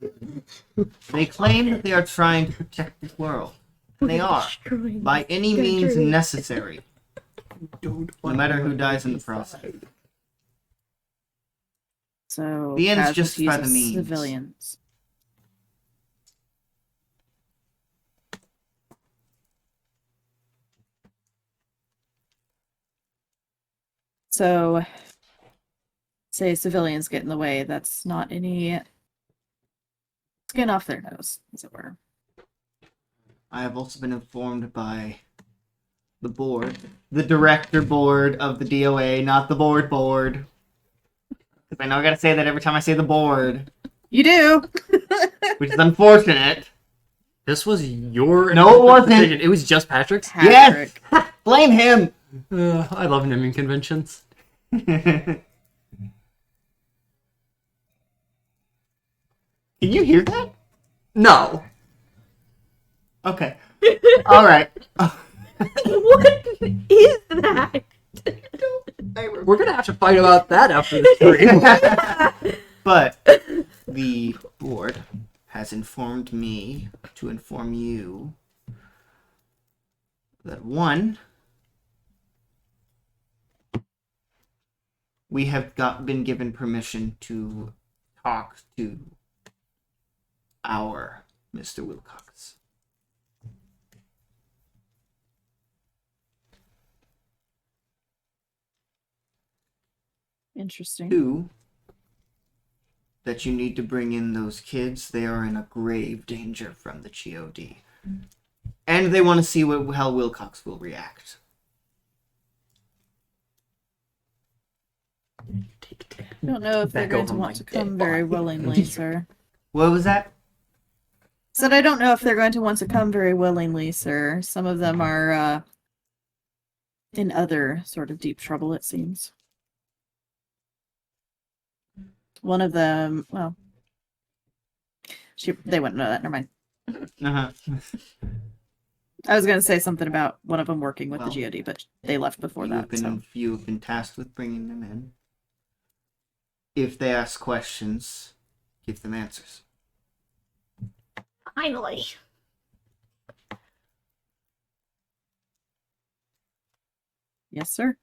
they are trying to protect the world. And they are, by any means necessary. No matter who dies in the process. So The ends casualties justify of the means. Civilians. So, say civilians get in the way, that's not any skin off their nose, as it were. I have also been informed by the board, the director board of the DOA, not the board. Because I know I gotta say that every time I say the board, You do! which is unfortunate. This was your No, it wasn't. decision. It was just Patrick's. Patrick. Yes! Blame him! I love naming conventions. Can you hear that? No. Okay. Alright. What is that? We're gonna have to fight about that after the stream. But the board has informed me to inform you that one, we have been given permission to talk to our Mr. Wilcox. Interesting. Two, that you need to bring in those kids. They are in a grave danger from the GOD. And they want to see how Wilcox will react. I don't know if they're Back going over to my want to come dead very body. willingly, sir. What was that? Said I don't know if they're going to want to come very willingly, sir. Some of them are in other sort of deep trouble, it seems. One of them, well, they wouldn't know that. Never mind. Uh-huh. I was going to say something about one of them working with Well, the GOD, but they left before that. So. You've been tasked with bringing them in. If they ask questions, give them answers. Finally. Yes, sir.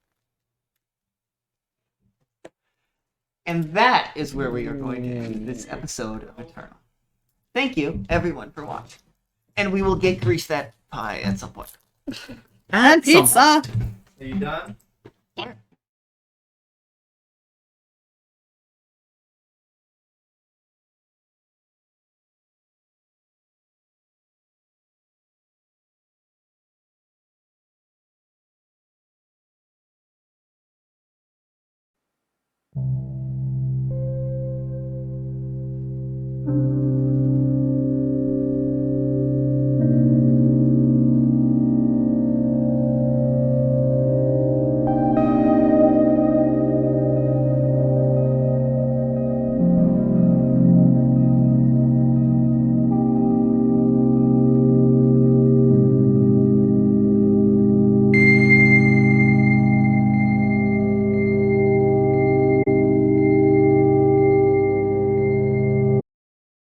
And that is where we are going to end this episode of Eternal. Thank you, everyone, for watching. And we will get grease that pie at some point. And pizza! Are you done? Thank you.